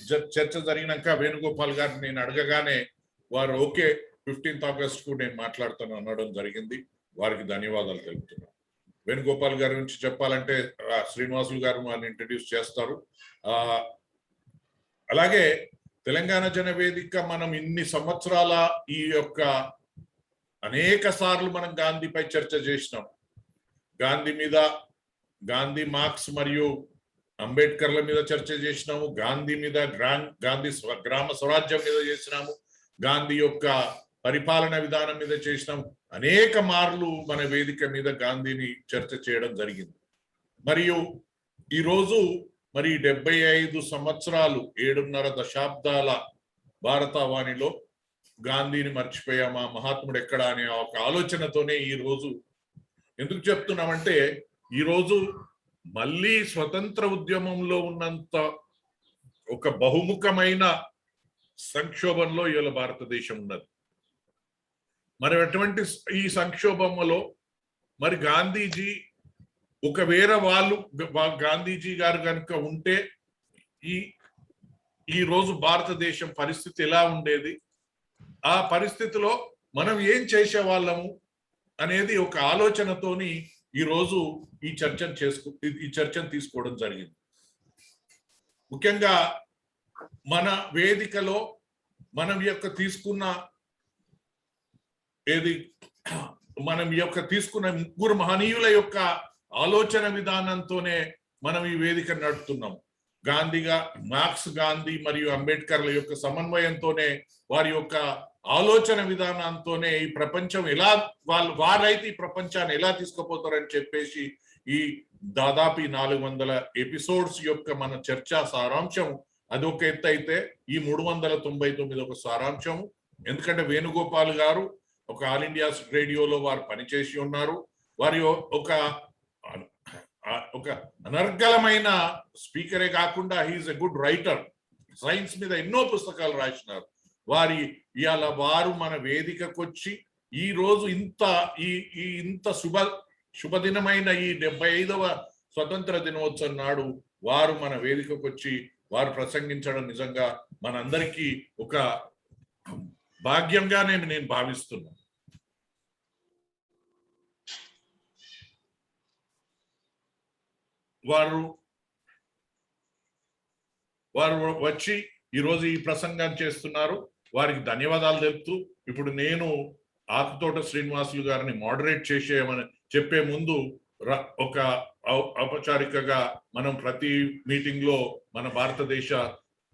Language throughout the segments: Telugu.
చర్చ జరిగినాక వేణుగోపాల్ గారిని నేను అడగగానే వారు ఓకే 15th August కు నేను మాట్లాడుతాను అనడం జరిగింది. వారికి ధన్యవాదాలు తెలుపుతున్నాను. వేణుగోపాల్ గారి గురించి చెప్పాలంటే శ్రీనివాసులు గారు వారిని ఇంట్రడ్యూస్ చేస్తారు. అలాగే తెలంగాణ జనవేదిక మనం ఇన్ని సంవత్సరాల ఈ యొక్క అనేక సార్లు మనం గాంధీపై చర్చ చేసినాం. గాంధీ మీద, గాంధీ మార్క్స్ మరియు అంబేద్కర్ల మీద చర్చ చేసినాము. గాంధీ మీద, గాంధీ గ్రామ స్వరాజ్యం మీద చేసినాము. గాంధీ యొక్క పరిపాలన విధానం మీద చేసినాము. అనేక మార్లు మన వేదిక మీద గాంధీని చర్చ చేయడం జరిగింది. మరియు ఈరోజు మరి 75 సంవత్సరాలు 7.5 దశాబ్దాల భారతవాణిలో గాంధీని మర్చిపోయామా, మహాత్ముడు ఎక్కడ అనే ఒక ఆలోచనతోనే ఈ రోజు ఎందుకు చెప్తున్నామంటే, ఈరోజు మళ్ళీ స్వతంత్ర ఉద్యమంలో ఉన్నంత ఒక బహుముఖమైన సంక్షోభంలో ఇవాళ భారతదేశం ఉన్నది. మరి అటువంటి ఈ సంక్షోభంలో మరి గాంధీజీ ఒకవేళ గాంధీజీ గారు కనుక ఉంటే ఈ రోజు భారతదేశం పరిస్థితి ఎలా ఉండేది, ఆ పరిస్థితిలో మనం ఏం చేసేవాళ్ళము అనేది ఒక ఆలోచనతోని ఈరోజు ఈ చర్చను తీసుకోవడం జరిగింది. ముఖ్యంగా మన వేదికలో మనం తీసుకున్న ముగ్గురు మహనీయుల యొక్క ఆలోచన విధానంతోనే మనం ఈ వేదిక నడుపుతున్నాం. మార్క్స్, గాంధీ మరియు అంబేద్కర్ల యొక్క సమన్వయంతోనే, వారి యొక్క ఆలోచన విధానంతోనే ఈ ప్రపంచం వారైతే ఈ ప్రపంచాన్ని ఎలా తీసుకుపోతారని చెప్పేసి ఈ దాదాపు 400 ఎపిసోడ్స్ యొక్క మన చర్చా సారాంశం అదొక ఎత్తు అయితే, ఈ 399 ఒక సారాంశము. ఎందుకంటే వేణుగోపాల్ గారు ఒక ఆల్ ఇండియా రేడియోలో వారు పనిచేసి ఉన్నారు. వారి ఒక అనర్గళమైన స్పీకరే కాకుండా he's a good writer. Science మీద ఎన్నో పుస్తకాలు రాసినారు. వారు మన వేదికకు వచ్చి ఈ రోజు ఇంత శుభదినమైన ఈ 75వ స్వతంత్ర దినోత్సవం నాడు వారు మన వేదికకు వచ్చి వారు ప్రసంగించడం నిజంగా మనందరికీ ఒక భాగ్యంగానే నేను భావిస్తున్నాను. వారు వచ్చి ఈరోజు ఈ ప్రసంగాన్ని చేస్తున్నారు. వారికి ధన్యవాదాలు తెలుపుతూ, ఇప్పుడు నేను ఆకుతోట శ్రీనివాసులు గారిని మోడరేట్ చేసేయమని చెప్పే ముందు ఒక ఔపచారికగా మనం ప్రతి మీటింగ్ లో మన భారతదేశ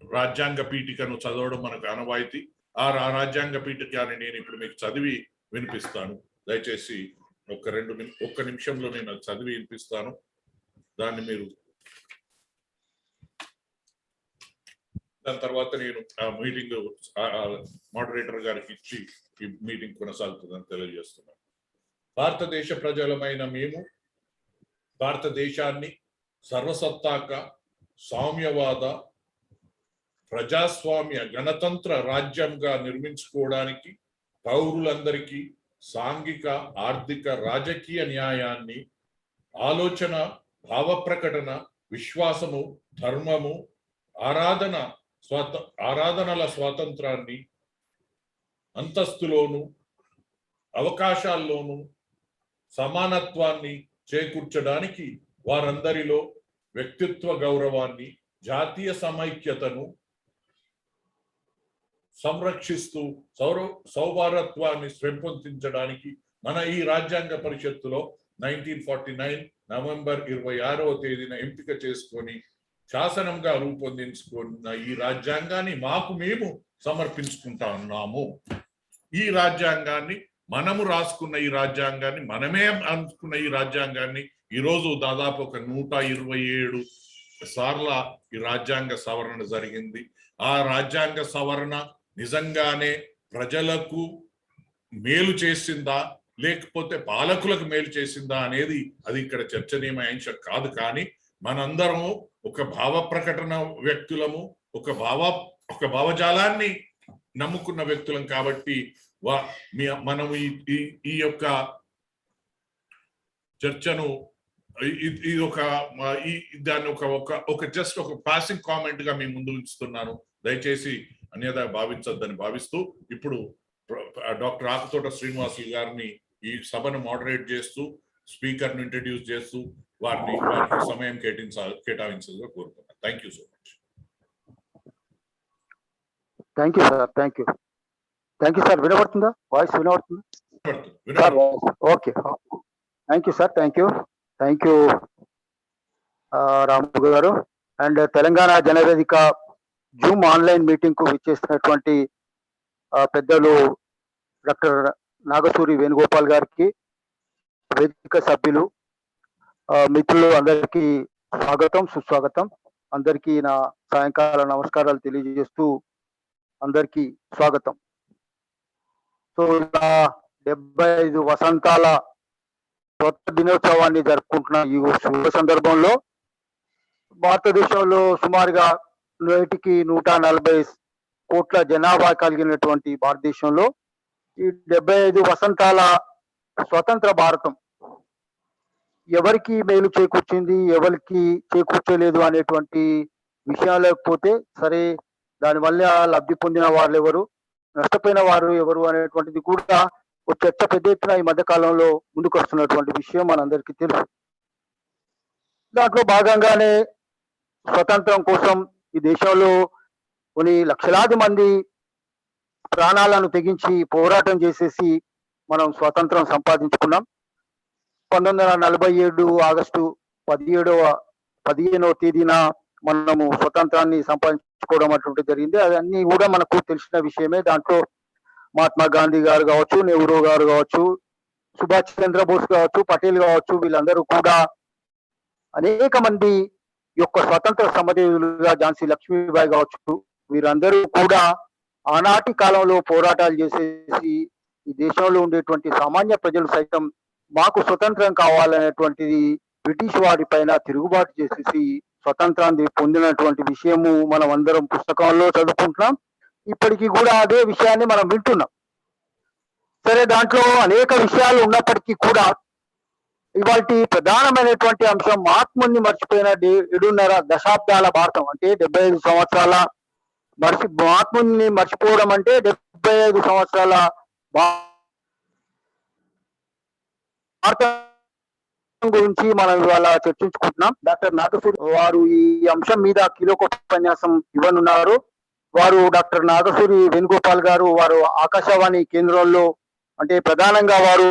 రాజ్యాంగ పీఠికను చదవడం మనకు ఆనవాయితీ. ఆ రాజ్యాంగ పీఠికని నేను ఇప్పుడు మీకు చదివి వినిపిస్తాను. దయచేసి ఒక్క నిమిషంలో నేను చదివి వినిపిస్తాను. దాన్ని మీరు దాని తర్వాత నేను ఆ మీటింగ్ మోడరేటర్ గారికి ఇచ్చి ఈ మీటింగ్ కొనసాగుతుందని తెలియజేస్తున్నాను. భారతదేశ ప్రజలమైన మేము భారతదేశాన్ని సర్వసత్తాక, సామ్యవాద, ప్రజాస్వామ్య, గణతంత్ర రాజ్యంగా నిర్మించుకోవడానికి పౌరులందరికీ సాంఘిక, ఆర్థిక, రాజకీయ న్యాయాన్ని, ఆలోచన, భావ ప్రకటన, విశ్వాసము, ధర్మము, ఆరాధనల స్వాతంత్రాన్ని, అంతస్తులోను అవకాశాల్లోనూ సమానత్వాన్ని చేకూర్చడానికి వారందరిలో వ్యక్తిత్వ గౌరవాన్ని, జాతీయ సమైక్యతను సంరక్షిస్తూ సౌభారత్వాన్ని పెంపొందించడానికి మన ఈ రాజ్యాంగ పరిషత్తులో 1949 నవంబర్ 26వ తేదీన ఎంపిక చేసుకొని శాసనంగా రూపొందించుకున్న ఈ రాజ్యాంగాన్ని మేము సమర్పించుకుంటా ఉన్నాము. ఈ రాజ్యాంగాన్ని మనము రాసుకున్న ఈ రాజ్యాంగాన్ని, మనమే అనుకున్న ఈ రాజ్యాంగాన్ని ఈరోజు దాదాపు ఒక 127 సార్ల ఈ రాజ్యాంగ సవరణ జరిగింది. ఆ రాజ్యాంగ సవరణ నిజంగానే ప్రజలకు మేలు చేసిందా లేకపోతే పాలకులకు మేలు చేసిందా అనేది అది ఇక్కడ చర్చనీయాంశం కాదు. కానీ మనందరము ఒక భావ ప్రకటన వ్యక్తులము, ఒక భావజాలాన్ని నమ్ముకున్న వ్యక్తులం కాబట్టి మనము ఈ యొక్క చర్చను ఇది ఒక దాన్ని ఒక జస్ట్ ఒక పాసింగ్ కామెంట్ గా మీ ముందు ఉంచుతున్నాను. దయచేసి అన్యదా భావించొద్దని భావిస్తూ ఇప్పుడు డాక్టర్ ఆకుతోట శ్రీనివాసులు గారిని ఈ సభను మోడరేట్ చేస్తూ స్పీకర్ ను ఇంట్రడ్యూస్ చేస్తూ వారికి సమయం కేటాయించాలని కోరుతున్నాను. Thank you so much. Thank you sir. Thank you sir. వినబడుతుందా? వాయిస్ వినబడుతుందా? Okay. Thank you sir. Thank you Ramu garu. And Telangana Janavedika zoom online meeting కు విచ్చేసినటువంటి పెద్దలు డాక్టర్ నాగసూరి వేణుగోపాల్ గారికి, వేదిక సభ్యులు, మిత్రులు అందరికీ స్వాగతం, సుస్వాగతం. అందరికీ నా సాయంకాల నమస్కారాలు తెలియజేస్తూ అందరికీ స్వాగతం. సో ఇలా 75 వసంతాల స్వతంత్ర దినోత్సవాన్ని జరుపుకుంటున్న ఈ శుభ సందర్భంలో భారతదేశంలో సుమారుగా 140 కోట్ల జనాభా కలిగినటువంటి భారతదేశంలో ఈ 75 వసంతాల స్వతంత్ర భారతం ఎవరికి మేలు చేకూర్చింది, ఎవరికి చేకూర్చలేదు అనేటువంటి విషయాలకు పోతే సరే, దానివల్ల లబ్ధి పొందిన వాళ్ళు ఎవరు, నష్టపోయిన వారు ఎవరు అనేటువంటిది కూడా ఒక చర్చ పెద్ద ఎత్తున ఈ మధ్య కాలంలో ముందుకు వస్తున్నటువంటి విషయం మనందరికీ తెలుసు. దాంట్లో భాగంగానే స్వతంత్రం కోసం ఈ దేశంలో కొన్ని లక్షలాది మంది ప్రాణాలను తెగించి పోరాటం చేసేసి మనం స్వాతంత్రం సంపాదించుకున్నాం. 1947 ఆగస్టు 15వ తేదీన మనము స్వతంత్రాన్ని సంపాదించుకోవడం అటువంటి జరిగింది. అదన్నీ కూడా మనకు తెలిసిన విషయమే. దాంట్లో మహాత్మా గాంధీ గారు కావచ్చు, నెహ్రూ గారు కావచ్చు, సుభాష్ చంద్రబోస్ కావచ్చు, పటేల్ కావచ్చు, వీళ్ళందరూ కూడా అనేక మంది యొక్క స్వతంత్ర సమరయోధులుగా, ఝాన్సీ లక్ష్మీబాయి కావచ్చు, వీరందరూ కూడా ఆనాటి కాలంలో పోరాటాలు చేసేసి ఈ దేశంలో ఉండేటువంటి సామాన్య ప్రజలు సైతం మాకు స్వతంత్రం కావాలనేటువంటిది బ్రిటిష్ వారి పైన తిరుగుబాటు చేసేసి స్వతంత్రాన్ని పొందినటువంటి విషయము మనం అందరం పుస్తకంలో చదువుకుంటున్నాం. ఇప్పటికీ కూడా అదే విషయాన్ని మనం వింటున్నాం. సరే, దాంట్లో అనేక విషయాలు ఉన్నప్పటికీ కూడా ఇవాల్టి ప్రధానమైనటువంటి అంశం మహాత్ముని మర్చిపోయిన 7.5 దశాబ్దాల భారతం. అంటే 75 సంవత్సరాల మహాత్ముని మర్చిపోవడం అంటే 75 సంవత్సరాల భారతం గురించి మనం ఇవాళ చర్చించుకుంటున్నాం. డాక్టర్ నాగసూరి వారు ఈ అంశం మీద కీలకోపన్యాసం ఇవ్వనున్నారు. వారు డాక్టర్ నాగసూరి వేణుగోపాల్ గారు. వారు ఆకాశవాణి కేంద్రంలో, అంటే ప్రధానంగా వారు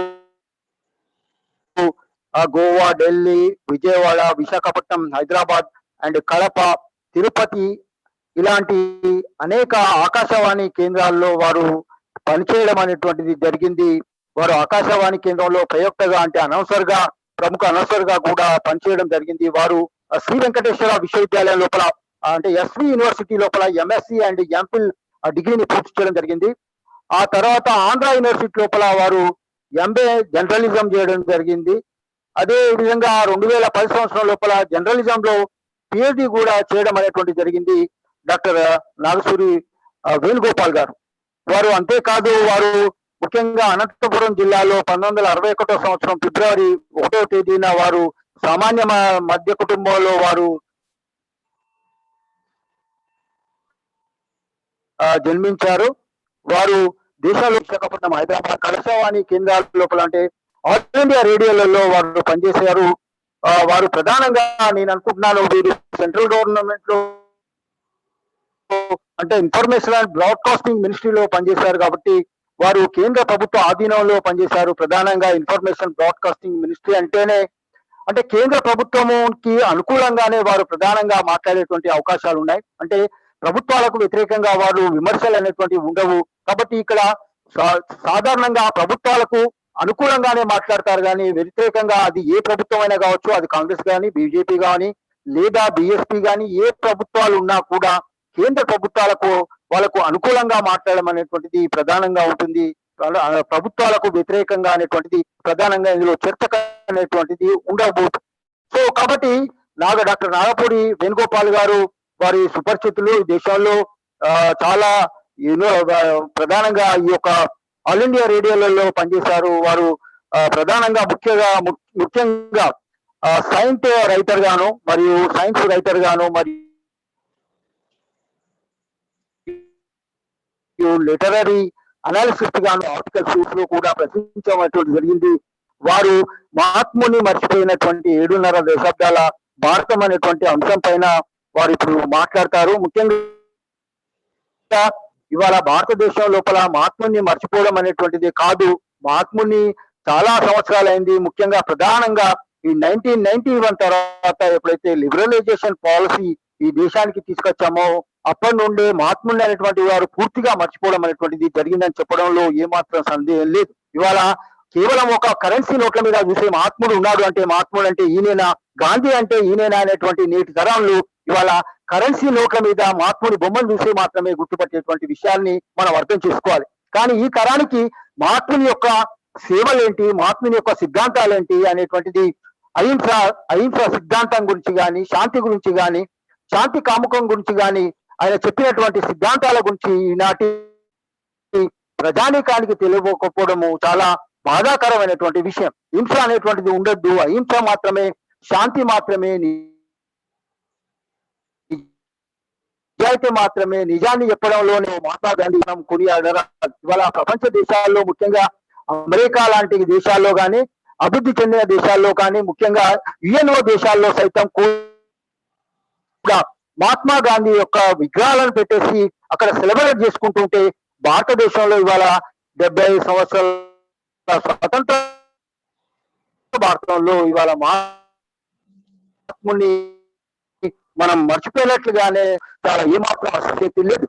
గోవా, ఢిల్లీ, విజయవాడ, విశాఖపట్నం, హైదరాబాద్ అండ్ కడప, తిరుపతి ఇలాంటి అనేక ఆకాశవాణి కేంద్రాల్లో వారు పనిచేయడం అనేటువంటిది జరిగింది. వారు ఆకాశవాణి కేంద్రంలో ప్రయోక్తగా, అంటే అనౌన్సర్ గా, ప్రముఖ అనౌన్సర్ గా కూడా పనిచేయడం జరిగింది. వారు శ్రీ వెంకటేశ్వర విశ్వవిద్యాలయం లోపల, అంటే ఎస్వి యూనివర్సిటీ లోపల ఎంఎస్సి అండ్ ఎంఫిల్ డిగ్రీని పూర్తి చేయడం జరిగింది. ఆ తర్వాత ఆంధ్ర యూనివర్సిటీ లోపల వారు ఎంఏ జర్నలిజం చేయడం జరిగింది. అదే విధంగా 2010 సంవత్సరం లోపల జర్నలిజంలో పిహెచ్డి కూడా చేయడం అనేటువంటి జరిగింది డాక్టర్ నాగసూరి వేణుగోపాల్ గారు. వారు అంతేకాదు, వారు ముఖ్యంగా అనంతపురం జిల్లాలో 1961 సంవత్సరం ఫిబ్రవరి 1వ తేదీన వారు సామాన్య మధ్య కుటుంబంలో వారు జన్మించారు. వారు దేశంలో విశాఖపట్నం, హైదరాబాద్, ఆకాశవాణి కేంద్రాల లోపల, అంటే ఆల్ ఇండియా రేడియోలలో వారు పనిచేశారు. వారు ప్రధానంగా నేను అనుకుంటున్నాను వీరు సెంట్రల్ గవర్నమెంట్ లో, అంటే ఇన్ఫర్మేషన్ అండ్ బ్రాడ్కాస్టింగ్ మినిస్ట్రీలో పనిచేశారు కాబట్టి వారు కేంద్ర ప్రభుత్వ ఆధీనంలో పనిచేశారు. ప్రధానంగా ఇన్ఫర్మేషన్ బ్రాడ్కాస్టింగ్ మినిస్ట్రీ అంటేనే, అంటే కేంద్ర ప్రభుత్వంకి అనుకూలంగానే వారు ప్రధానంగా మాట్లాడేటువంటి అవకాశాలు ఉన్నాయి. అంటే ప్రభుత్వాలకు వ్యతిరేకంగా వారు విమర్శలు అనేటువంటి ఉండవు. కాబట్టి ఇక్కడ సాధారణంగా ప్రభుత్వాలకు అనుకూలంగానే మాట్లాడతారు, కానీ వ్యతిరేకంగా అది ఏ ప్రభుత్వం అయినా కావచ్చు, అది కాంగ్రెస్ కానీ, బీజేపీ కానీ, లేదా బిఎస్పీ కానీ, ఏ ప్రభుత్వాలు ఉన్నా కూడా కేంద్ర ప్రభుత్వాలకు వాళ్ళకు అనుకూలంగా మాట్లాడడం అనేటువంటిది ప్రధానంగా ఉంటుంది. ప్రభుత్వాలకు వ్యతిరేకంగా అనేటువంటిది ప్రధానంగా ఇందులో చర్చ అనేటువంటిది ఉండబోతుంది. సో కాబట్టి డాక్టర్ నాగపూడి వేణుగోపాల్ గారు వారి సుపరిచితులు. దేశంలో చాలా ప్రధానంగా ఈ యొక్క ఆల్ ఇండియా రేడియోలలో పనిచేశారు. వారు ప్రధానంగా ముఖ్యంగా సైన్స్ రైటర్ గాను మరియు సైన్స్ రైటర్ గాను మరియు లిటరరీ అనాలిసిస్ట్ గాను ఆర్టికల్స్ లో కూడా ప్రచురించడం జరిగింది. వారు మహాత్ముని మర్చిపోయినటువంటి 7.5 దశాబ్దాల భారతం అనేటువంటి అంశం పైన వారు ఇప్పుడు మాట్లాడతారు. ముఖ్యంగా ఇవాళ భారతదేశం లోపల మహాత్ముని మర్చిపోవడం అనేటువంటిది కాదు, మహాత్ముని చాలా సంవత్సరాలైంది. ముఖ్యంగా ప్రధానంగా ఈ 1991 తర్వాత ఎప్పుడైతే లిబరలైజేషన్ పాలసీ ఈ దేశానికి తీసుకొచ్చామో అప్పటి నుండే మహాత్ముని అనేటువంటి వారు పూర్తిగా మర్చిపోవడం అనేటువంటిది జరిగిందని చెప్పడంలో ఏమాత్రం సందేహం లేదు. ఇవాళ కేవలం ఒక కరెన్సీ నోట్ల మీద చూసే మహాత్ముడు ఉన్నాడు అంటే మహాత్ముడు అంటే ఈయనేనా, గాంధీ అంటే ఈయనేనా అనేటువంటి నేటి తరంలో ఇవాళ కరెన్సీ నోట్ల మీద మహాత్ముడి బొమ్మను చూసి మాత్రమే గుర్తుపట్టేటువంటి విషయాల్ని మనం అర్థం చేసుకోవాలి. కానీ ఈ తరానికి మహాత్ముని యొక్క సేవలేంటి, మహాత్ముని యొక్క సిద్ధాంతాలేంటి అనేటువంటిది అహింస సిద్ధాంతం గురించి కానీ, శాంతి గురించి కానీ, శాంతి కాముకం గురించి కానీ, ఆయన చెప్పినటువంటి సిద్ధాంతాల గురించి ఈనాటి ప్రజానీకానికి తెలియకపోవడము చాలా బాధాకరమైనటువంటి విషయం. హింస అనేటువంటిది ఉండొద్దు, అహింస మాత్రమే, శాంతి మాత్రమే, నిజాయితీ మాత్రమే, నిజాన్ని చెప్పడంలోనే మహాత్మా గాంధీ మనం కొనియాడారు. ఇవాళ ప్రపంచ దేశాల్లో ముఖ్యంగా అమెరికా లాంటి దేశాల్లో కానీ, అభివృద్ధి చెందిన దేశాల్లో కానీ, ముఖ్యంగా యుఎన్ఓ దేశాల్లో సైతం కూడా మహాత్మా గాంధీ యొక్క విగ్రహాలను పెట్టేసి అక్కడ సెలబ్రేట్ చేసుకుంటుంటే భారతదేశంలో ఇవాళ 75 సంవత్సరాల స్వతంత్ర భారతంలో ఇవాళ మహాత్ముని మనం మర్చిపోయినట్లుగానే చాలా ఏమాత్రం ఆసక్తి లేదు.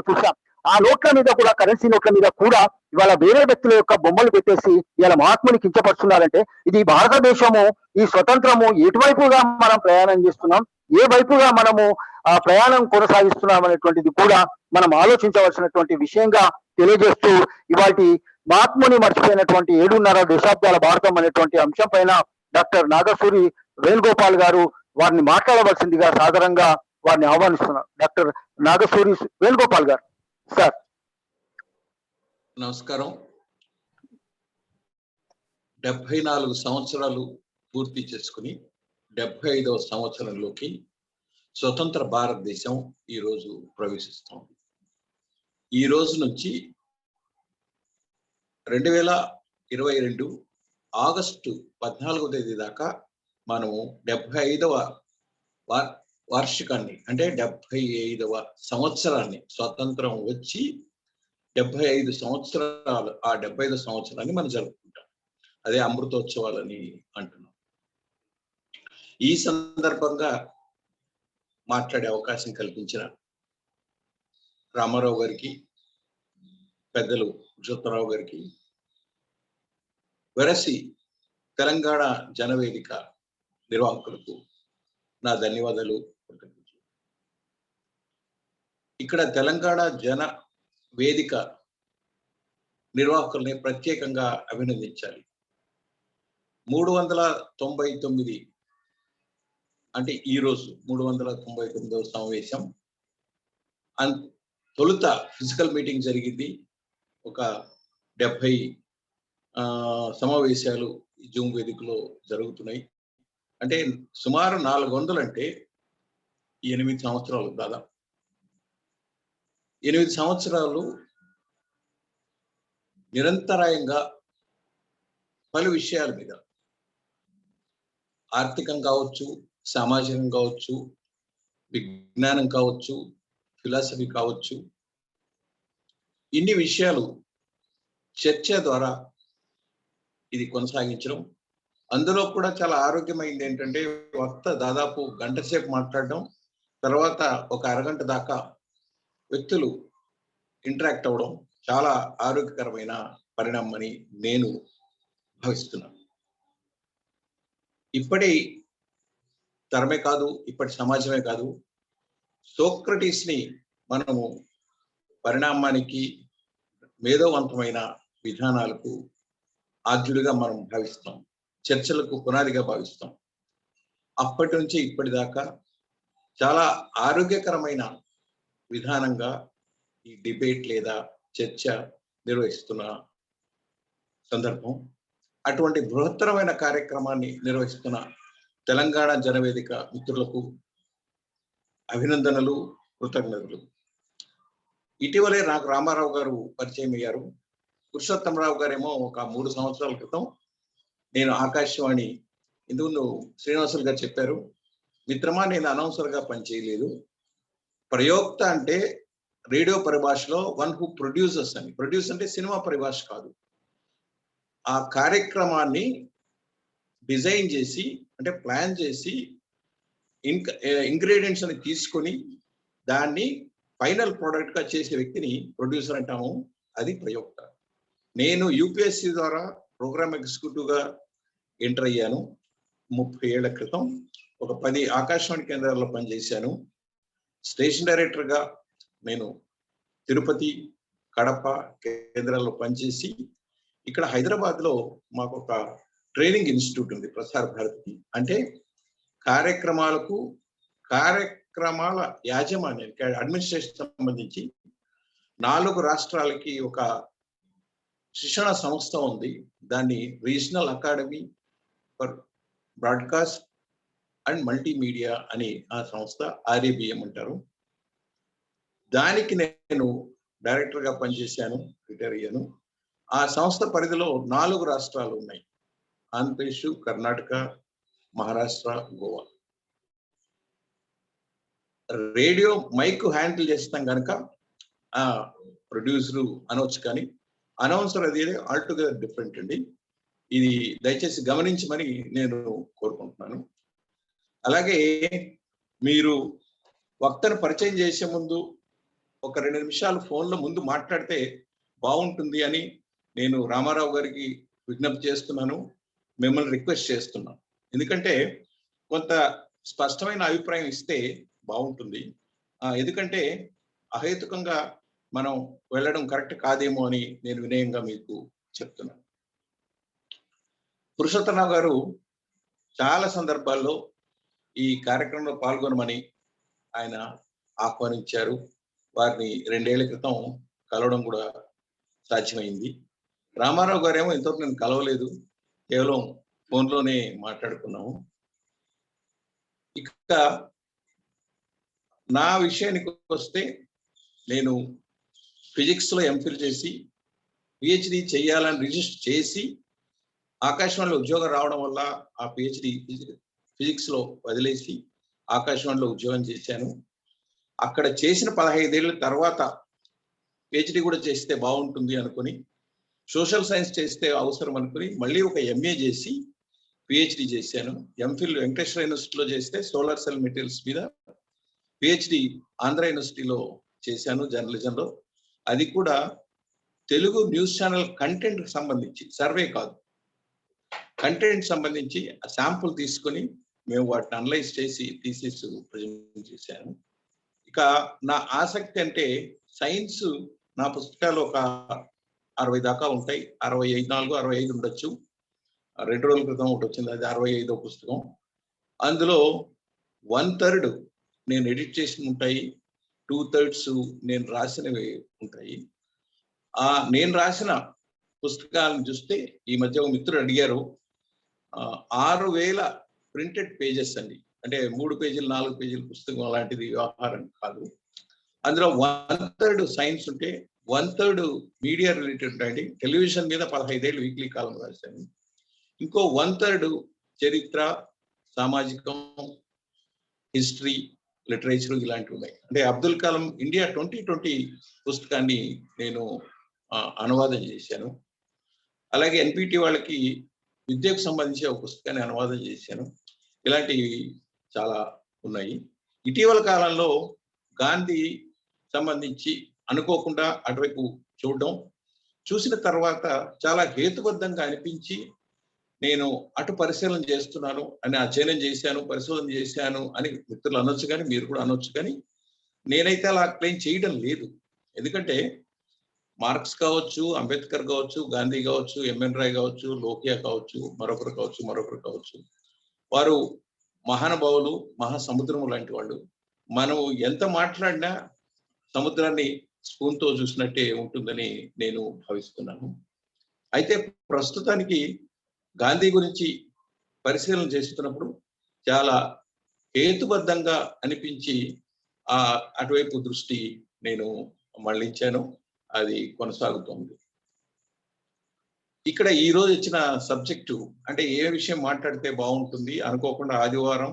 చూసాం ఆ నోట్ల మీద కూడా, కరెన్సీ నోట్ల మీద కూడా ఇవాళ వేరే వ్యక్తుల యొక్క బొమ్మలు పెట్టేసి ఇవాళ మహాత్ముని కించపరుస్తున్నారంటే ఇది భారతదేశము ఈ స్వతంత్రము ఎటువైపుగా మనం ప్రయాణం చేస్తున్నాం, ఏ వైపుగా మనము ఆ ప్రయాణం కొనసాగిస్తున్నాం అనేటువంటిది కూడా మనం ఆలోచించవలసినటువంటి విషయంగా తెలియజేస్తూ ఇవాటి మహాత్ముని మర్చిపోయినటువంటి 7.5 దశాబ్దాల భారతం అనేటువంటి అంశం పైన డాక్టర్ నాగసూరి వేణుగోపాల్ గారు వారిని మాట్లాడవలసిందిగా సాదరంగా వారిని ఆహ్వానిస్తున్నారు. డాక్టర్ నాగసూరి వేణుగోపాల్ గారు. సార్ నమస్కారం. 74 సంవత్సరాలు పూర్తి చేసుకుని 75వ సంవత్సరంలోకి స్వతంత్ర భారతదేశం ఈరోజు ప్రవేశిస్తోంది. ఈ రోజు నుంచి 2022 ఆగస్టు 14వ తేదీ దాకా మనము 75వ వార్షికాన్ని అంటే 75వ సంవత్సరాన్ని, స్వతంత్రం వచ్చి 75 సంవత్సరాలు, ఆ 75 సంవత్సరాన్ని మనం జరుపుకుంటాం. అదే అమృతోత్సవాలని అంటున్నాం. ఈ సందర్భంగా మాట్లాడే అవకాశం కల్పించిన రామారావు గారికి, పెద్దలు పురుషోత్తమరావు గారికి, వెరసి తెలంగాణ జనవేదిక నిర్వాహకులకు నా ధన్యవాదాలు. ఇక్కడ తెలంగాణ జన వేదిక నిర్వాహకుల్ని ప్రత్యేకంగా అభినందించాలి. 399 అంటే ఈరోజు 399వ సమావేశం. తొలుత ఫిజికల్ మీటింగ్ జరిగింది. ఒక 70 సమావేశాలు జూమ్ వేదికలో జరుగుతున్నాయి. అంటే సుమారు 400 అంటే 8 సంవత్సరాలు, దాదాపు 8 సంవత్సరాలు నిరంతరాయంగా పలు విషయాల మీద, ఆర్థికం కావచ్చు, సామాజికం కావచ్చు, విజ్ఞానం కావచ్చు, ఫిలాసఫీ కావచ్చు, ఇన్ని విషయాలు చర్చ ద్వారా ఇది కొనసాగించడం. అందులో కూడా చాలా ఆరోగ్యమైంది ఏంటంటే వక్త దాదాపు గంట సేపు మాట్లాడడం, తర్వాత ఒక అరగంట దాకా వ్యక్తులు ఇంటరాక్ట్ అవ్వడం చాలా ఆరోగ్యకరమైన పరిణామం అని నేను భావిస్తున్నాను. ఇప్పటి తరమే కాదు, ఇప్పటి సమాజమే కాదు, సోక్రటీస్ని మనము పరిణామానికి, మేధోవంతమైన విధానాలకు ఆద్యుడిగా మనం భావిస్తాం, చర్చలకు పునాదిగా భావిస్తాం. అప్పటి నుంచి ఇప్పటిదాకా చాలా ఆరోగ్యకరమైన విధానంగా ఈ డిబేట్ లేదా చర్చ నిర్వహిస్తున్న సందర్భం. అటువంటి బృహత్తరమైన కార్యక్రమాన్ని నిర్వహిస్తున్న తెలంగాణ జనవేదిక మిత్రులకు అభినందనలు, కృతజ్ఞతలు. ఇటీవలే నాకు రామారావు గారు పరిచయం అయ్యారు. పురుషోత్తమరావు గారేమో ఒక 3 సంవత్సరాల క్రితం నేను ఆకాశవాణి ఇందుకు శ్రీనివాసులు గారు చెప్పారు, మిత్రమా నేను అనౌన్సర్గా పనిచేయలేదు, ప్రయోక్త అంటే రేడియో పరిభాషలో వన్ హూ ప్రొడ్యూసర్స్ అని. ప్రొడ్యూస్ అంటే సినిమా పరిభాష కాదు. ఆ కార్యక్రమాన్ని డిజైన్ చేసి అంటే ప్లాన్ చేసి ఇంగ్రీడియంట్స్ అని తీసుకొని దాన్ని ఫైనల్ ప్రోడక్ట్ గా చేసే వ్యక్తిని ప్రొడ్యూసర్ అంటాము. అది ప్రయోక్త. నేను యూపీఎస్సీ ద్వారా ప్రోగ్రామ్ ఎగ్జిక్యూటివ్ గా ఎంటర్ అయ్యాను 30 ఏళ్ల క్రితం. ఒక 10 ఆకాశవాణి కేంద్రాల్లో పనిచేశాను. స్టేషన్ డైరెక్టర్ గా నేను తిరుపతి, కడప కేంద్రాల్లో పనిచేసి ఇక్కడ హైదరాబాద్ లో మాకు ఒక ట్రైనింగ్ ఇన్స్టిట్యూట్ ఉంది, ప్రసార భారతి. అంటే కార్యక్రమాల యాజమాన్యానికి, అడ్మినిస్ట్రేషన్ సంబంధించి 4 రాష్ట్రాలకి ఒక శిక్షణ సంస్థ ఉంది. దాన్ని regional academy for broadcast and multimedia అని ఆ సంస్థ, RABM అంటారు. దానికి నేను డైరెక్టర్ గా పనిచేశాను, రిటైర్ అయ్యాను. ఆ సంస్థ పరిధిలో 4 రాష్ట్రాలు ఉన్నాయి: Andhra Pradesh, Karnataka, Maharashtra, Goa. Radio mic handle చేస్తాం కనుక ఆ ప్రొడ్యూసరు అనవచ్చు, కానీ అనౌన్సర్ అది ఆల్టుగెదర్ డిఫరెంట్ అండి. ఇది దయచేసి గమనించమని నేను కోరుకుంటున్నాను. అలాగే మీరు వక్తను పరిచయం చేసే ముందు ఒక 2 నిమిషాలు ఫోన్లో ముందు మాట్లాడితే బాగుంటుంది అని నేను రామారావు గారికి విజ్ఞప్తి చేస్తున్నాను, మిమ్మల్ని రిక్వెస్ట్ చేస్తున్నాను. ఎందుకంటే కొంత స్పష్టమైన అభిప్రాయం ఇస్తే బాగుంటుంది. ఎందుకంటే అహేతుకంగా మనం వెళ్ళడం కరెక్ట్ కాదేమో అని నేను వినయంగా మీకు చెప్తున్నాను. పురుషోత్తమరావు గారు చాలా సందర్భాల్లో ఈ కార్యక్రమంలో పాల్గొనమని ఆయన ఆహ్వానించారు. వారిని 2 ఏళ్ల క్రితం కలవడం కూడా సాధ్యమైంది. రామారావు గారేమో ఇంతవరకు నేను కలవలేదు, కేవలం ఫోన్లోనే మాట్లాడుకున్నాము. ఇక నా విషయానికి వస్తే, నేను ఫిజిక్స్లో ఎంఫిల్ చేసి పిహెచ్డి చేయాలని రిజిస్టర్ చేసి ఆకాశవాణిలో ఉద్యోగం రావడం వల్ల ఆ పిహెచ్డి ఫిజిక్స్లో వదిలేసి ఆకాశవాణిలో ఉద్యోగం చేశాను. అక్కడ చేసిన 15 ఏళ్ళ తర్వాత పిహెచ్డి కూడా చేస్తే బాగుంటుంది అనుకుని, సోషల్ సైన్స్ చేస్తే అవసరం అనుకుని మళ్ళీ ఒక ఎంఏ చేసి పిహెచ్డి చేశాను. ఎంఫిల్ వెంకటేశ్వర యూనివర్సిటీలో చేస్తే సోలార్ సెల్ మెటీరియల్స్ మీద, పిహెచ్డి ఆంధ్ర యూనివర్సిటీలో చేశాను జర్నలిజంలో. అది కూడా తెలుగు న్యూస్ ఛానల్ కంటెంట్ సంబంధించి, సర్వే కాదు, కంటెంట్ సంబంధించి శాంపుల్ తీసుకొని మేము వాటిని అనలైజ్ చేసి థీసిస్ ప్రజెంట్ చేశాను. ఇక నా ఆసక్తి అంటే సైన్స్, నా పుస్తకాలు ఒక 60 దాకా ఉంటాయి. 65 ఉండొచ్చు. 2 రోజుల క్రితం ఒకటి వచ్చింది, అది 65వ పుస్తకం. అందులో 1/3 నేను ఎడిట్ చేసి ఉంటాయి, 2/3 నేను రాసినవి ఉంటాయి. నేను రాసిన పుస్తకాలను చూస్తే ఈ మధ్య ఒక మిత్రుడు అడిగారు, 6000 ప్రింటెడ్ పేజెస్ అండి. అంటే 3 పేజీలు 4 పేజీల పుస్తకం అలాంటిది వ్యవహారం కాదు. అందులో 1/3 సైన్స్ ఉంటే 1/3 మీడియా రిలేటెడ్ ఉంటాయండి. టెలివిజన్ మీద 15 ఏళ్ళు వీక్లీ కాలం రాశాను. ఇంకో 1/3 చరిత్ర, సామాజికం, హిస్టరీ, లిటరేచర్ ఇలాంటివి ఉన్నాయి. అంటే అబ్దుల్ కలాం ఇండియా 2020 పుస్తకాన్ని నేను అనువాదం చేశాను. అలాగే ఎన్పిటి వాళ్ళకి విద్యకు సంబంధించి ఒక పుస్తకాన్ని అనువాదం చేశాను. ఇలాంటివి చాలా ఉన్నాయి. ఇటీవల కాలంలో గాంధీ సంబంధించి అనుకోకుండా అటువైపు చూసిన తర్వాత చాలా హేతుబద్ధంగా అనిపించి నేను అటు పరిశీలన చేస్తున్నాను అని అధ్యయనం చేశాను, పరిశోధన చేశాను అని మిత్రులు అనొచ్చు, కానీ మీరు కూడా అనొచ్చు. కానీ నేనైతే అలా క్లెయిమ్ చేయడం లేదు. ఎందుకంటే మార్క్స్ కావచ్చు, అంబేద్కర్ కావచ్చు, గాంధీ కావచ్చు, ఎంఎన్ రాయ్ కావచ్చు, లోహియా కావచ్చు, మరొకరు కావచ్చు, వారు మహానుభావులు, మహాసముద్రము లాంటి వాళ్ళు. మనం ఎంత మాట్లాడినా సముద్రాన్ని స్పూన్తో చూసినట్టే ఉంటుందని నేను భావిస్తున్నాను. అయితే ప్రస్తుతానికి గాంధీ గురించి పరిశీలన చేస్తున్నప్పుడు చాలా హేతుబద్ధంగా అనిపించి అటువైపు దృష్టి నేను మళ్లించాను. అది కొనసాగుతోంది. ఇక్కడ ఈ రోజు ఇచ్చిన సబ్జెక్టు అంటే ఏ విషయం మాట్లాడితే బాగుంటుంది అనుకోకుండా ఆదివారం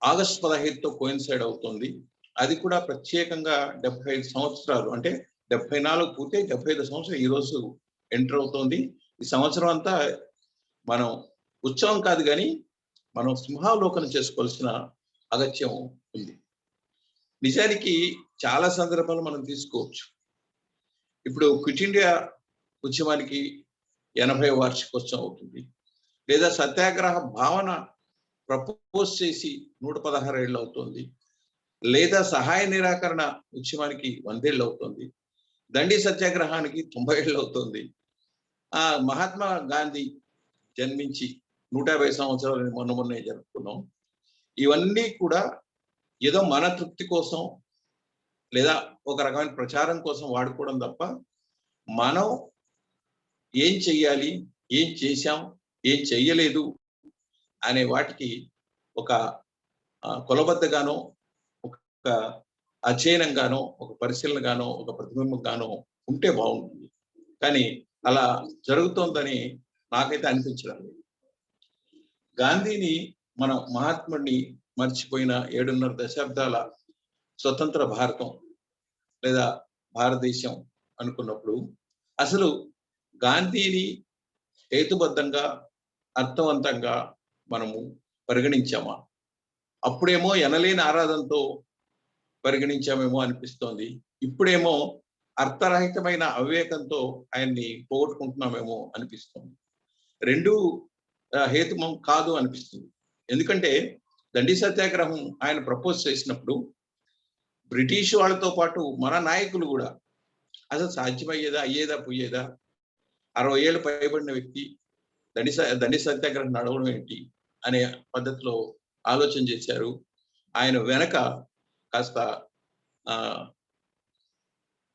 ఆగస్టు 15తో కోయిన్సైడ్ అవుతుంది. అది కూడా ప్రత్యేకంగా 75 సంవత్సరాలు అంటే 74 పూర్తి 75 సంవత్సరాలు ఈ రోజు ఎంటర్ అవుతోంది. ఈ సంవత్సరం అంతా మనం ఉత్సవం కాదు కానీ మనం సింహావలోకన చేసుకోవాల్సిన అగత్యం ఉంది. నిజానికి చాలా సందర్భాలు మనం తీసుకోవచ్చు. ఇప్పుడు క్విట్ ఇండియా ఉద్యమానికి 80వ వార్షికోత్సవం అవుతుంది. లేదా సత్యాగ్రహ భావన ప్రపోజ్ చేసి 116 ఏళ్ళు అవుతుంది. లేదా సహాయ నిరాకరణ ఉద్యమానికి 100 ఏళ్ళు అవుతుంది. దండి సత్యాగ్రహానికి 90 ఏళ్ళు అవుతుంది. మహాత్మా గాంధీ జన్మించి 150 సంవత్సరాలు మొన్నే జరుపుకున్నాం. ఇవన్నీ కూడా ఏదో మన తృప్తి కోసం లేదా ఒక రకమైన ప్రచారం కోసం వాడుకోవడం తప్ప మనం ఏం చెయ్యాలి, ఏం చేశాం, ఏం చెయ్యలేదు అనే వాటికి ఒక కొలబద్దగానో, ఒక అధ్యయనంగానో, ఒక పరిశీలనగానో, ఒక ప్రతిబింబంగానో ఉంటే బాగుంటుంది. కానీ అలా జరుగుతోందని నాకైతే అనిపించడం లేదు. గాంధీని మనం మహాత్ముడిని మర్చిపోయిన 7.5 దశాబ్దాల స్వతంత్ర భారతం లేదా భారతదేశం అనుకున్నప్పుడు అసలు గాంధీని హేతుబద్ధంగా అర్థవంతంగా మనము పరిగణించామా? అప్పుడేమో ఎనలేని ఆరాధనతో పరిగణించామేమో అనిపిస్తోంది. ఇప్పుడేమో అర్థరహితమైన అవివేకంతో ఆయన్ని పోగొట్టుకుంటున్నామేమో అనిపిస్తుంది. రెండు హేతుమం కాదు అనిపిస్తుంది. ఎందుకంటే దండి సత్యాగ్రహం ఆయన ప్రపోజ్ చేసినప్పుడు బ్రిటిష్ వాళ్ళతో పాటు మన నాయకులు కూడా అసలు సాధ్యమయ్యేదా, అయ్యేదా, పోయేదా, 60 ఏళ్ళు పైబడిన వ్యక్తి దండి సత్యాగ్రహం నడవడం ఏంటి అనే పద్ధతిలో ఆలోచన చేశారు. ఆయన వెనక కాస్త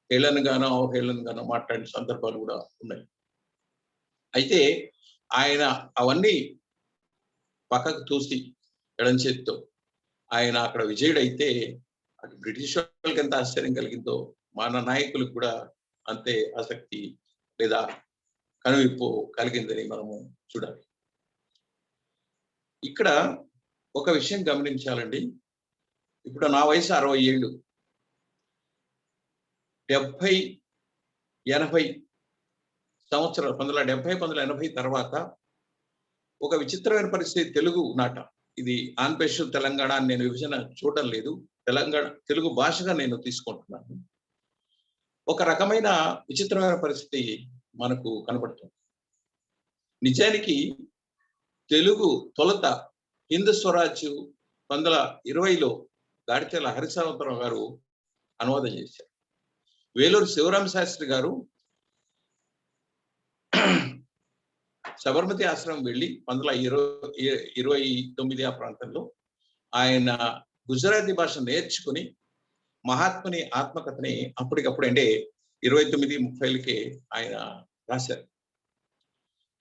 హేళనగానో అవహేళనగానో మాట్లాడిన సందర్భాలు కూడా ఉన్నాయి. అయితే ఆయన అవన్నీ పక్కకు తోసి ఎడం చేతితో ఆయన అక్కడ విజయుడైతే అటు బ్రిటిష్ వాళ్ళకి ఎంత ఆశ్చర్యం కలిగిందో మన నాయకులకు కూడా అంతే ఆసక్తి లేదా కనువిప్పు కలిగిందని మనము చూడాలి. ఇక్కడ ఒక విషయం గమనించాలండి. ఇప్పుడు నా వయసు 60 ఏళ్ళు. 70, 80 సంవత్సరాలు 1970, 1980 తర్వాత ఒక విచిత్రమైన పరిస్థితి తెలుగు నాట. ఇది ఆంధ్రప్రదేశ్ తెలంగాణ అని నేను విభజన చూడడం లేదు. తెలంగాణ తెలుగు భాషగా నేను తీసుకుంటున్నాను. ఒక రకమైన విచిత్రమైన పరిస్థితి మనకు కనబడుతుంది. నిజానికి తెలుగు తొలుత హిందూ స్వరాజ్ 1920లో గాడిచెర్ల హరిశ్రావణరావు గారు అనువాదం చేశారు. వేలూరు శివరామ శాస్త్రి గారు సబర్మతి ఆశ్రమం వెళ్ళి 1929 ఆ ప్రాంతంలో ఆయన గుజరాతీ భాష నేర్చుకుని మహాత్ముని ఆత్మకథని అప్పటికప్పుడు అంటే 29-30లకే ఆయన రాశారు.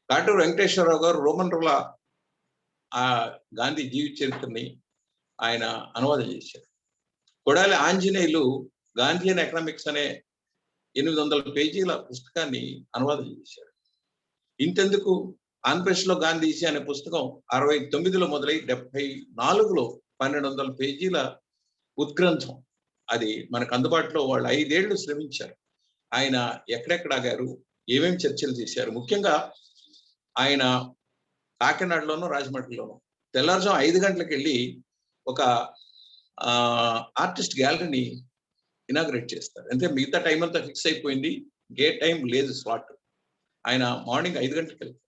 కాటూరు వెంకటేశ్వరరావు గారు రోమన్ రూల ఆ గాంధీ జీవిత చరిత్రని ఆయన అనువాదం చేశారు. కొడాలి ఆంజనేయులు గాంధీ అండ్ ఎకనామిక్స్ అనే 800 పేజీల పుస్తకాన్ని అనువాదం చేశారు. ఇంతెందుకు, ఆంధ్రప్రదేశ్లో గాంధీజీ అనే పుస్తకం 69లో మొదలై 74లో 1200 పేజీల ఉద్గ్రంథం. అది మనకు అందుబాటులో వాళ్ళు 5 ఏళ్ళు శ్రమించారు. ఆయన ఎక్కడెక్కడ ఆగారు, ఏమేమి చర్చలు చేశారు. ముఖ్యంగా ఆయన కాకినాడలోనూ రాజమండ్రిలోనూ తెల్లారుజాము 5 గంటలకు వెళ్ళి ఒక ఆర్టిస్ట్ గ్యాలరీని ఇనాగ్రేట్ చేస్తారు. అంటే మిగతా టైం అంతా ఫిక్స్ అయిపోయింది, గే టైం లేదు స్లాట్. ఆయన మార్నింగ్ 5 గంటలకు వెళ్తారు.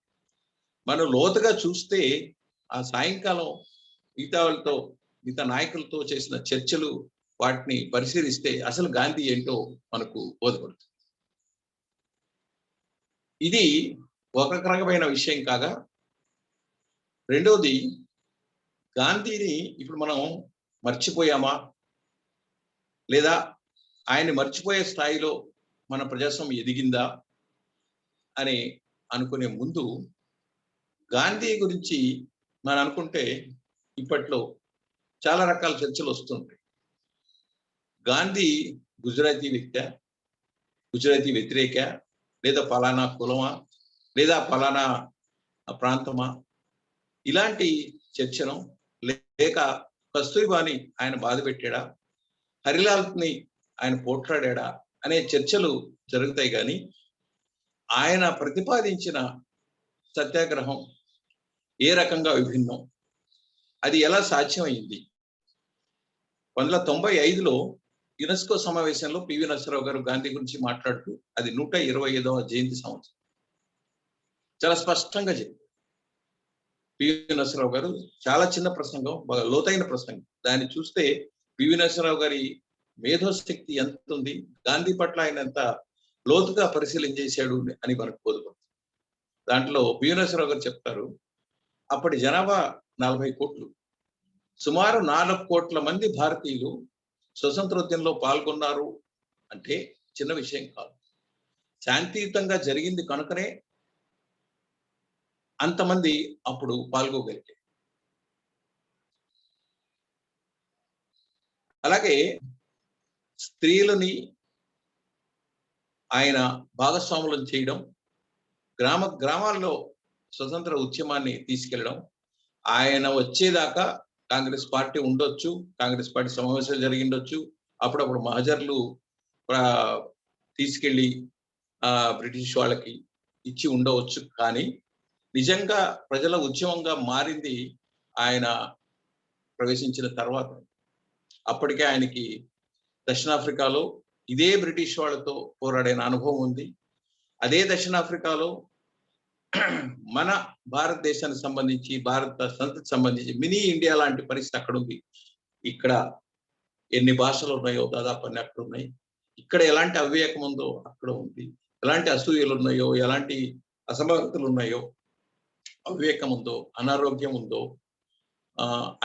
మనం లోతుగా చూస్తే ఆ సాయంకాలం మిగతా నాయకులతో చేసిన చర్చలు వాటిని పరిశీలిస్తే అసలు గాంధీ ఏంటో మనకు బోధపడుతుంది. ఇది ఒక రకమైన విషయం కాగా, రెండవది గాంధీని ఇప్పుడు మనం మర్చిపోయామా లేదా ఆయన్ని మర్చిపోయే స్థాయిలో మన ప్రజాస్వామ్యం ఎదిగిందా అని అనుకునే ముందు గాంధీ గురించి మనం అనుకుంటే ఇప్పట్లో చాలా రకాల చర్చలు వస్తుంటాయి. గాంధీ గుజరాతీ వ్యక్తి, గుజరాతీ వ్యతిరేక, లేదా ఫలానా కులమా, లేదా ఫలానా ప్రాంతమా, ఇలాంటి చర్చను, లేక కస్తూరిబాని ఆయన బాధ పెట్టాడా, హరిలాల్ని ఆయన పోట్లాడా అనే చర్చలు జరుగుతాయి. కానీ ఆయన ప్రతిపాదించిన సత్యాగ్రహం ఏ రకంగా విభిన్నం, అది ఎలా సాధ్యమైంది? 1995లో యునెస్కో సమావేశంలో పివి నరసింహారావు గారు గాంధీ గురించి మాట్లాడుతూ, అది 125వ జయంతి సంవత్సరం, చాలా స్పష్టంగా చెప్పారు. పివి నరసింహారావు గారు చాలా చిన్న ప్రసంగం, బాగా లోతైన ప్రసంగం. దాన్ని చూస్తే పివి నరసింహారావు గారి మేధోశక్తి ఎంత ఉంది, గాంధీ పట్ల ఆయన ఎంత లోతుగా పరిశీలన చేశాడు అని మనకు బోధపడుతుంది. దాంట్లో పివి నరసింహారావు గారు చెప్తారు, అప్పటి జనాభా 40 కోట్లు, సుమారు 4 కోట్ల మంది భారతీయులు స్వతంత్రోద్యమంలో పాల్గొన్నారు అంటే చిన్న విషయం కాదు. శాంతియుతంగా జరిగింది కనుకనే అంతమంది అప్పుడు పాల్గొగలిగారు. అలాగే స్త్రీలని ఆయన భాగస్వాములను చేయడం, గ్రామాల్లో స్వతంత్ర ఉద్యమాన్ని తీసుకెళ్లడం, ఆయన వచ్చేదాకా కాంగ్రెస్ పార్టీ ఉండొచ్చు, కాంగ్రెస్ పార్టీ సమావేశాలు జరిగిండొచ్చు, అప్పుడప్పుడు మహజర్లు తీసుకెళ్లి బ్రిటిష్ వాళ్ళకి ఇచ్చి ఉండవచ్చు. కానీ నిజంగా ప్రజల ఉద్యమంగా మారింది ఆయన ప్రవేశించిన తర్వాత. అప్పటికే ఆయనకి దక్షిణాఫ్రికాలో ఇదే బ్రిటిష్ వాళ్ళతో పోరాడిన అనుభవం ఉంది. అదే దక్షిణాఫ్రికాలో మన భారతదేశానికి సంబంధించి, భారత సంతతికి సంబంధించి మినీ ఇండియా లాంటి పరిస్థితి అక్కడ ఉంది. ఇక్కడ ఎన్ని భాషలు ఉన్నాయో దాదాపు అన్ని అక్కడ ఉన్నాయి. ఇక్కడ ఎలాంటి అవివేకం ఉందో అక్కడ ఉంది. ఎలాంటి అసూయలు ఉన్నాయో, ఎలాంటి అసమర్థతలు ఉన్నాయో, అవివేకం ఉందో, అనారోగ్యం ఉందో,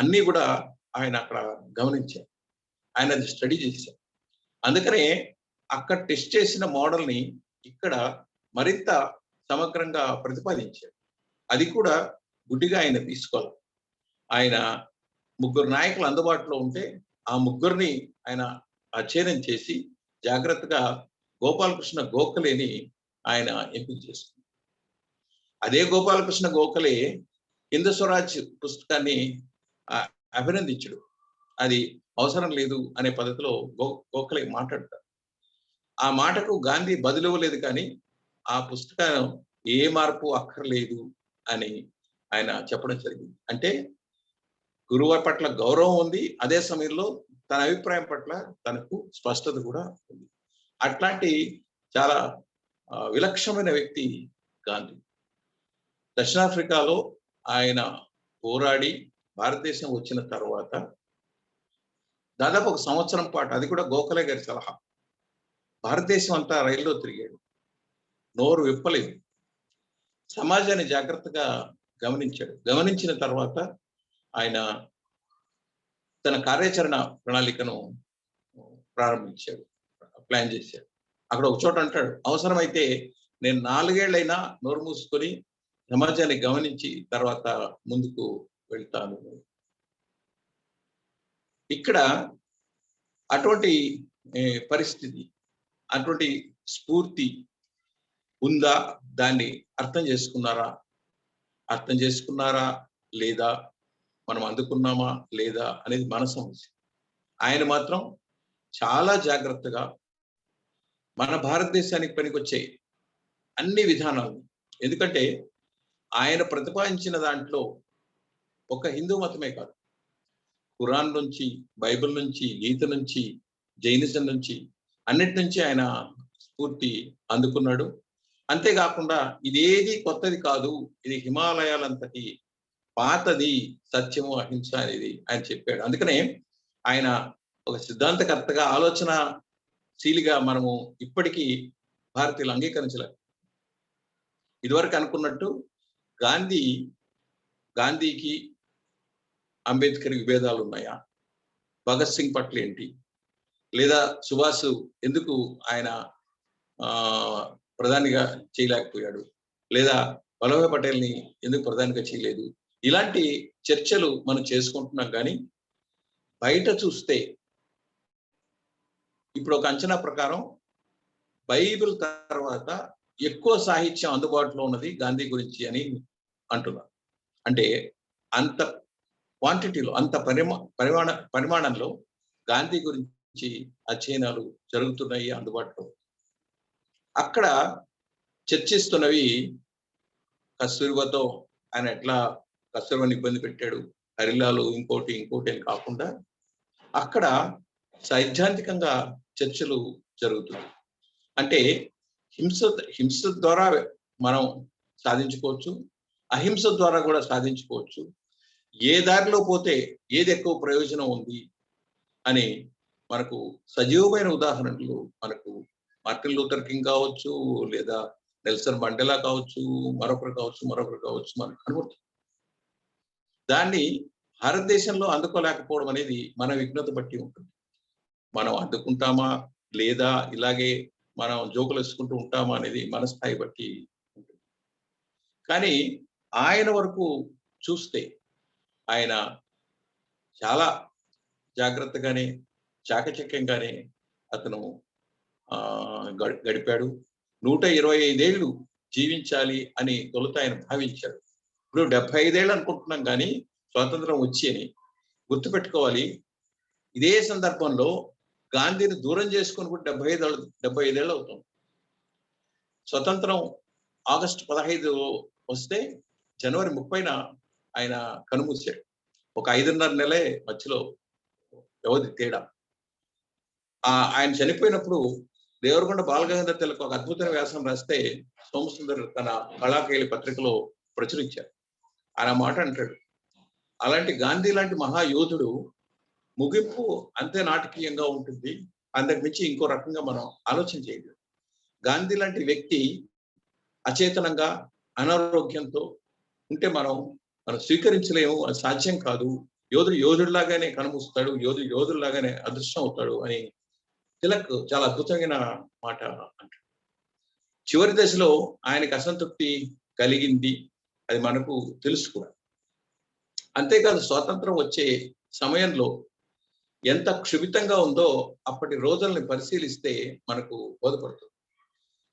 అన్నీ కూడా ఆయన అక్కడ గమనించారు. ఆయన అది స్టడీ చేశారు. అందుకనే అక్కడ టెస్ట్ చేసిన మోడల్ని ఇక్కడ మరింత సమగ్రంగా ప్రతిపాదించారు. అది కూడా గుడ్డిగా ఆయన తీసుకోవాలి. ఆయన 3 నాయకులు అందుబాటులో ఉంటే ఆ 3ని ఆయన అధ్యయనం చేసి జాగ్రత్తగా గోపాలకృష్ణ గోఖలేని ఆయన ఎంపిక చేసుకున్నారు. అదే గోపాలకృష్ణ గోఖలే హిందూ స్వరాజ్ పుస్తకాన్ని అభినందించడు. అది అవసరం లేదు అనే పద్ధతిలో గోఖలే మాట్లాడతారు. ఆ మాటకు గాంధీ బదులివ్వలేదు, కానీ ఆ పుస్తకం ఏ మార్పు అక్కర్లేదు అని ఆయన చెప్పడం జరిగింది. అంటే గురువు పట్ల గౌరవం ఉంది, అదే సమయంలో తన అభిప్రాయం పట్ల తనకు స్పష్టత కూడా ఉంది. అట్లాంటి చాలా విలక్షణమైన వ్యక్తి గాంధీ. దక్షిణాఫ్రికాలో ఆయన పోరాడి భారతదేశం వచ్చిన తర్వాత దాదాపు 1 సంవత్సరం పాటు, అది కూడా గోఖలే గారి సలహా, భారతదేశం అంతా రైల్లో తిరిగాడు. నోరు విప్పలేదు. సమాజాన్ని జాగ్రత్తగా గమనించాడు. గమనించిన తర్వాత ఆయన తన కార్యాచరణ ప్రణాళికను ప్రారంభించాడు, ప్లాన్ చేశాడు. అక్కడ ఒక చోట అంటాడు, అవసరమైతే నేను 4 ఏళ్ళైనా నోరు మూసుకొని సమాజాన్ని గమనించి తర్వాత ముందుకు వెళ్తాను. ఇక్కడ అటువంటి పరిస్థితి, అటువంటి స్ఫూర్తి ఉందా? దాన్ని అర్థం చేసుకున్నారా లేదా, మనం అందుకున్నామా లేదా అనేది మన సమస్య. ఆయన మాత్రం చాలా జాగ్రత్తగా మన భారతదేశానికి పనికొచ్చే అన్ని విధానాలు, ఎందుకంటే ఆయన ప్రతిపాదించిన దాంట్లో ఒక హిందూ మతమే కాదు, ఖురాన్ నుంచి, బైబిల్ నుంచి, గీత నుంచి, జైనిజం నుంచి, అన్నిటి నుంచి ఆయన స్ఫూర్తి అందుకున్నాడు. అంతేకాకుండా ఇదేది కొత్తది కాదు, ఇది హిమాలయాలంతటి పాతది, సత్యము అహింస అనేది ఆయన చెప్పాడు. అందుకనే ఆయన ఒక సిద్ధాంతకర్తగా, ఆలోచనశీలిగా మనము ఇప్పటికీ భారతీయులు అంగీకరించలేదు. ఇదివరకు అనుకున్నట్టు గాంధీకి అంబేద్కర్ విభేదాలు ఉన్నాయా, భగత్ సింగ్ పట్ల ఏంటి, లేదా సుభాష్ ఎందుకు ఆయన ప్రధానిగా చేయలేకపోయాడు, లేదా వల్లభాయ్ పటేల్ని ఎందుకు ప్రధానిగా చేయలేదు, ఇలాంటి చర్చలు మనం చేసుకుంటున్నాం. కానీ బయట చూస్తే ఇప్పుడు ఒక అంచనా ప్రకారం బైబిల్ తర్వాత ఎక్కువ సాహిత్యం అందుబాటులో ఉన్నది గాంధీ గురించి అని అంటున్నారు. అంటే అంత క్వాంటిటీలో, అంత పరిమాణంలో గాంధీ గురించి అధ్యయనాలు జరుగుతున్నాయి అందుబాటులో. అక్కడ చర్చిస్తున్నవి కస్తూరిబాతో ఆయన ఎట్లా కస్తూరిబాని ఇబ్బంది పెట్టాడు, హరిలాలు ఇంకోటి అని కాకుండా అక్కడ సైద్ధాంతికంగా చర్చలు జరుగుతున్నాయి. అంటే హింస ద్వారా మనం సాధించుకోవచ్చు, అహింస ద్వారా కూడా సాధించుకోవచ్చు. ఏ దారిలో పోతే ఏది ఎక్కువ ప్రయోజనం ఉంది అని మనకు సజీవమైన ఉదాహరణలు మనకు మార్టిన్ లూథర్ కింగ్ కావచ్చు, లేదా నెల్సన్ మండేలా కావచ్చు, మరొకరు కావచ్చు మనకు కనబడుతుంది. దాన్ని భారతదేశంలో అందుకోలేకపోవడం అనేది మన విఘ్నత బట్టి ఉంటుంది. మనం అందుకుంటామా లేదా ఇలాగే మనం జోకులు వేసుకుంటూ ఉంటామా అనేది మన స్థాయి బట్టి ఉంటుంది. కానీ ఆయన వరకు చూస్తే ఆయన చాలా జాగ్రత్తగానే, చాకచక్యంగానే అతను గడిపాడు. 125 ఏళ్ళు జీవించాలి అని తొలుత ఆయన భావించాడు. ఇప్పుడు 75 ఏళ్ళు అనుకుంటున్నాం, కానీ స్వాతంత్రం వచ్చి అని గుర్తుపెట్టుకోవాలి. ఇదే సందర్భంలో గాంధీని దూరం చేసుకుని కూడా 75 ఏళ్ళు అవుతుంది. స్వతంత్రం ఆగస్టు 15 వస్తే జనవరి 30న ఆయన కనుమూశాడు. ఒక 5.5 నెలే మధ్యలో వ్యవధి తేడా. ఆయన చనిపోయినప్పుడు దేవరకొండ బాలగంగాధర తిలక్ ఒక అద్భుతమైన వ్యాసం రాస్తే సోమసుందర్ తన కళాకేలి పత్రికలో ప్రచురించారు. ఆయన మాట అంటాడు, అలాంటి గాంధీ లాంటి మహాయోధుడు ముగింపు అంతే నాటకీయంగా ఉంటుంది, అంతకు మించి ఇంకో రకంగా మనం ఆలోచన చేయలేదు. గాంధీ లాంటి వ్యక్తి అచేతనంగా అనారోగ్యంతో ఉంటే మనం స్వీకరించలేము, అది సాధ్యం కాదు. యోధుడిలాగానే కనుమూస్తాడు, యోధుడిలాగానే అదృశ్యం అవుతాడు అని తిలక్ చాలా అద్భుతమైన మాట అంటాడు. చివరి దశలో ఆయనకు అసంతృప్తి కలిగింది, అది మనకు తెలుసు కూడా. అంతేకాదు స్వాతంత్రం వచ్చే సమయంలో ఎంత క్షుభితంగా ఉందో అప్పటి రోజుల్ని పరిశీలిస్తే మనకు బోధపడుతుంది.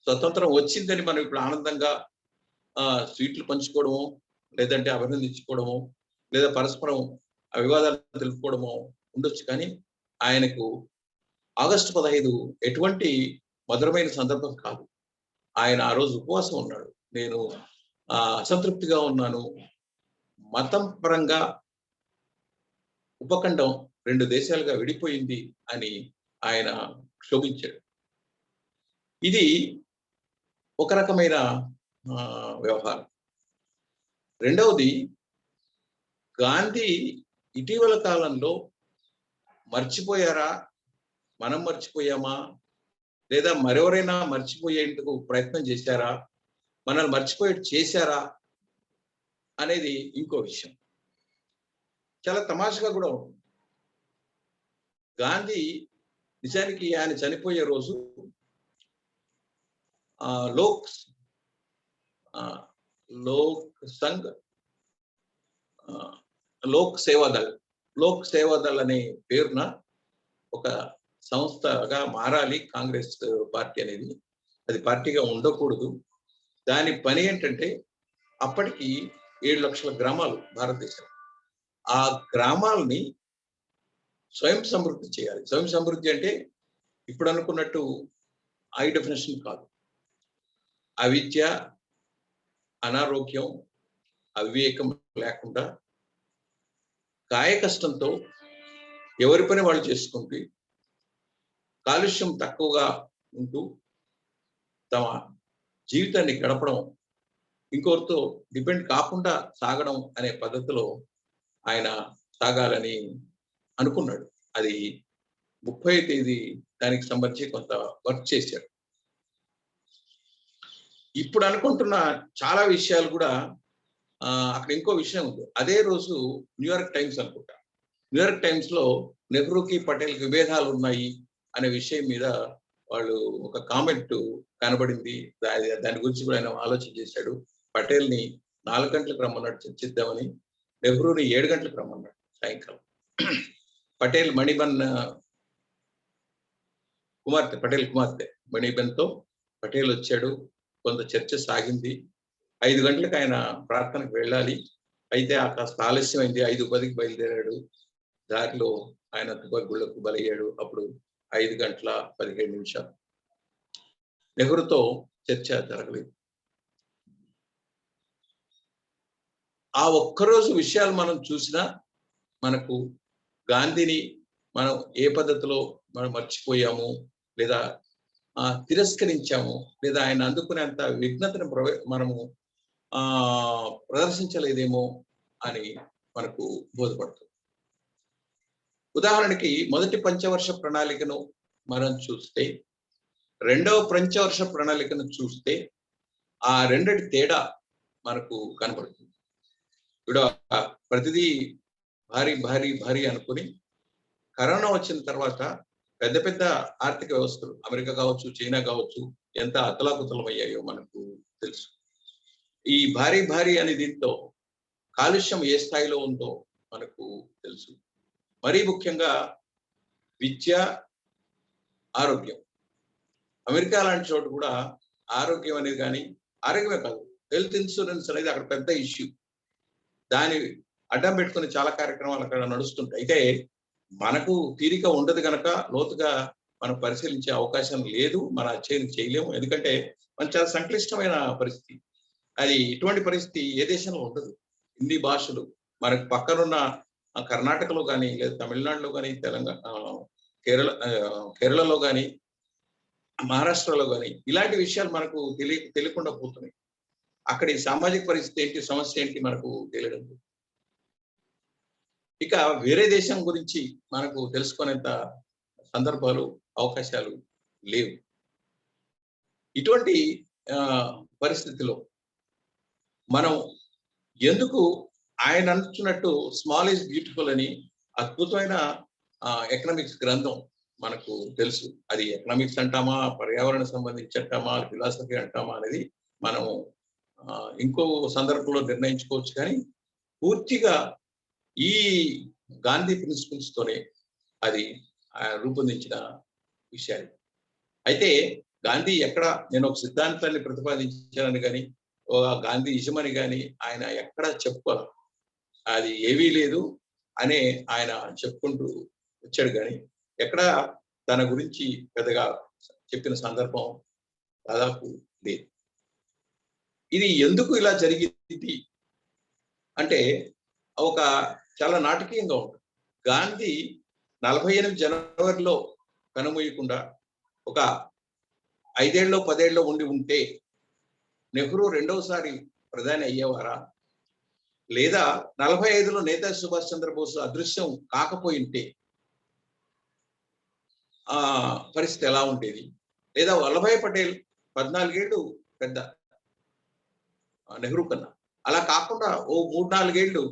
స్వతంత్రం వచ్చిందని మనం ఇప్పుడు ఆనందంగా స్వీట్లు పంచుకోవడము, లేదంటే అభినందించుకోవడము, లేదా పరస్పరం వివాదాలు తెలుపుకోవడము ఉండొచ్చు. కానీ ఆయనకు ఆగస్టు 15 ఎటువంటి మధురమైన సందర్భం కాదు. ఆయన ఆ రోజు ఉపవాసం ఉన్నాడు. నేను అసంతృప్తిగా ఉన్నాను, మతం పరంగా ఉపఖండం 2 దేశాలుగా విడిపోయింది అని ఆయన క్షోభించాడు. ఇది ఒక రకమైన వ్యవహారం. రెండవది, గాంధీ ఇటీవల కాలంలో మర్చిపోయారా, మనం మర్చిపోయామా, లేదా మరెవరైనా మర్చిపోయేందుకు ప్రయత్నం చేశారా, మనల్ని మర్చిపోయేట్టు చేశారా అనేది ఇంకో విషయం. చాలా తమాషగా కూడా ఉంటుంది. గాంధీ నిజానికి ఆయన చనిపోయే రోజు లోక్ సేవాదల్ అనే పేరున ఒక సంస్థగా మారాలి కాంగ్రెస్ పార్టీ అనేది. అది పార్టీగా ఉండకూడదు. దాని పని ఏంటంటే, అప్పటికి 7 లక్షల గ్రామాలు భారతదేశం, ఆ గ్రామాలని స్వయం సమృద్ధి చేయాలి. స్వయం సమృద్ధి అంటే ఇప్పుడు అనుకున్నట్టు ఐ డెఫినేషన్ కాదు. అవిద్య, అనారోగ్యం, అవివేకం లేకుండా కాయ కష్టంతో ఎవరి పని వాళ్ళు చేసుకుంటూ, కాలుష్యం తక్కువగా ఉంటూ తమ జీవితాన్ని గడపడం, ఇంకొకరితో డిపెండ్ కాకుండా సాగడం అనే పద్ధతిలో ఆయన సాగాలని అనుకున్నాడు. అది 30వ తేదీ దానికి సంబంధించి కొంత వర్క్ చేశాడు. ఇప్పుడు అనుకుంటున్న చాలా విషయాలు కూడా అక్కడ ఇంకో విషయం ఉంది. అదే రోజు న్యూయార్క్ టైమ్స్ అనుకుంటా, న్యూయార్క్ టైమ్స్ లో నెహ్రూకి పటేల్కి విభేదాలు ఉన్నాయి అనే విషయం మీద వాళ్ళు ఒక కామెంట్ కనబడింది. దాని గురించి కూడా ఆయన ఆలోచన చేశాడు. పటేల్ని 4 గంటలకు రమ్మన్నాడు చర్చిద్దామని. నెహ్రూని 7 గంటలకు రమ్మన్నాడు సాయంకాలం. పటేల్ మణిబన్ పటేల్ కుమార్తె మణిబన్తో పటేల్ వచ్చాడు. కొంత చర్చ సాగింది. 5 గంటలకు ఆయన ప్రార్థనకు వెళ్ళాలి. అయితే కాస్త ఆలస్యమైంది. 5:10కి బయలుదేరాడు. దారిలో ఆయన తుపాకులకు బలయ్యాడు. అప్పుడు 5:15 నెహ్రూతో చర్చ జరగలేదు. ఆ ఒక్కరోజు విషయాలు మనం చూసినా మనకు గాంధీని మనం ఏ పద్ధతిలో మనం మర్చిపోయాము, లేదా తిరస్కరించాము, లేదా ఆయన అందుకునేంత విఘ్నతను మనము ప్రదర్శించలేదేమో అని మనకు బోధపడుతుంది. ఉదాహరణకి మొదటి పంచవర్ష ప్రణాళికను మనం చూస్తే, రెండవ పంచవర్ష ప్రణాళికను చూస్తే ఆ రెండిటి తేడా మనకు కనబడుతుంది. ఇప్పుడు ప్రతిదీ భారీ భారీ భారీ అనుకుని కరోనా వచ్చిన తర్వాత పెద్ద పెద్ద ఆర్థిక వ్యవస్థలు అమెరికా కావచ్చు, చైనా కావచ్చు, ఎంత అతలాకుతలమయ్యాయో మనకు తెలుసు. ఈ భారీ భారీ అనే దీంతో కాలుష్యం ఏ స్థాయిలో ఉందో మనకు తెలుసు. మరీ ముఖ్యంగా విద్య, ఆరోగ్యం. అమెరికా లాంటి చోటు కూడా ఆరోగ్యం అనేది కానీ, ఆరోగ్యమే కాదు, హెల్త్ ఇన్సూరెన్స్ అనేది అక్కడ పెద్ద ఇష్యూ. దాని అడ్డం పెట్టుకుని చాలా కార్యక్రమాలు అక్కడ నడుస్తుంటాయి. అయితే మనకు తీరిక ఉండదు కనుక లోతుగా మనం పరిశీలించే అవకాశం లేదు, మన అధ్యయనం చేయలేము. ఎందుకంటే మన చాలా సంక్లిష్టమైన పరిస్థితి. అది ఇటువంటి పరిస్థితి ఏ దేశంలో ఉండదు. హిందీ భాషలు మనకు పక్కనున్న కర్ణాటకలో కానీ, లేదా తమిళనాడులో కానీ, కేరళలో కానీ, మహారాష్ట్రలో కానీ ఇలాంటి విషయాలు మనకు తెలియకుండా పోతున్నాయి. అక్కడి సామాజిక పరిస్థితి ఏంటి, సమస్య ఏంటి మనకు తెలియడం. ఇక వేరే దేశం గురించి మనకు తెలుసుకునేంత సందర్భాలు, అవకాశాలు లేవు. ఇటువంటి పరిస్థితిలో మనం ఎందుకు ఆయన అంటున్నట్టు స్మాల్ ఈజ్ బ్యూటిఫుల్ అని అద్భుతమైన ఎకనామిక్స్ గ్రంథం మనకు తెలుసు. అది ఎకనామిక్స్ అంటామా, పర్యావరణ సంబంధించి అంటామా, ఫిలాసఫీ అంటామా అనేది మనం ఇంకో సందర్భంలో నిర్ణయించుకోవచ్చు. కానీ పూర్తిగా ఈ గాంధీ ప్రిన్సిపల్స్ తోనే అది రూపొందించిన విషయాలు. అయితే గాంధీ ఎక్కడ నేను ఒక సిద్ధాంతాన్ని ప్రతిపాదించానని కానీ, గాంధీ ఇజమని కానీ ఆయన ఎక్కడ చెప్పుకోవాలి, అది ఏవీ లేదు అనే ఆయన చెప్పుకుంటూ వచ్చాడు. కానీ ఎక్కడ తన గురించి పెద్దగా చెప్పిన సందర్భం దాదాపు లేదు. ఇది ఎందుకు ఇలా జరిగింది అంటే ఒక చాలా నాటకీయంగా ఉంటుంది. గాంధీ 48 జనవరిలో కనుమూయకుండా ఒక 5 ఏళ్ళలో 10 ఏళ్ళలో ఉంటే నెహ్రూ రెండవసారి ప్రధాని అయ్యేవారా, లేదా 45లో నేతాజీ సుభాష్ చంద్రబోస్ అదృశ్యం కాకపోయింటే పరిస్థితి ఎలా ఉండేది, లేదా వల్లభాయ్ పటేల్ 14 ఏళ్ళు పెద్ద నెహ్రూ కన్నా, అలా కాకుండా ఓ 3-4 ఏళ్ళు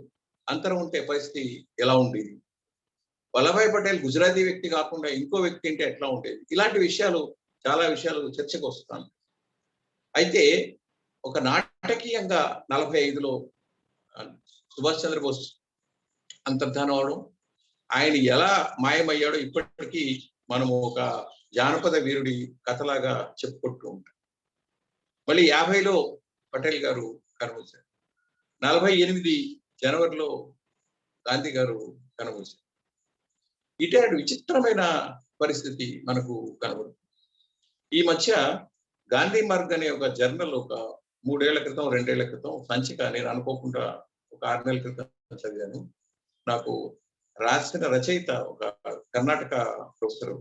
అంతరం ఉంటే పరిస్థితి ఎలా ఉండేది, వల్లభాయ్ పటేల్ గుజరాతీ వ్యక్తి కాకుండా ఇంకో వ్యక్తి అంటే ఎట్లా ఉండేది, ఇలాంటి విషయాలు చాలా విషయాలు చర్చకు వస్తాను. అయితే ఒక నాటకీయంగా 45లో సుభాష్ చంద్రబోస్ అంతర్ధానం అవడం, ఆయన ఎలా మాయమయ్యాడో ఇప్పటికీ మనము ఒక జానపద వీరుడి కథలాగా చెప్పుకుంటూ ఉంటాం. మళ్ళీ 50లో పటేల్ గారు కనుమూశారు. 48 జనవరిలో గాంధీ గారు కనుమూశారు. ఇటువంటి విచిత్రమైన పరిస్థితి మనకు కనబడుతుంది. ఈ మధ్య గాంధీ మార్గ్ అనే ఒక జర్నల్ ఒక 3 ఏళ్ల క్రితం 2 ఏళ్ల క్రితం సంచిక నేను అనుకోకుండా ఒక 6 నెలల క్రితం చదివాను. నాకు రాసిన రచయిత ఒక కర్ణాటక ప్రొఫెసర్,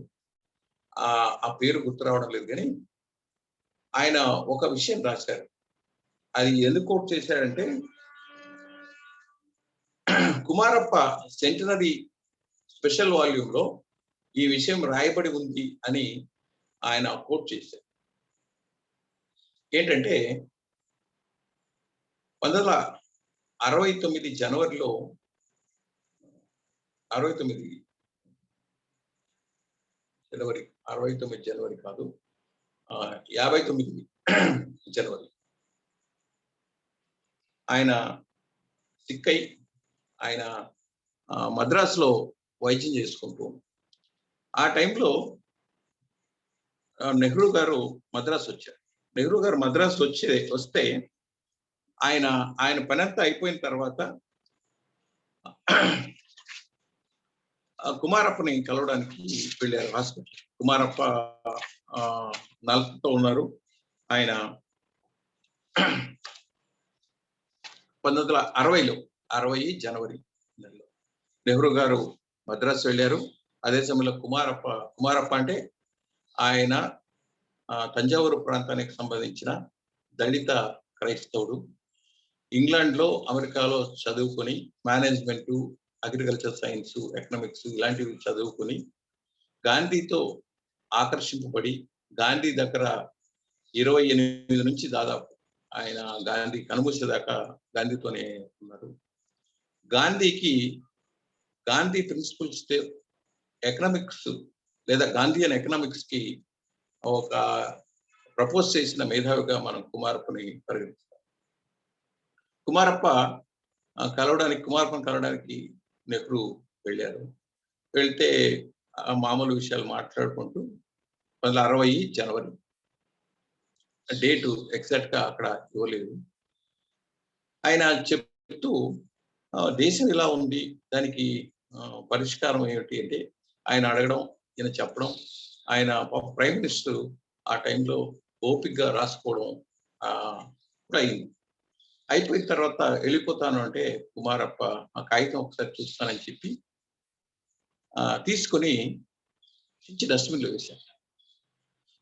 ఆ పేరు గుర్తు రావడం లేదు, కానీ ఆయన ఒక విషయం రాశారు. అది ఎందుకు కోట్ చేశారంటే, కుమారప్ప సెంటనరీ స్పెషల్ వాల్యూమ్ లో ఈ విషయం రాయబడి ఉంది అని ఆయన కోట్ చేశారు. ఏంటంటే 1969 జనవరిలో 69 జనవరి కాదు, 59 జనవరి ఆయన సిక్కై ఆయన మద్రాసులో వైద్యం చేసుకుంటూ ఆ టైంలో నెహ్రూ గారు మద్రాసు వచ్చారు. నెహ్రూ గారు మద్రాసు వస్తే ఆయన పనంతా అయిపోయిన తర్వాత కుమారప్పని కలవడానికి వెళ్ళారు హాస్పిటల్. కుమారప్ప నలతో ఉన్నారు. ఆయన 1960 జనవరి నెలలో నెహ్రూ గారు మద్రాసు వెళ్ళారు. అదే సమయంలో కుమారప్ప అంటే ఆయన తంజావూరు ప్రాంతానికి సంబంధించిన దళిత క్రైస్తవుడు. ఇంగ్లాండ్లో, అమెరికాలో చదువుకొని మేనేజ్మెంట్, అగ్రికల్చర్ సైన్స్, ఎకనామిక్స్ ఇలాంటివి చదువుకొని గాంధీతో ఆకర్షింపబడి గాంధీ దగ్గర 28 నుంచి దాదాపు ఆయన గాంధీ కనుమూసేదాకా గాంధీతోనే ఉన్నారు. గాంధీ ప్రిన్సిపల్స్ ఎకనామిక్స్ లేదా గాంధీయన్ ఎకనామిక్స్ కి ఒక ప్రపోజ్ చేసిన మేధావిగా మనం కుమారప్పని పరిగణిస్తాం. కుమారప్పని కలవడానికి నెహ్రూ వెళ్ళారు. వెళ్తే మామూలు విషయాలు మాట్లాడుకుంటూ 1960 జనవరి, డేటు ఎగ్జాక్ట్ గా అక్కడ ఇవ్వలేదు, ఆయన చెప్తూ దేశం ఇలా ఉంది, దానికి పరిష్కారం ఏమిటి అంటే ఆయన అడగడం, ఈయన చెప్పడం, ఆయన ప్రైమ్ మినిస్టర్ ఆ టైంలో ఓపికగా రాసుకోవడం అయింది. అయిపోయిన తర్వాత వెళ్ళిపోతాను అంటే కుమారప్ప ఆ కాగితం ఒకసారి చూస్తానని చెప్పి తీసుకొని చించి డస్ట్బిన్లో వేశాను.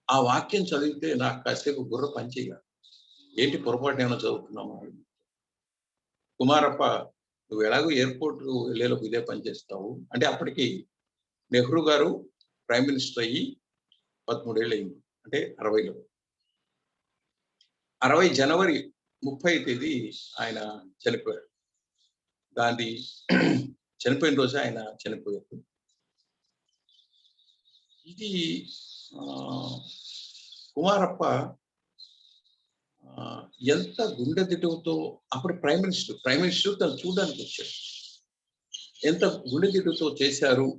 ఆ వాక్యం చదివితే నాకు కాసేపు బుర్ర పనిచేయాలి. ఏంటి పొరపాటు ఏమైనా చదువుతున్నామా? కుమారప్ప, నువ్వు ఎలాగో ఎయిర్పోర్ట్ వెళ్ళేలోపు ఇదే పని చేస్తావు అంటే అప్పటికి నెహ్రూ గారు ప్రైమ్ మినిస్టర్ అయ్యి 13 ఏళ్ళు అయింది. అంటే 60లో 60 జనవరి 30 ఆయన చనిపోయారు. గాంధీ చనిపోయిన రోజే ఆయన చనిపోయారు. ఇది కుమారప్ప ఎంత గుండె దిటువుతో అప్పుడు ప్రైమ్ మినిస్టర్ తను చూడడానికి వచ్చాడు. ఎంత గుండె దిటువుతో చేశారు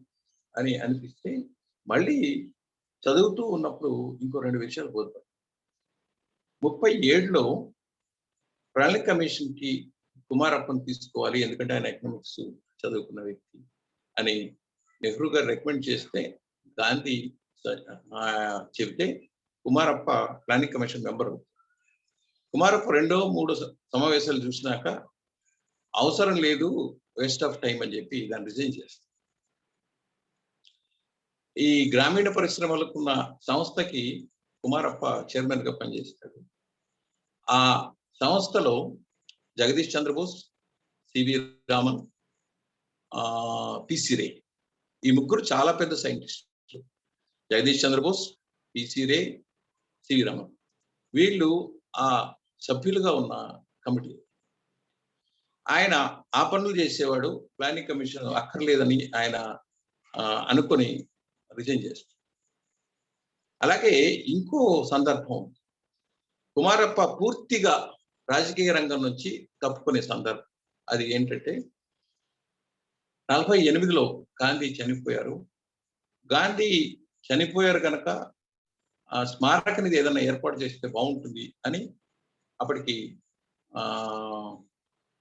అని అనిపిస్తే మళ్ళీ చదువుతూ ఉన్నప్పుడు ఇంకో 2 విషయాలు బోధపడ్డాయి. 37లో ప్రణాళిక కమిషన్ కి కుమారప్పని తీసుకోవాలి, ఎందుకంటే ఆయన ఎకనామిక్స్ చదువుకున్న వ్యక్తి అని నెహ్రూ గారు రికమెండ్ చేస్తే గాంధీ చెబితే కుమారప్ప ప్లానింగ్ కమిషన్ మెంబర్ అవుతారు. కుమారప్ప 2, 3 సమావేశాలు చూసినాక అవసరం లేదు, వేస్ట్ ఆఫ్ టైం అని చెప్పి దాన్ని రిజైన్ చేస్తారు. ఈ గ్రామీణ పరిశ్రమలకున్న సంస్థకి కుమారప్ప చైర్మన్ గా పనిచేస్తాడు. ఆ సంస్థలో జగదీష్ చంద్రబోస్, సివి రామన్, పిసి రే, ఈ ముగ్గురు చాలా పెద్ద సైంటిస్టులు. జగదీష్ చంద్రబోస్, పిసి రే, సివి రామన్ వీళ్ళు ఆ సభ్యులుగా ఉన్న కమిటీ. ఆయన ఆ పనులు చేసేవాడు. ప్లానింగ్ కమిషన్ అక్కర్లేదని ఆయన అనుకొని రిజైన్ చేస్తాడు. అలాగే ఇంకో సందర్భం, కుమారప్ప పూర్తిగా రాజకీయ రంగం నుంచి తప్పుకునే సందర్భం. అది ఏంటంటే 48లో గాంధీ చనిపోయారు. గాంధీ చనిపోయారు కనుక ఆ స్మారక నిధి ఏదైనా ఏర్పాటు చేస్తే బాగుంటుంది అని అప్పటికి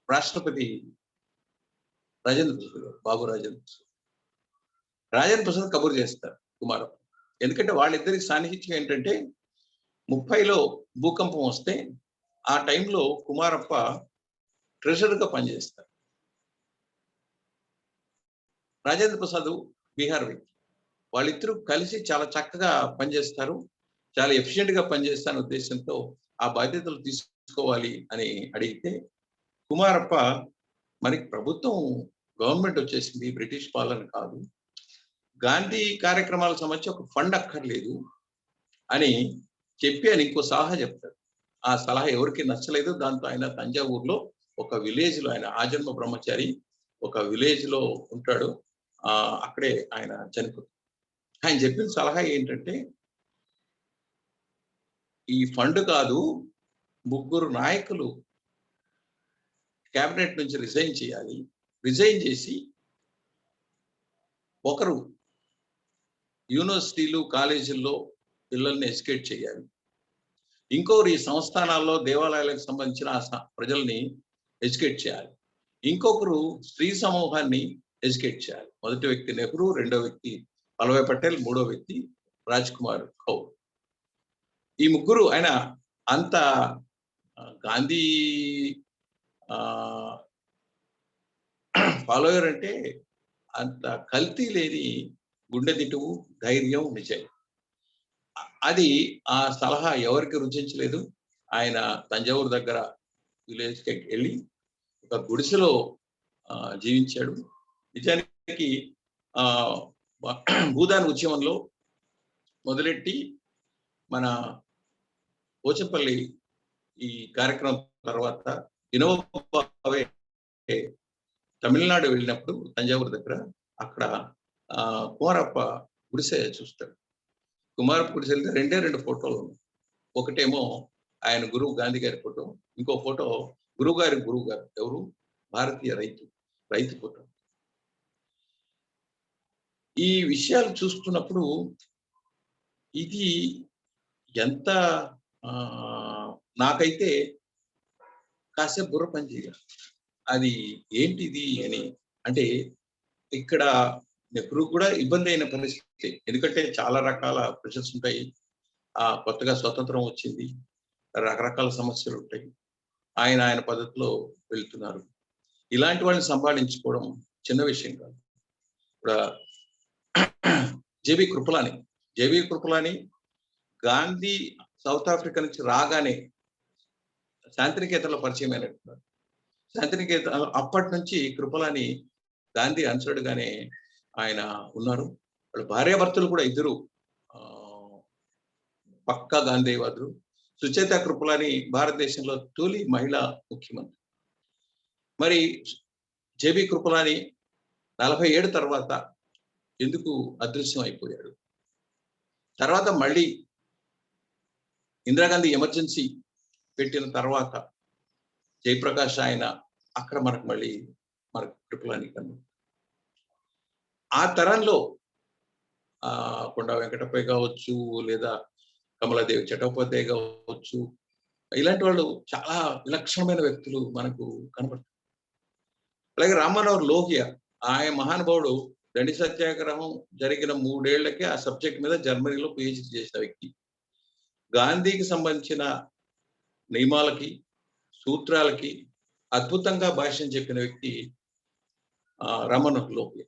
రాష్ట్రపతి రాజేంద్ర ప్రసాద్, బాబు రాజేంద్ర ప్రసాద్ కబురు చేస్తారు కుమారప్ప. ఎందుకంటే వాళ్ళిద్దరికి సాన్నిహిత్యం ఏంటంటే 30లో భూకంపం వస్తే ఆ టైంలో కుమారప్ప ట్రెజరర్గా పనిచేస్తారు. రాజేంద్ర ప్రసాద్ బీహార్ వ్యక్తి. వాళ్ళిద్దరూ కలిసి చాలా చక్కగా పనిచేస్తారు, చాలా ఎఫిషియెంట్ గా పనిచేస్తారనే ఉద్దేశంతో ఆ బాధ్యతలు తీసుకోవాలి అని అడిగితే కుమారప్ప, మనకి ప్రభుత్వం గవర్నమెంట్ వచ్చేసింది, బ్రిటిష్ పాలన కాదు, గాంధీ కార్యక్రమాలకు సంబంధించి ఒక ఫండ్ అక్కర్లేదు అని చెప్పి ఆయన ఇంకో సలహా చెప్తాడు. ఆ సలహా ఎవరికి నచ్చలేదు. దాంతో ఆయన తంజావూరులో ఒక విలేజ్ లో, ఆయన ఆజన్మ బ్రహ్మచారి, ఒక విలేజ్ లో ఉంటాడు. అక్కడే ఆయన చనిపోతాడు. ఆయన చెప్పిన సలహా ఏంటంటే, ఈ ఫండ్ కాదు, 3 నాయకులు క్యాబినెట్ నుంచి రిజైన్ చేయాలి, రిజైన్ చేసి ఒకరు యూనివర్సిటీలు కాలేజీల్లో పిల్లల్ని ఎడ్యుకేట్ చేయాలి, ఇంకొకరు ఈ సంస్థానాల్లో దేవాలయాలకు సంబంధించిన ప్రజల్ని ఎడ్యుకేట్ చేయాలి, ఇంకొకరు స్త్రీ సమూహాన్ని ఎడ్యుకేట్ చేయాలి. మొదటి వ్యక్తి నెహ్రూ, రెండో వ్యక్తి వల్లభాయ్ పటేల్, మూడో వ్యక్తి రాజ్ కుమార్ కౌర్. ఈ ముగ్గురు ఆయన అంత గాంధీ ఫాలోయర్ అంటే అంత కల్తీ లేని గుండె దిటువు, ధైర్యం, నిజం. అది ఆ సలహా ఎవరికి రుచించలేదు. ఆయన తంజావూరు దగ్గర విలేజ్కి వెళ్ళి ఒక గుడిసెలో జీవించాడు. నిజానికి భూదాన ఉద్యమంలో మొదలెట్టి మన పోచంపల్లి ఈ కార్యక్రమం తర్వాత వినోబా భావే తమిళనాడు వెళ్ళినప్పుడు తంజావూరు దగ్గర అక్కడ కుమారప్ప గుడిసె చూస్తాడు. కుమారప్ప గుడిసె వెళ్తే రెండు ఫోటోలు ఉన్నాయి. ఒకటేమో ఆయన గురువు గాంధీ గారి ఫోటో, ఇంకో ఫోటో గురువు గారు ఎవరు, భారతీయ రైతు ఫోటో. ఈ విషయాలు చూస్తున్నప్పుడు ఇది ఎంత నాకైతే కాసేపు బుర్ర పని చేయాలి, అది ఏంటిది అని. అంటే ఇక్కడ నెహ్రూ కూడా ఇబ్బంది అయిన పరిస్థితి, ఎందుకంటే చాలా రకాల ప్రెషర్స్ ఉంటాయి. కొత్తగా స్వతంత్రం వచ్చింది, రకరకాల సమస్యలు ఉంటాయి. ఆయన పద్ధతిలో వెళ్తున్నారు. ఇలాంటి వాళ్ళని సంపాదించుకోవడం చిన్న విషయం కాదు. ఇప్పుడు JB Kripalani Gandhi south Africa నుంచి రాగానే శాంతినికేతన్లో పరిచయం అయినట్టున్నారు. శాంతినికేతన్ అప్పటి నుంచి కృపలాని గాంధీ అనుచరుడుగానే ఆయన ఉన్నారు. వాళ్ళ భార్యాభర్తలు కూడా ఇద్దరు పక్కా గాంధీవాదులు. సుచేత కృపలాని భారతదేశంలో తొలి మహిళా ముఖ్యమంత్రి. మరి జేబీ కృపలాని 47 తర్వాత ఎందుకు అదృశ్యం అయిపోయాడు? తర్వాత మళ్ళీ ఇందిరాగాంధీ ఎమర్జెన్సీ పెట్టిన తర్వాత జయప్రకాష్ ఆయన అక్కడ మనకు కృపలాని కన్నా ఆ తరంలో కొండా వెంకటప్పయ్య కావచ్చు, లేదా కమలాదేవి చటోపాధ్యాయ కావచ్చు, ఇలాంటి వాళ్ళు చాలా విలక్షణమైన వ్యక్తులు మనకు కనబడతారు. అలాగే రామ్ మనోహర్ లోహియా, ఆయన మహానుభావుడు దండి సత్యాగ్రహం జరిగిన 3 ఏళ్లకే ఆ సబ్జెక్ట్ మీద జర్మనీలో పిహెచ్డి చేసిన వ్యక్తి. గాంధీకి సంబంధించిన నియమాలకి, సూత్రాలకి అద్భుతంగా భాష్యం చెప్పిన వ్యక్తి రామ్ మనోహర్ లోహియా.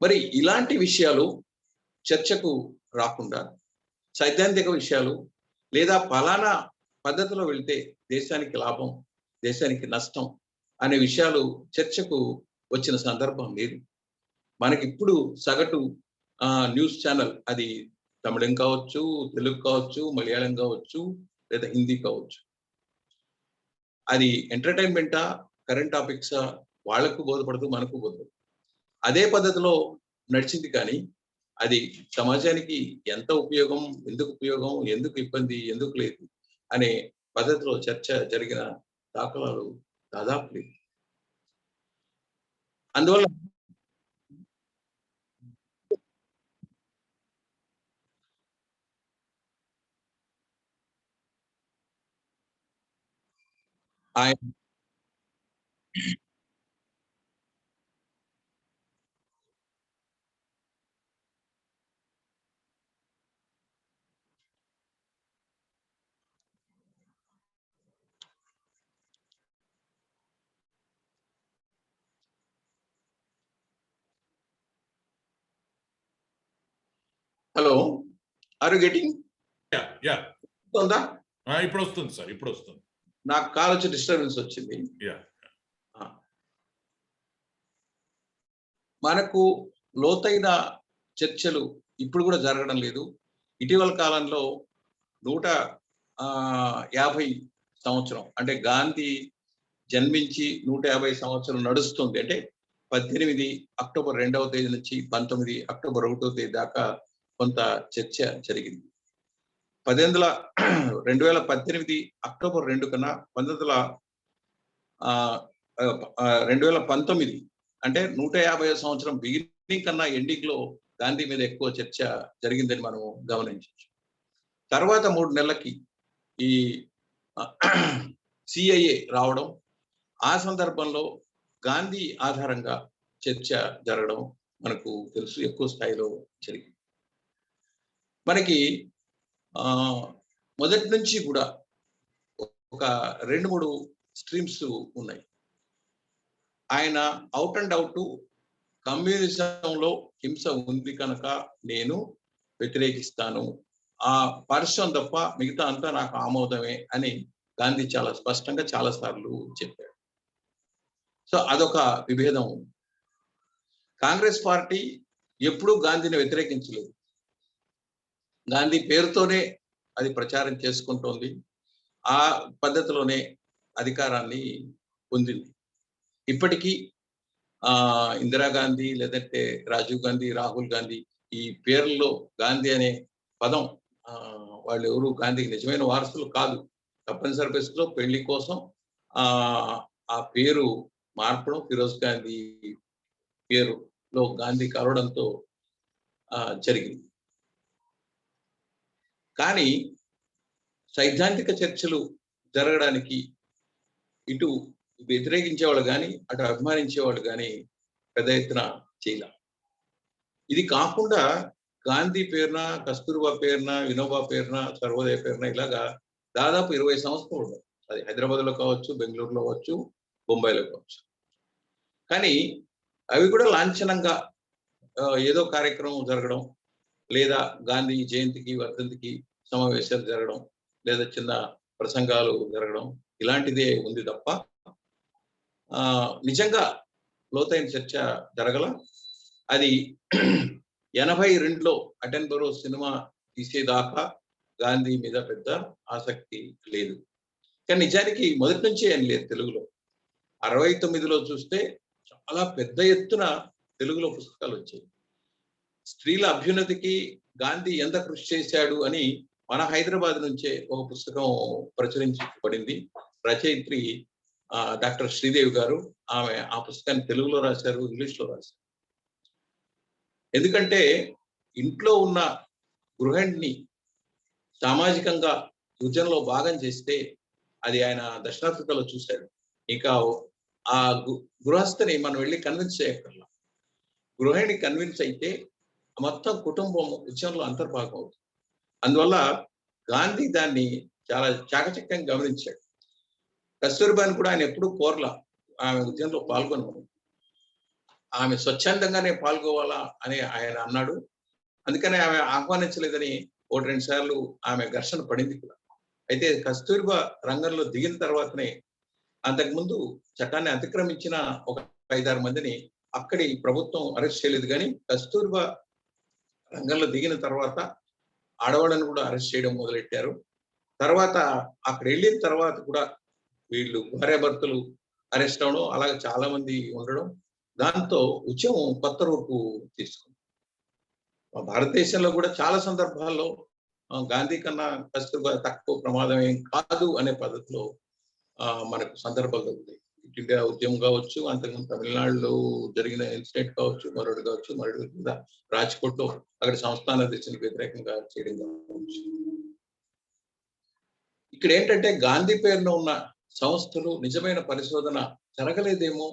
మరి ఇలాంటి విషయాలు చర్చకు రాకుండా సైద్ధాంతిక విషయాలు లేదా ఫలానా పద్ధతిలో వెళ్తే దేశానికి లాభం, దేశానికి నష్టం అనే విషయాలు చర్చకు వచ్చిన సందర్భం లేదు. మనకిప్పుడు సగటు న్యూస్ ఛానల్, అది తమిళం కావచ్చు, తెలుగు కావచ్చు, మలయాళం కావచ్చు, లేదా హిందీ కావచ్చు, అది ఎంటర్టైన్మెంటా, కరెంట్ టాపిక్సా, వాళ్లకు బోధపడదు, మనకు బోధపడదు. అదే పద్ధతిలో నడిచింది. కానీ అది సమాజానికి ఎంత ఉపయోగం, ఎందుకు ఇబ్బంది, ఎందుకు లేదు అనే పద్ధతిలో చర్చ జరిగిన దాఖలాలు దాదాపు లేదు. అందువల్ల ఆయన హలో, ఆర్ యు గెటింగ్? ఉందా? ఇప్పుడు వస్తుంది సార్, ఇప్పుడు వస్తుంది. నాకు కాల్ వచ్చి డిస్టర్బెన్స్ వచ్చింది. మనకు లోతైన చర్చలు ఇప్పుడు కూడా జరగడం లేదు. ఇటీవల కాలంలో 150 సంవత్సరం, అంటే గాంధీ జన్మించి 150 సంవత్సరం నడుస్తుంది. అంటే 18 అక్టోబర్ 2వ తేదీ నుంచి 19 అక్టోబర్ 1వ తేదీ దాకా కొంత చర్చ జరిగింది. 2018 అక్టోబర్ 2 కన్నా 2019 అంటే 150వ సంవత్సరం బిగినింగ్ కన్నా ఎండింగ్ లో గాంధీ మీద ఎక్కువ చర్చ జరిగిందని మనం గమనించవచ్చు. తర్వాత 3 నెలలకి ఈ సిఐఏ రావడం, ఆ సందర్భంలో గాంధీ ఆధారంగా చర్చ జరగడం మనకు తెలుసు, ఎక్కువ స్థాయిలో జరిగింది. మనకి మొదటి నుంచి కూడా ఒక 2-3 స్ట్రీమ్స్ ఉన్నాయి. ఆయన అవుట్ అండ్ అవుట్ కమ్యూనిజంలో హింస ఉంది కనుక నేను వ్యతిరేకిస్తాను, ఆ పార్శ్వం తప్ప మిగతా అంతా నాకు ఆమోదమే అని గాంధీ చాలా స్పష్టంగా చాలా సార్లు చెప్పాడు. సో అదొక విభేదం. కాంగ్రెస్ పార్టీ ఎప్పుడూ గాంధీని వ్యతిరేకించలేదు. గాంధీ పేరుతోనే అది ప్రచారం చేసుకుంటోంది, ఆ పద్ధతిలోనే అధికారాన్ని పొందింది. ఇప్పటికీ ఇందిరాగాంధీ, లేదంటే రాజీవ్ గాంధీ, రాహుల్ గాంధీ, ఈ పేర్లలో గాంధీ అనే పదం వాళ్ళు ఎవరు గాంధీకి నిజమైన వారసులు కాదు. తప్పనిసరి పరిస్థితిలో పెళ్లి కోసం ఆ పేరు మార్పడం, ఫిరోజ్ గాంధీ పేరులో గాంధీ కలవడంతో జరిగింది. కానీ సైద్ధాంతిక చర్చలు జరగడానికి ఇటు వ్యతిరేకించేవాళ్ళు కానీ అటు అభిమానించేవాళ్ళు కానీ పెద్ద ఎత్తున చేయలే. ఇది కాకుండా గాంధీ పేరున, కస్తూర్బా పేరున, వినోబా పేరున, సర్వోదయ పేరున ఇలాగా దాదాపు 20 సంస్థలు ఉన్నాయి. అది హైదరాబాద్లో కావచ్చు, బెంగళూరులో కావచ్చు, బొంబాయిలో కావచ్చు. కానీ అవి కూడా లాంఛనంగా ఏదో కార్యక్రమం జరగడం, లేదా గాంధీ జయంతికి, వర్ధంతికి సమావేశాలు జరగడం, లేదా చిన్న ప్రసంగాలు జరగడం, ఇలాంటిదే ఉంది తప్ప నిజంగా లోతైన చర్చ జరగల. అది 82లో అటెన్బరో సినిమా తీసేదాకా గాంధీ మీద పెద్ద ఆసక్తి లేదు. కానీ నిజానికి మొదటి నుంచే ఏం లేదు తెలుగులో. 69లో చూస్తే చాలా పెద్ద ఎత్తున తెలుగులో పుస్తకాలు వచ్చాయి. స్త్రీల అభ్యున్నతికి గాంధీ ఎంత కృషి చేశాడు అని మన హైదరాబాద్ నుంచే ఒక పుస్తకం ప్రచురించబడింది. రచయిత్రి డాక్టర్ శ్రీదేవి గారు. ఆమె ఆ పుస్తకాన్ని తెలుగులో రాశారు, ఇంగ్లీష్లో రాశారు. ఎందుకంటే ఇంట్లో ఉన్న గృహిణిని సామాజికంగా ఉద్యమంలో భాగం చేస్తే అది ఆయన దక్షిణాఫ్రికాలో చూశాడు. ఇంకా ఆ గృహస్థని మనం వెళ్ళి కన్విన్స్ చేయక్కర్లా. గృహిణి కన్విన్స్ అయితే మొత్తం కుటుంబం ఉద్యమంలో అంతర్భాగం అవుతుంది. అందువల్ల గాంధీ దాన్ని చాలా చాకచక్యంగా గమనించాడు. కస్తూర్బాని కూడా ఆయన ఎప్పుడూ కోరలా ఆమె ఉద్యమంలో పాల్గొనమని. ఆమె స్వచ్ఛందంగానే పాల్గొవాలా అని ఆయన అన్నాడు. అందుకనే ఆమె ఆహ్వానించలేదని 1-2 సార్లు ఆమె ఘర్షణ పడింది కూడా. అయితే కస్తూర్బా రంగంలో దిగిన తర్వాతనే, అంతకుముందు చట్టాన్ని అతిక్రమించిన ఒక 5-6 మందిని అక్కడి ప్రభుత్వం అరెస్ట్ చేయలేదు. కానీ కస్తూర్బా రంగంలో దిగిన తర్వాత ఆడవాళ్ళని కూడా అరెస్ట్ చేయడం మొదలెట్టారు. తర్వాత అక్కడ వెళ్ళిన తర్వాత కూడా వీళ్ళు భార్యాభర్తలు అరెస్ట్ అవడం, అలాగే చాలా మంది ఉండడం, దాంతో ఉద్యమం కొత్త రూపు తీసుకుంది. భారతదేశంలో కూడా చాలా సందర్భాల్లో గాంధీ కన్నా కస్తూర్బా తక్కువ ప్రమాదం ఏం కాదు అనే పద్ధతిలో మనకు సందర్భాలు దొరుకుతాయి. ఇండియా ఉద్యమం కావచ్చు, అంతకుముందు తమిళనాడులో జరిగిన ఇన్సిడెంట్ కావచ్చు, మరొకటి కావచ్చు, మరొకటి మీద రాజ్కోట్లో అక్కడ సంస్థానాధ్యక్షులకు వ్యతిరేకంగా చేయడం కావచ్చు. ఇక్కడ ఏంటంటే గాంధీ పేరున ఉన్న సంస్థలు నిజమైన పరిశోధన జరగలేదేమో,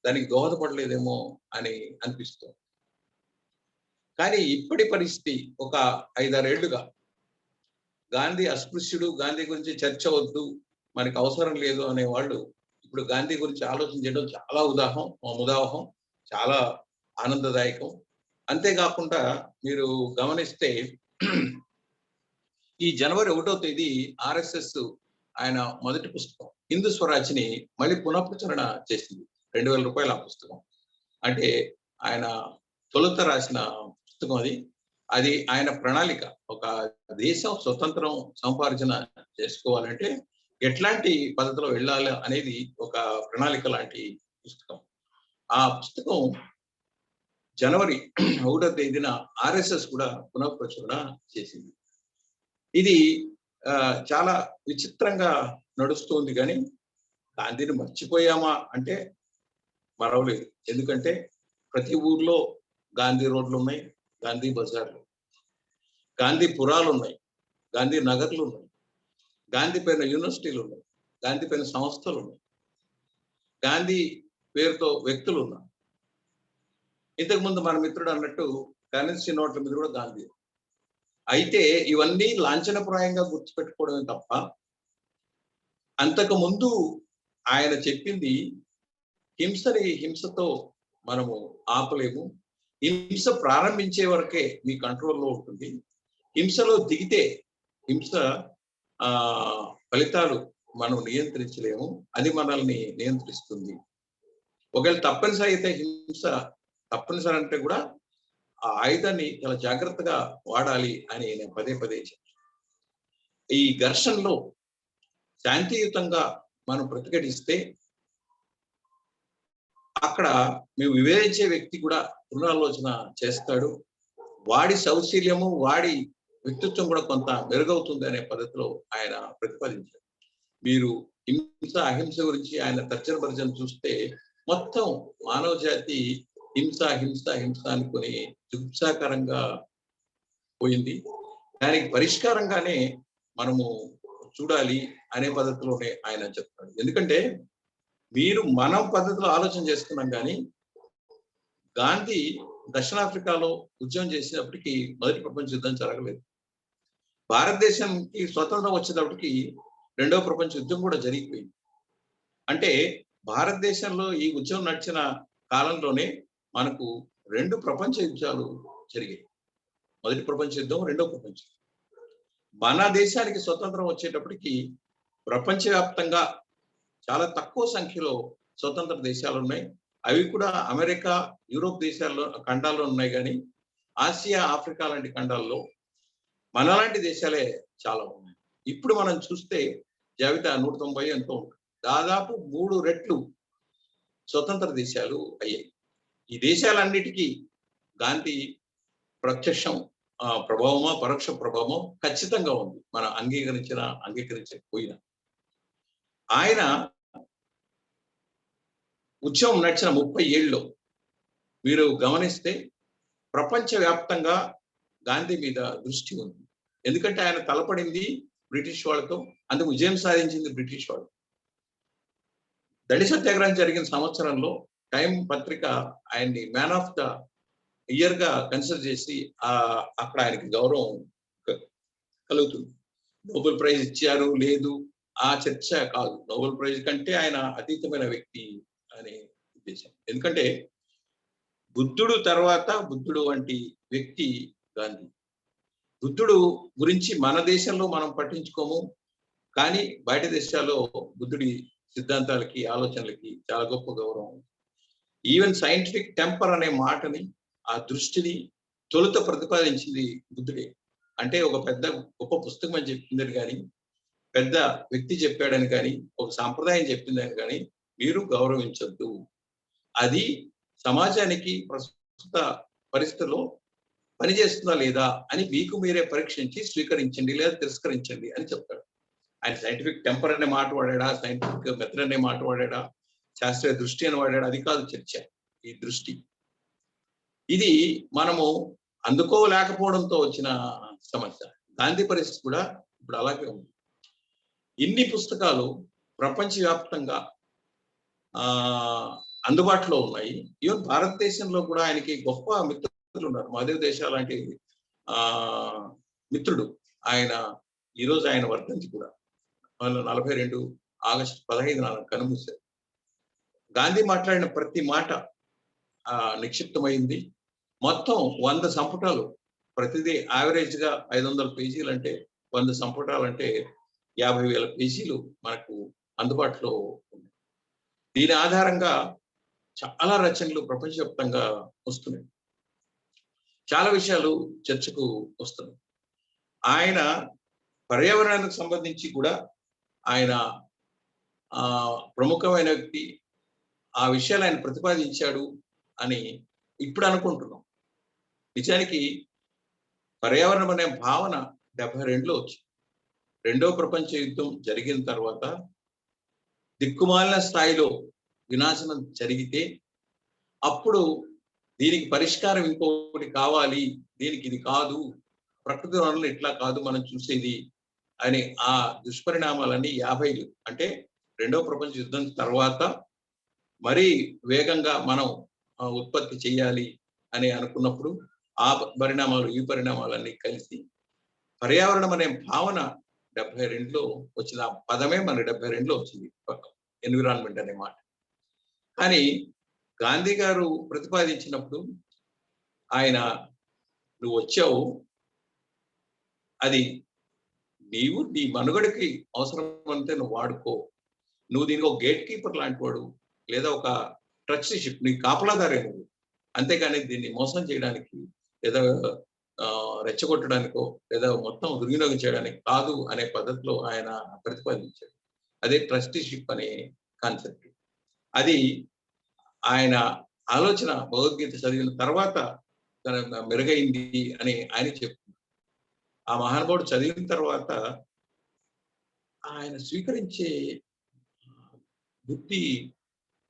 దానికి దోహదపడలేదేమో అని అనిపిస్తుంది. కానీ ఇప్పటి పరిస్థితి ఒక 5-6 ఏళ్లుగా గాంధీ అస్పృశ్యుడు, గాంధీ గురించి చర్చ వద్దు, మనకి అవసరం లేదు అనే వాళ్ళు ఇప్పుడు గాంధీ గురించి ఆలోచన చేయడం చాలా ఉదాహం, చాలా ఆనందదాయకం. అంతేకాకుండా మీరు గమనిస్తే ఈ జనవరి 1వ తేదీ RSS ఆయన మొదటి పుస్తకం హిందూ స్వరాజ్ని మళ్ళీ పునఃప్రచురణ చేసింది. 2000 రూపాయలు ఆ పుస్తకం. అంటే ఆయన తొలుత రాసిన పుస్తకం అది ఆయన ప్రణాళిక. ఒక దేశం స్వతంత్రం సంపార్జన చేసుకోవాలంటే ఎట్లాంటి పద్ధతిలో వెళ్ళాలి అనేది ఒక ప్రణాళిక లాంటి పుస్తకం. ఆ పుస్తకం జనవరి 1వ తేదీన RSS కూడా పునఃప్రచురణ చేసింది. ఇది చాలా విచిత్రంగా నడుస్తుంది. కానీ గాంధీని మర్చిపోయామా అంటే మరవలేదు. ఎందుకంటే ప్రతి ఊర్లో గాంధీ రోడ్లు ఉన్నాయి, గాంధీ బజార్లు, గాంధీ పురాలు ఉన్నాయి, గాంధీ నగర్లు ఉన్నాయి, గాంధీ పైన యూనివర్సిటీలు ఉన్నాయి, గాంధీ పైన సంస్థలు ఉన్నాయి, గాంధీ పేరుతో వ్యక్తులు ఉన్నారు. ఇంతకుముందు మన మిత్రుడు అన్నట్టు కరెన్సీ నోట్ల మీద కూడా గాంధీ. అయితే ఇవన్నీ లాంఛనప్రాయంగా గుర్తుపెట్టుకోవడమే తప్ప అంతకు ముందు ఆయన చెప్పింది హింసని హింసతో మనము ఆపలేము, హింస ప్రారంభించే వరకే మీ కంట్రోల్లో ఉంటుంది, హింసలో దిగితే హింస ఫలితాలు మనం నియంత్రించలేము, అది మనల్ని నియంత్రిస్తుంది. ఒకవేళ తప్పనిసరి అయితే హింస తప్పనిసరి అంటే కూడా ఆ ఆయుధాన్ని చాలా జాగ్రత్తగా వాడాలి అని నేను పదే పదే చెప్పాను. ఈ ఘర్షణలో శాంతియుతంగా మనం ప్రతిఘటిస్తే అక్కడ మేము వివేచించే వ్యక్తి కూడా పునరాలోచన చేస్తాడు, వాడి సౌశీల్యము వాడి వ్యక్తిత్వం కూడా కొంత మెరుగవుతుంది అనే పద్ధతిలో ఆయన ప్రతిపాదించారు. మీరు హింస అహింస గురించి ఆయన తర్జన భర్జన చూస్తే మొత్తం మానవ జాతి హింస హింస హింస అనుకుని దుఃఖాకరంగా పోయింది. దానికి పరిష్కారంగానే మనము చూడాలి అనే పద్ధతిలోనే ఆయన చెప్తాడు. ఎందుకంటే మీరు మనం పద్ధతిలో ఆలోచన చేసుకున్నాం కానీ గాంధీ దక్షిణాఫ్రికాలో ఉద్యమం చేసేటప్పటికి మొదటి ప్రపంచ యుద్ధం జరగలేదు. భారతదేశానికి స్వతంత్రం వచ్చేటప్పటికి రెండవ ప్రపంచ యుద్ధం కూడా జరిగిపోయింది. అంటే భారతదేశంలో ఈ ఉద్యమం నడిచిన కాలంలోనే మనకు 2 ప్రపంచ యుద్ధాలు జరిగాయి. మొదటి ప్రపంచ యుద్ధం, రెండవ ప్రపంచ యుద్ధం. మన దేశానికి స్వతంత్రం వచ్చేటప్పటికి ప్రపంచవ్యాప్తంగా చాలా తక్కువ సంఖ్యలో స్వతంత్ర దేశాలు ఉన్నాయి. అవి కూడా అమెరికా, యూరోప్ దేశాల్లో ఖండాల్లో ఉన్నాయి, కానీ ఆసియా, ఆఫ్రికా లాంటి ఖండాల్లో మనలాంటి దేశాలే చాలా ఉన్నాయి. ఇప్పుడు మనం చూస్తే జాబితా 190 ఎంతో ఉంటుంది. దాదాపు 3 రెట్లు స్వతంత్ర దేశాలు అయ్యాయి. ఈ దేశాలన్నిటికీ గాంధీ ప్రత్యక్షం ప్రభావమా పరోక్ష ప్రభావమో ఖచ్చితంగా ఉంది, మనం అంగీకరించకపోయినా. ఆయన ఉద్యమం నడిచిన 30 ఏళ్ళలో మీరు గమనిస్తే ప్రపంచవ్యాప్తంగా గాంధీ మీద దృష్టి ఉంది. ఎందుకంటే ఆయన తలపడింది బ్రిటిష్ వాళ్ళతో, అందుకు విజయం సాధించింది బ్రిటిష్ వాళ్ళు. దళిత సత్యాగ్రహం జరిగిన సంవత్సరంలో టైం పత్రిక ఆయన్ని మ్యాన్ ఆఫ్ ద ఇయర్ గా కన్సిడర్ చేసి అక్కడ ఆయనకి గౌరవం కలుగుతుంది. నోబెల్ ప్రైజ్ ఇచ్చారు లేదు ఆ చర్చ కాదు, నోబెల్ ప్రైజ్ కంటే ఆయన అతీతమైన వ్యక్తి అనే ఉద్దేశం. ఎందుకంటే బుద్ధుడు తర్వాత బుద్ధుడు వంటి వ్యక్తి గాంధీ. బుద్ధుడు గురించి మన దేశంలో మనం పట్టించుకోము, కానీ బయట దేశాల్లో బుద్ధుడి సిద్ధాంతాలకి ఆలోచనలకి చాలా గొప్ప గౌరవం. ఈవెన్ సైంటిఫిక్ టెంపర్ అనే మాటని, ఆ దృష్టిని తొలుత ప్రతిపాదించింది బుద్ధుడే. అంటే ఒక పెద్ద గొప్ప పుస్తకం అని చెప్పిందని కానీ, పెద్ద వ్యక్తి చెప్పాడని కానీ, ఒక సాంప్రదాయం చెప్పిందని కానీ మీరు గౌరవించొద్దు, అది సమాజానికి ప్రస్తుత పరిస్థితుల్లో పనిచేస్తుందా లేదా అని మీకు మీరే పరీక్షించి స్వీకరించండి లేదా తిరస్కరించండి అని చెప్తాడు. ఆయన సైంటిఫిక్ టెంపర్ అనే మాట వాడాడా, సైంటిఫిక్ మెథడ్ అనే మాట వాడాడా, శాస్త్రీయ దృష్టి అని వాడాడా, అది కాదు చర్చ. ఈ దృష్టి ఇది మనము అందుకోలేకపోవడంతో వచ్చిన సమస్య. గాంధీ పరిస్థితి కూడా ఇప్పుడు అలాగే ఉంది. ఇన్ని పుస్తకాలు ప్రపంచవ్యాప్తంగా అందుబాటులో ఉన్నాయి. ఈవెన్ భారతదేశంలో కూడా ఆయనకి గొప్ప మిత్రులు ఉన్నారు. మాధవ్ దేశ లాంటి మిత్రుడు ఆయన. ఈరోజు ఆయన వర్ధంతి కూడా 42 ఆగస్టు 15 కనుమూశారు. గాంధీ మాట్లాడిన ప్రతి మాట నిక్షిప్తమైంది. మొత్తం 100 సంపుటాలు, ప్రతిదీ యావరేజ్ గా 500 పేజీలు, అంటే 100 సంపుటాలు అంటే 50,000 పేజీలు మనకు అందుబాటులో ఉన్నాయి. దీని ఆధారంగా చాలా రచనలు ప్రపంచవ్యాప్తంగా వస్తున్నాయి, చాలా విషయాలు చర్చకు వస్తున్నాయి. ఆయన పర్యావరణానికి సంబంధించి కూడా ఆయన ప్రముఖమైన వ్యక్తి, ఆ విషయాలు ఆయన ప్రతిపాదించాడు అని ఇప్పుడు అనుకుంటున్నాం. నిజానికి పర్యావరణం అనే భావన 72లో వచ్చింది. రెండవ ప్రపంచ యుద్ధం జరిగిన తర్వాత దిక్కుమాలిన స్థాయిలో వినాశనం జరిగితే అప్పుడు దీనికి పరిష్కారం ఇంకొకటి కావాలి, దీనికి ఇది కాదు, ప్రకృతి వనరులు ఇట్లా కాదు మనం చూసేది అని ఆ దుష్పరిణామాలన్నీ 50 అంటే రెండవ ప్రపంచ యుద్ధం తర్వాత మరీ వేగంగా మనం ఉత్పత్తి చేయాలి అని అనుకున్నప్పుడు ఆ పరిణామాలు ఈ పరిణామాలన్నీ కలిసి పర్యావరణం అనే భావన 72లో వచ్చిన ఆ పదమే మన 72లో వచ్చింది, ఎన్విరాన్మెంట్ అనే మాట. కానీ గాంధీ గారు ప్రతిపాదించినప్పుడు ఆయన నువ్వు వచ్చావు, అది నీవు నీ మనుగడకి అవసరం అంటే నువ్వు వాడుకో, నువ్వు దీనికి ఒక గేట్ కీపర్ లాంటి వాడు లేదా ఒక ట్రస్టీషిప్, నీ కాపలాదారే నువ్వు, అంతేగాని దీన్ని మోసం చేయడానికి లేదా రెచ్చగొట్టడానికో లేదా మొత్తం దుర్వినియోగం చేయడానికి కాదు అనే పద్ధతిలో ఆయన ప్రతిపాదించాడు. అదే ట్రస్టీషిప్ అనే కాన్సెప్ట్. అది ఆయన ఆలోచన భగవద్గీత చదివిన తర్వాత మెరుగైంది అని ఆయన చెప్తున్నారు. ఆ మహానుభావుడు చదివిన తర్వాత ఆయన స్వీకరించే బుద్ధి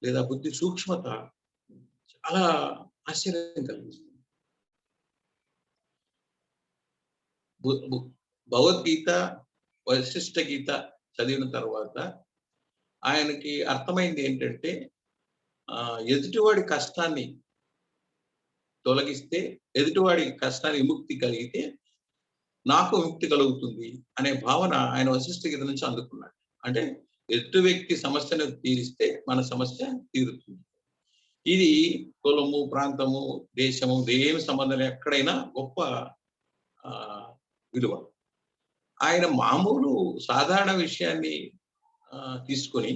లేదా బుద్ధి సూక్ష్మత చాలా ఆశ్చర్యం కలిగిస్తుంది. భగవద్గీత, వశిష్ఠ గీత చదివిన తర్వాత ఆయనకి అర్థమైంది ఏంటంటే ఎదుటివాడి కష్టాన్ని తొలగిస్తే, ఎదుటివాడి కష్టాన్ని విముక్తి కలిగితే నాకు విముక్తి కలుగుతుంది అనే భావన ఆయన వశిష్ఠ గీత నుంచి అందుకున్నాడు. అంటే ఎదుటి వ్యక్తి సమస్యను తీరిస్తే మన సమస్య తీరుతుంది. ఇది కులము, ప్రాంతము, దేశము ఏమి సంబంధం ఎక్కడైనా గొప్ప విలువ. ఆయన మామూలు సాధారణ విషయాన్ని తీసుకొని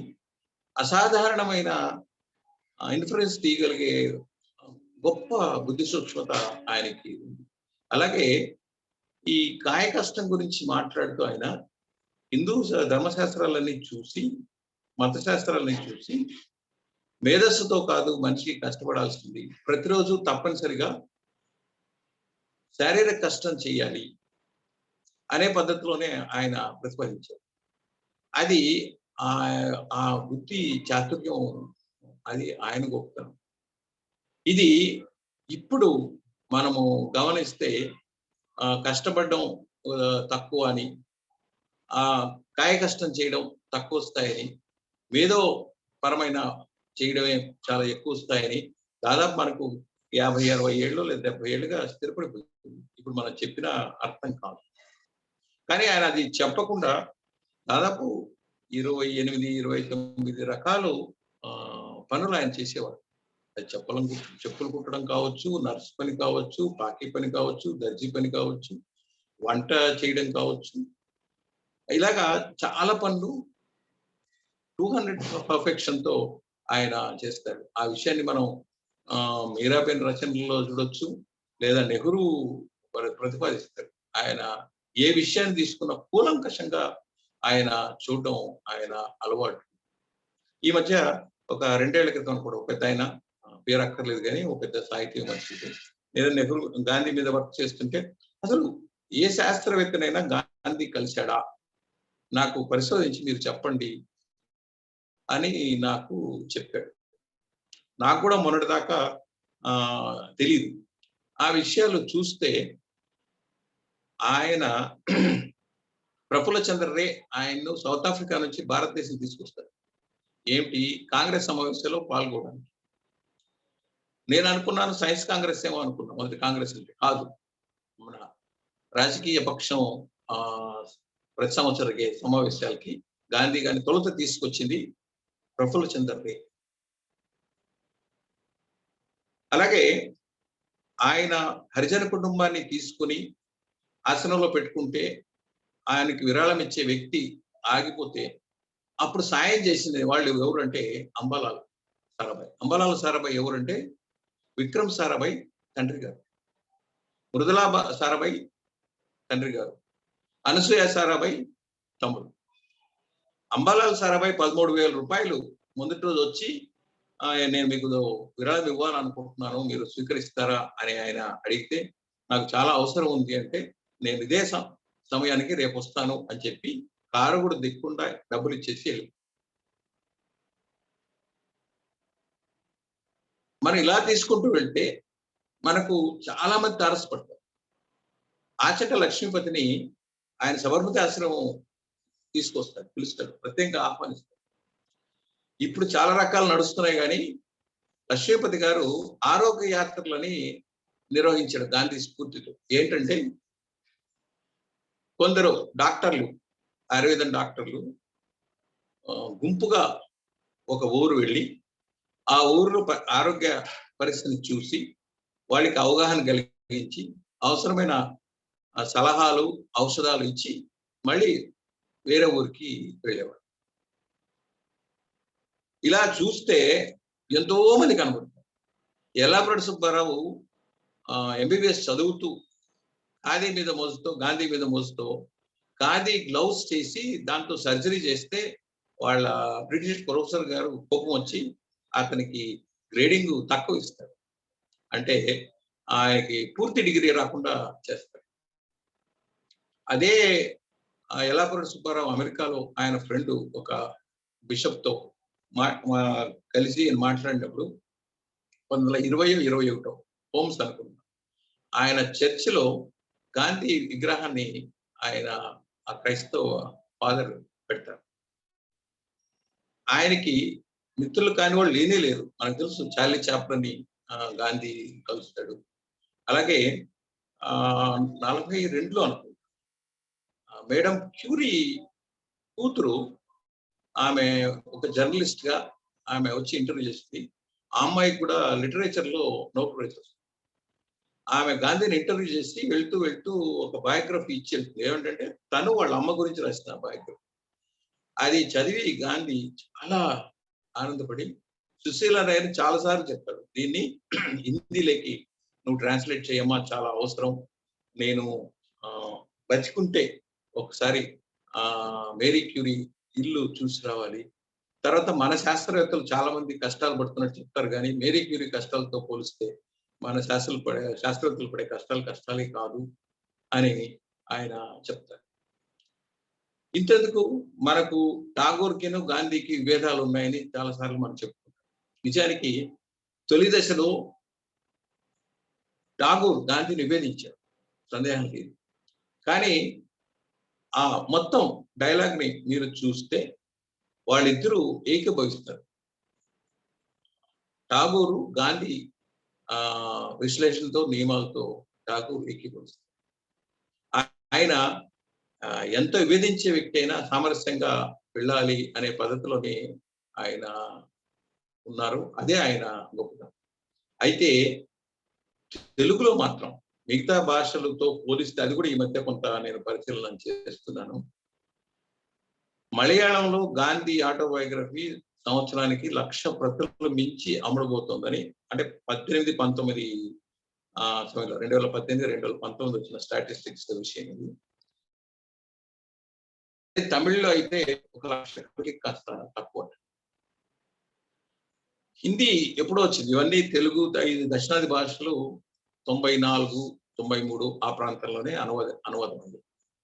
అసాధారణమైన ఇన్ఫ్లుయెన్స్ తీయగలిగే గొప్ప బుద్ధి సూక్ష్మత ఆయనకి ఉంది. అలాగే ఈ కాయ కష్టం గురించి మాట్లాడుతూ ఆయన హిందూ ధర్మశాస్త్రాలన్నీ చూసి, మతశాస్త్రాలన్నీ చూసి, మేధస్సుతో కాదు మనిషికి కష్టపడాల్సింది, ప్రతిరోజు తప్పనిసరిగా శారీరక కష్టం చేయాలి అనే పద్ధతిలోనే ఆయన ప్రతిపాదించారు. అది ఆ బుద్ధి చాతుర్యం, అది ఆయన గొప్పతనం. ఇది ఇప్పుడు మనము గమనిస్తే కష్టపడడం తక్కువ అని, కాయ కష్టం చేయడం తక్కువ వస్తాయని, మేధో పరమైన చేయడమే చాలా ఎక్కువ వస్తాయని దాదాపు మనకు 50-60 ఏళ్ళు లేదా 70 ఏళ్ళుగా స్థిరపడిపోతుంది. ఇప్పుడు మనం చెప్పిన అర్థం కాదు. కానీ ఆయన అది చెప్పకుండా దాదాపు 28-29 రకాలు పనులు ఆయన చేసేవాడు. అది చెప్పులు కుట్టడం కావచ్చు, నర్స్ పని కావచ్చు, పాకి పని కావచ్చు, దర్జీ పని కావచ్చు, వంట చేయడం కావచ్చు, ఇలాగా చాలా పనులు 200 పర్ఫెక్షన్తో ఆయన చేస్తాడు. ఆ విషయాన్ని మనం మీరాబెన్ రచనల్లో చూడొచ్చు, లేదా నెహ్రూ ప్రతిపాదిస్తాడు. ఆయన ఏ విషయాన్ని తీసుకున్న కూలంకషంగా ఆయన చూడడం ఆయన అలవాటు. ఈ మధ్య ఒక 2 ఏళ్ల క్రితం కూడా ఒక పెద్ద ఆయన, పేరు అక్కర్లేదు కానీ ఒక పెద్ద సాహిత్య విమర్శకుడు, లేదా నెహ్రూ గాంధీ మీద వర్క్ చేస్తుంటే అసలు ఏ శాస్త్రవేత్తనైనా గాంధీ కలిశాడా నాకు పరిశోధించి మీరు చెప్పండి అని నాకు చెప్పాడు. నాకు కూడా మొన్నటిదాకా తెలియదు. ఆ విషయాలు చూస్తే ఆయన ప్రఫుల్ల చంద్ర రే ఆయన్ను సౌత్ ఆఫ్రికా నుంచి భారతదేశం తీసుకొస్తారు. ఏమిటి? కాంగ్రెస్ సమావేశంలో పాల్గొనడానికి. నేను అనుకున్నాను సైన్స్ కాంగ్రెస్ ఏమో అనుకున్నాను, మొదటి కాంగ్రెస్ అంటే కాదు, మన రాజకీయ పక్షం ప్రతి సంవత్సరం సమావేశాలకి గాంధీ గారిని తొలుత తీసుకొచ్చింది ప్రఫుల్ల చంద్ర రే. అలాగే ఆయన హరిజన కుటుంబాన్ని తీసుకుని ఆసనంలో పెట్టుకుంటే ఆయనకి విరాళం ఇచ్చే వ్యక్తి ఆగిపోతే అప్పుడు సాయం చేసిన వాళ్ళు ఎవరంటే అంబాలాల్ సారాభాయ్. అంబాలాల్ సారాభాయ్ ఎవరంటే విక్రమ్ సారాభాయ్ తండ్రి గారు, మృదులా సారాభాయ్ తండ్రి గారు, అనసూయ సారాభాయ్ తమ్ముడు. అంబాలాల్ సారాభాయ్ 13,000 రూపాయలు ముందటి రోజు వచ్చి నేను మీకు విరాళం ఇవ్వాలనుకుంటున్నాను, మీరు స్వీకరిస్తారా అని ఆయన అడిగితే నాకు చాలా అవసరం ఉంది అంటే నేను ఇదే సమయానికి రేపు వస్తాను అని చెప్పి కారు కూడా దిక్కుండా డబ్బులు ఇచ్చేసి వెళ్ళి మనం ఇలా తీసుకుంటూ వెళ్తే మనకు చాలా మంది తారసపడతారు. ఆచట లక్ష్మీపతిని ఆయన సబర్మతి ఆశ్రమం తీసుకొస్తాడు, పిలుస్తాడు, ప్రత్యేకంగా ఆహ్వానిస్తాడు. ఇప్పుడు చాలా రకాలు నడుస్తున్నాయి, కానీ లక్ష్మీపతి గారు ఆరోగ్య యాత్రలని నిర్వహించాడు గాంధీ స్ఫూర్తితో. ఏంటంటే కొందరు డాక్టర్లు, ఆయుర్వేదం డాక్టర్లు గుంపుగా ఒక ఊరు వెళ్ళి ఆ ఊరిలో ఆరోగ్య పరిస్థితిని చూసి వాళ్ళకి అవగాహన కలిగించి అవసరమైన సలహాలు, ఔషధాలు ఇచ్చి మళ్ళీ వేరే ఊరికి వెళ్ళేవాడు. ఇలా చూస్తే ఎంతో మంది కనబడతారు. ఎల్లాప్రగడ సుబ్బారావు ఎంబీబీఎస్ చదువుతూ ఖాదీ మీద మోజుతో, గాంధీ మీద మోజుతో ఖాదీ గ్లౌస్ చేసి దాంతో సర్జరీ చేస్తే వాళ్ళ బ్రిటిష్ ప్రొఫెసర్ గారు కోపం వచ్చి అతనికి గ్రేడింగ్ తక్కువ ఇస్తారు. అంటే ఆయనకి పూర్తి డిగ్రీ రాకుండా చేస్తారు. అదే ఎల్లాప్రగడ సుబ్బారావు అమెరికాలో ఆయన ఫ్రెండ్ ఒక బిషప్తో కలిసి మాట్లాడినప్పుడు 1920-21 హోమ్స్ అనుకుంటా, ఆయన చర్చిలో గాంధీ విగ్రహాన్ని ఆయన ఆ క్రైస్తవ ఫాదర్ పెడతారు. ఆయనకి మిత్రులు కాని వాళ్ళు లేనే లేరు. మనకు తెలుసు చార్లీ చాప్లని గాంధీ కలుస్తాడు. అలాగే 42లో అనుకుంటా మేడం క్యూరీ కూతురు, ఆమె ఒక జర్నలిస్ట్ గా ఆమె వచ్చి ఇంటర్వ్యూ చేసింది. ఆ అమ్మాయికి కూడా లిటరేచర్ లో నోబెల్ ప్రైజ్ వస్తుంది. ఆమె గాంధీని ఇంటర్వ్యూ చేసి వెళ్తూ వెళ్తూ ఒక బయోగ్రఫీ ఇచ్చి వెళ్తుంది. ఏమంటే తను వాళ్ళ అమ్మ గురించి రాసిన బయోగ్రఫీ. అది చదివి గాంధీ చాలా ఆనందపడి సుశీల రాయని చాలాసార్లు చెప్పాడు, దీన్ని హిందీలోకి నువ్వు ట్రాన్స్లేట్ చేయమ్మా, చాలా అవసరం. నేను బతికుంటే ఒకసారి మేరీ క్యూరీ ఇల్లు చూసి రావాలి. తర్వాత మన శాస్త్రవేత్తలు చాలా మంది కష్టాలు పడుతున్నట్టు చెప్తారు, కానీ మేరీ క్యూరీ కష్టాలతో పోలిస్తే మన శాస్త్రవేత్తలు పడే కష్టాలే కాదు అని ఆయన చెప్తారు. ఇంతెందుకు, మనకు టాగోర్కిను గాంధీకి విభేదాలు ఉన్నాయని చాలాసార్లు మనం చెప్పుకుంటాం. నిజానికి తొలి దశలో టాగోర్ గాంధీని నివేదించారు, సందేహం లేదు. కానీ ఆ మొత్తం డైలాగ్ ని మీరు చూస్తే వాళ్ళిద్దరూ ఏకీభవిస్తారు. టాగోరు గాంధీ విశ్లేషణతో, నియమాలతో టాగోర్ ఏకీభవిస్తారు. ఆయన ఎంత విభేదించే వ్యక్తి అయినా సామరస్యంగా వెళ్ళాలి అనే పద్ధతిలోనే ఆయన ఉన్నారు. అదే ఆయన గొప్పతనం. అయితే తెలుగులో మాత్రం మిగతా భాషలతో పోలిస్తే, అది కూడా ఈ మధ్య కొంత నేను పరిశీలన చేస్తున్నాను, మలయాళంలో గాంధీ ఆటోబయోగ్రఫీ సంవత్సరానికి 1,00,000 ప్రతులు మించి అమ్ముడుపోతుందని, అంటే 18-19 సమయంలో 2018-2019 వచ్చిన స్టాటిస్టిక్స్ విషయం ఇది. తమిళ్లో అయితే 1,00,000 కాస్త తక్కువ. హిందీ ఎప్పుడో వచ్చింది. ఇవన్నీ తెలుగు దక్షిణాది భాషలు 94-93 ఆ ప్రాంతంలోనే అనువాదం ఉంది.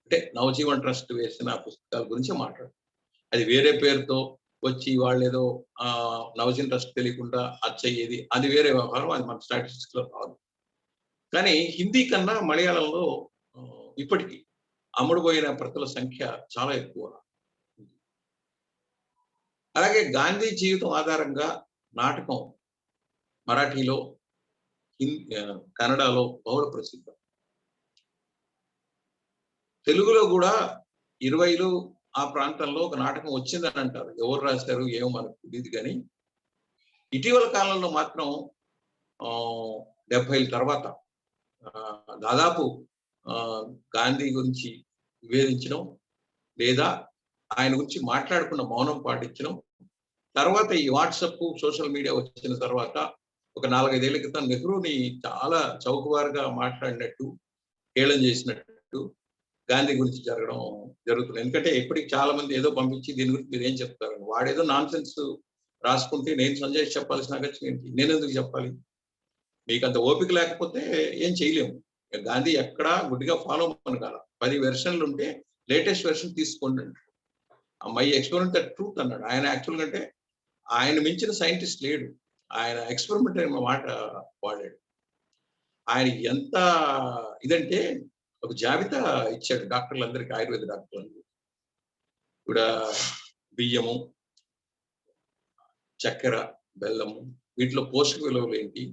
అంటే నవజీవన్ ట్రస్ట్ వేసిన పుస్తకాల గురించి మాట్లాడు. అది వేరే పేరుతో వచ్చి వాళ్ళు ఏదో నవజీవన్ ట్రస్ట్ తెలియకుండా అచ్చయ్యేది, అది వేరే వ్యవహారం, అది మన స్టాటిస్టిక్స్ లో కాదు. కానీ హిందీ కన్నా మలయాళంలో ఇప్పటికీ అమ్ముడుపోయిన ప్రతుల సంఖ్య చాలా ఎక్కువ. అలాగే గాంధీ జీవితం ఆధారంగా నాటకం మరాఠీలో, కన్నడలో బహుళ ప్రసిద్ధం. తెలుగులో కూడా 20లో ఆ ప్రాంతంలో ఒక నాటకం వచ్చిందని అంటారు. ఎవరు రాశారు ఏమో మనకు తెలియదు, కానీ ఇటీవల కాలంలో మాత్రం 70ల తర్వాత దాదాపు గాంధీ గురించి వివేదించడం, లేదా ఆయన గురించి మాట్లాడకుండా మౌనం పాటించడం, తర్వాత ఈ వాట్సాప్, సోషల్ మీడియా వచ్చిన తర్వాత ఒక 4-5 ఏళ్ల క్రితం నెహ్రూని చాలా చౌకబారుగా మాట్లాడినట్టు, హేళన చేసినట్టు గాంధీ గురించి జరుగుతుంది. ఎందుకంటే ఇప్పటికి చాలా మంది ఏదో పంపించి దీని గురించి మీరు ఏం చెప్తారు, వాడేదో నాన్ సెన్స్ రాసుకుంటే నేను సంజయ్ చెప్పాల్సిన అగత్యం ఏంటి, నేను ఎందుకు చెప్పాలి? మీకు అంత ఓపిక లేకపోతే ఏం చేయలేము. గాంధీ ఎక్కడా గుడ్డిగా ఫాలో కాల. 10 వెర్షన్లు ఉంటే లేటెస్ట్ వెర్షన్ తీసుకోండి అంటాడు. మై ఎక్స్పెరిమెంట్ దట్ ట్రూత్ అన్నాడు. ఆయన యాక్చువల్గా అంటే ఆయన మించిన సైంటిస్ట్ లేడు. ఆయన ఎక్స్పెరిమెంట్ అనే మాట వాడాడు. ఆయన ఎంత ఇదంటే ఒక జాబితా ఇచ్చాడు డాక్టర్లందరికీ, ఆయుర్వేద డాక్టర్లందరికీ కూడా. బియ్యము, చక్కెర, బెల్లము, వీటిలో పోషక విలువలు ఏంటి,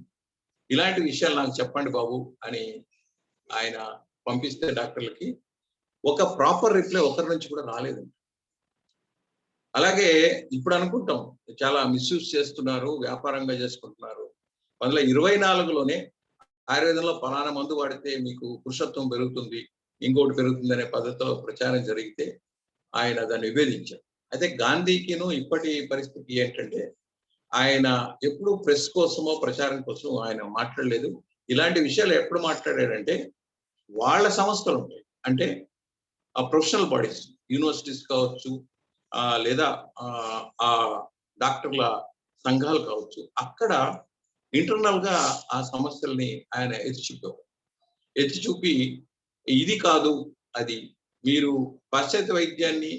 ఇలాంటి విషయాలు నాకు చెప్పండి బాబు అని ఆయన పంపిస్తే డాక్టర్లకి ఒక ప్రాపర్ రిప్లై ఒకరి నుంచి కూడా రాలేదు. అలాగే ఇప్పుడు అనుకుంటాం చాలా మిస్యూజ్ చేస్తున్నారు, వ్యాపారంగా చేసుకుంటున్నారు. 2024లోనే ఆయుర్వేదంలో ఫలానా మందు వాడితే మీకు పురుషత్వం పెరుగుతుంది, ఇంకోటి పెరుగుతుంది అనే పద్ధతిలో ప్రచారం జరిగితే ఆయన దాన్ని విభేదించారు. అయితే గాంధీకిను ఇప్పటి పరిస్థితి ఏంటంటే ఆయన ఎప్పుడు ప్రెస్ కోసమో ప్రచారం కోసం ఆయన మాట్లాడలేదు. ఇలాంటి విషయాలు ఎప్పుడు మాట్లాడాడంటే వాళ్ళ సంస్థలు ఉంటాయి, అంటే ఆ ప్రొఫెషనల్ బాడీస్, యూనివర్సిటీస్ కావచ్చు, లేదా ఆ డాక్టర్ల సంఘాలు కావచ్చు, అక్కడ ఇంటర్నల్ గా ఆ సమస్యల్ని ఆయన ఎత్తి చూపి ఇది కాదు అది, మీరు పాశ్చాత్య వైద్యాన్ని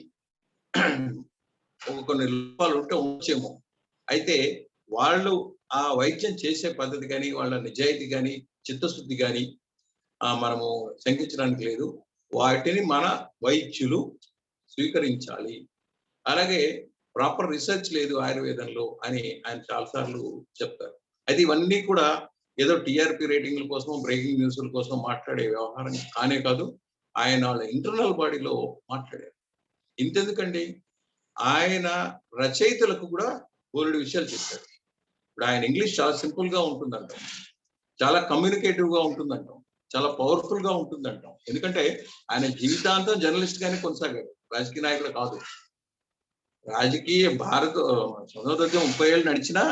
కొన్ని లోపాలు ఉంటే ఉంచేమో, అయితే వాళ్ళు ఆ వైద్యం చేసే పద్ధతి కానీ వాళ్ళ నిజాయితీ కానీ చిత్తశుద్ధి కానీ మనము శంకించడానికి లేదు. వాటిని మన వైద్యులు స్వీకరించాలి. అలాగే ప్రాపర్ రీసెర్చ్ లేదు ఆయుర్వేదంలో అని ఆయన చాలాసార్లు చెప్తారు. అయితే ఇవన్నీ కూడా ఏదో టీఆర్పీ రేటింగ్ల కోసం, బ్రేకింగ్ న్యూస్ల కోసం మాట్లాడే వ్యవహారం కానే కాదు. ఆయన వాళ్ళ ఇంటర్నల్ బాడీలో మాట్లాడారు. ఇంతెందుకండి, ఆయన రచయితలకు కూడా బోలెడు విషయాలు చెప్పారు. ఇప్పుడు ఆయన ఇంగ్లీష్ చాలా సింపుల్ గా ఉంటుందంటాం, చాలా కమ్యూనికేటివ్ గా ఉంటుందంటాం, చాలా పవర్ఫుల్ గా ఉంటుందంటాం. ఎందుకంటే ఆయన జీవితాంతం జర్నలిస్ట్ గానే కొనసాగారు, రాజకీయ నాయకుడు కాదు. రాజకీయ స్వతంత్రోద్యమం 30 ఏళ్ళు నడిచినా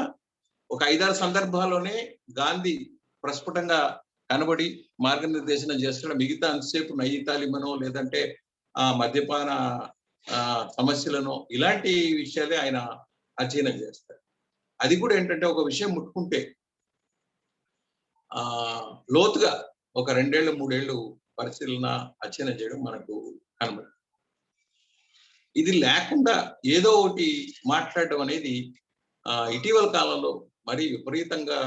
ఒక 5-6 సందర్భాల్లోనే గాంధీ ప్రస్ఫుటంగా కనబడి మార్గనిర్దేశనం చేస్తున్న, మిగతా అంతసేపు నయ్యి తాలిమనో లేదంటే మద్యపాన సమస్యలను ఇలాంటి విషయాలే ఆయన అధ్యయనం చేస్తారు. అది కూడా ఏంటంటే ఒక విషయం ముట్టుకుంటే లోతుగా ఒక 2 ఏళ్ళు 3 ఏళ్ళు పరిశీలన అధ్యయనం చేయడం మనకు కనబడుతుంది. ఇది లేకుండా ఏదో ఒకటి మాట్లాడడం అనేది ఇటీవల కాలంలో మరీ విపరీతంగా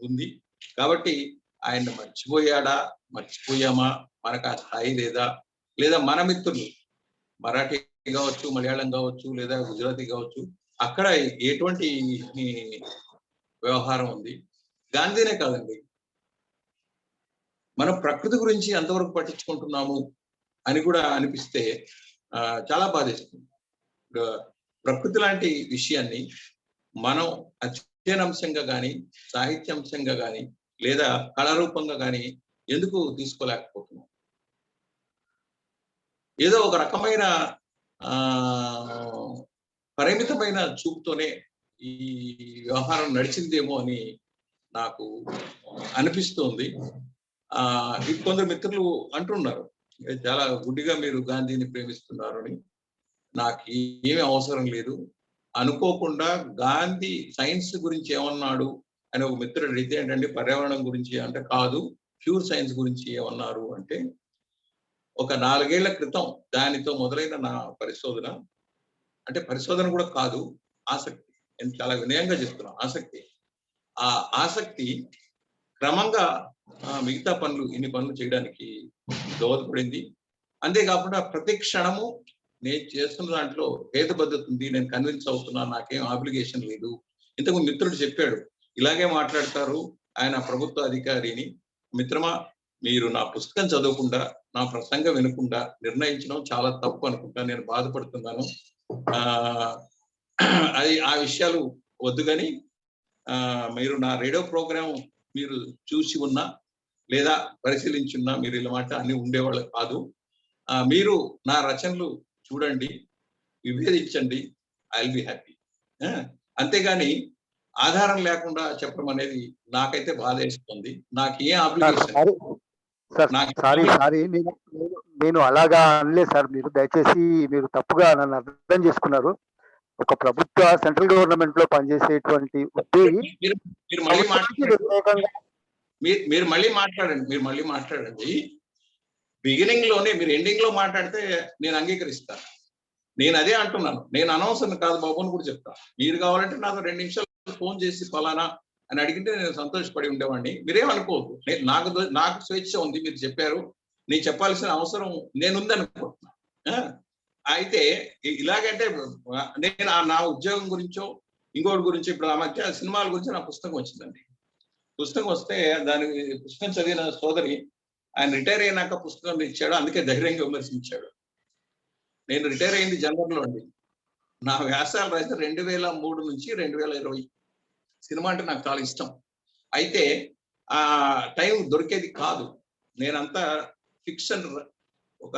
ఉంది. కాబట్టి ఆయన మర్చిపోయామా, మనకు ఆ స్థాయి లేదా మన మిత్రులు మరాఠీ కావచ్చు, మలయాళం కావచ్చు, లేదా గుజరాతీ కావచ్చు, అక్కడ ఎటువంటి వ్యవహారం ఉంది. గాంధీనే కాదండి, మనం ప్రకృతి గురించి ఎంతవరకు పట్టించుకుంటున్నాము అని కూడా అనిపిస్తే చాలా బాధేస్తుంది. ప్రకృతి లాంటి విషయాన్ని మనం అధ్యయనాంశంగా కానీ, సాహిత్యాంశంగా కానీ, లేదా కళారూపంగా కానీ ఎందుకు తీసుకోలేకపోతున్నాం? ఏదో ఒక రకమైన పరిమితమైన చూపుతోనే ఈ వ్యవహారం నడిచిందేమో అని నాకు అనిపిస్తుంది. కొందరు మిత్రులు అంటున్నారు చాలా గుడ్డిగా మీరు గాంధీని ప్రేమిస్తున్నారు అని. నాకు ఏమీ అవసరం లేదు. అనుకోకుండా గాంధీ సైన్స్ గురించి ఏమన్నాడు అని ఒక మిత్రుడు అడిగితే ఏంటంటే పర్యావరణం గురించి అంటే కాదు, ప్యూర్ సైన్స్ గురించి ఏమన్నారు అంటే, ఒక 4 ఏళ్ల క్రితం దానితో మొదలైన నా పరిశోధన, అంటే పరిశోధన కూడా కాదు, ఆసక్తి. నేను చాలా వినయంగా చెప్తున్నా, ఆసక్తి. ఆ ఆసక్తి క్రమంగా మిగతా పనులు, ఇన్ని పనులు చేయడానికి దోహదపడింది. అంతేకాకుండా ప్రతి క్షణము నేను చేస్తున్న దాంట్లో హేతుబద్ధత ఉంది, నేను కన్విన్స్ అవుతున్నా, నాకేం ఆబ్లిగేషన్ లేదు. ఇంతకు మిత్రుడు చెప్పాడు ఇలాగే మాట్లాడతారు ఆయన ప్రభుత్వ అధికారిని. మిత్రమా, మీరు నా పుస్తకం చదవకుండా, నా ప్రసంగం వినకుండా నిర్ణయించడం చాలా తప్పు అనుకుంటా. నేను బాధపడుతున్నాను. ఆ విషయాలు వద్దు కానీ మీరు నా రేడియో ప్రోగ్రాం మీరు చూసి ఉన్నా లేదా పరిశీలించున్నా మీరు ఇలా మాట అన్ని ఉండేవాళ్ళు కాదు. మీరు నా రచనలు చూడండి, విభేదించండి, ఐ విల్ బి హ్యాపీ. అంతేగాని ఆధారం లేకుండా చెప్పడం అనేది నాకైతే బాధ వేస్తుంది. నాకు ఏ అప్లికేషన్ నేను అలాగా అనలేదు సార్. మీరు దయచేసి మీరు తప్పుగా నన్ను అర్థం చేసుకున్నారు. ఒక ప్రభుత్వ సెంట్రల్ గవర్నమెంట్ లో పనిచేసేటువంటి ఉద్యోగి మీరు మళ్ళీ మాట్లాడండి. బిగినింగ్ లోనే మీరు ఎండింగ్ లో మాట్లాడితే నేను అంగీకరిస్తాను. నేను అదే అంటున్నాను, నేను అనవసరం కాదు బాబు అని కూడా చెప్తాను. మీరు కావాలంటే నాతో 2 నిమిషాలు ఫోన్ చేసి ఫలానా అని అడిగితే నేను సంతోషపడి ఉండేవాడిని. మీరేమనుకోవద్దు, నాకు స్వేచ్ఛ ఉంది, మీరు చెప్పారు, నేను చెప్పాల్సిన అవసరం నేనుందనుకుంటున్నా. అయితే ఇలాగంటే నేను నా ఉద్యోగం గురించో ఇంకోటి గురించి, ఇప్పుడు ఆ మధ్య సినిమాల గురించి నా పుస్తకం వచ్చిందండి. పుస్తకం వస్తే దాని పుస్తకం చదివిన సోదరి ఆయన రిటైర్ అయినాక పుస్తకం ఇచ్చాడు, అందుకే ధైర్యంగా విమర్శించాడు. నేను రిటైర్ అయింది జనవరిలో అండి. నా వ్యాసాలు రాస్తే 2003 నుంచి 2020. సినిమా అంటే నాకు చాలా ఇష్టం. అయితే ఆ టైం దొరికేది కాదు. నేనంతా ఫిక్షన్, ఒక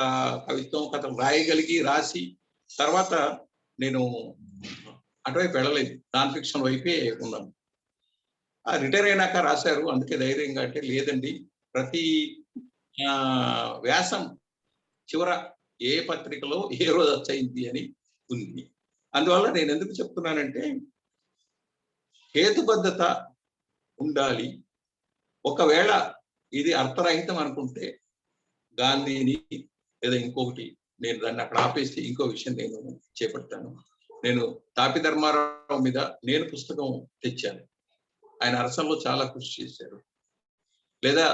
కవిత్వం కథలు రాయగలిగి రాసి తర్వాత నేను అటువైపు వెళ్ళలేదు, నాన్ ఫిక్షన్ వైపే ఉన్నాను. రిటైర్ అయినాక రాశారు, అందుకే ధైర్యంగా అంటే లేదండి, ప్రతి వ్యాసం చివర ఏ పత్రికలో ఏ రోజు వచ్చయింది అని ఉంది. అందువల్ల నేను ఎందుకు చెప్తున్నానంటే హేతుబద్ధత ఉండాలి. ఒకవేళ ఇది అర్థరహితం అనుకుంటే గాంధీని లేదా ఇంకొకటి, నేను దాన్ని అక్కడ ఆపేసి ఇంకో విషయం నేను చేపడతాను. నేను తాపి ధర్మారావు మీద నేను పుస్తకం తెచ్చాను, ఆయన అరసంలో చాలా కృషి చేశారు. లేదా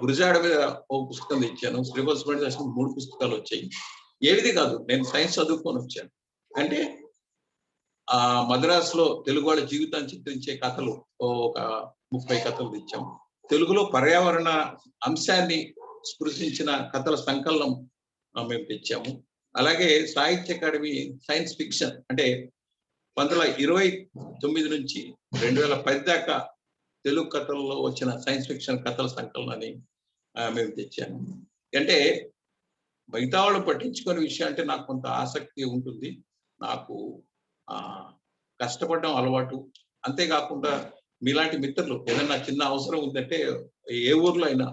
గురజాడ మీద ఒక పుస్తకం తెచ్చాను, శ్రీనివాస్ మీద 3 పుస్తకాలు వచ్చాయి. ఏది కాదు, నేను సైన్స్ చదువుకొని వచ్చాను. అంటే మద్రాసులో తెలుగు వాళ్ళ జీవితాన్ని చిత్రించే కథలు ఒక 30 కథలు తెచ్చాము. తెలుగులో పర్యావరణ అంశాన్ని స్పృశించిన కథల సంకలనం మేము తెచ్చాము. అలాగే సాహిత్య అకాడమీ సైన్స్ ఫిక్షన్ అంటే 1929 నుంచి 2010 దాకా తెలుగు కథల్లో వచ్చిన సైన్స్ ఫిక్షన్ కథల సంకలనాన్ని మేము తెచ్చాము. అంటే మిగతా వాళ్ళు పట్టించుకునే విషయం అంటే నాకు కొంత ఆసక్తి ఉంటుంది. నాకు కష్టపడడం అలవాటు. అంతేకాకుండా మీలాంటి మిత్రులు ఏదైనా చిన్న అవసరం ఉందంటే ఏ ఊర్లో అయినా,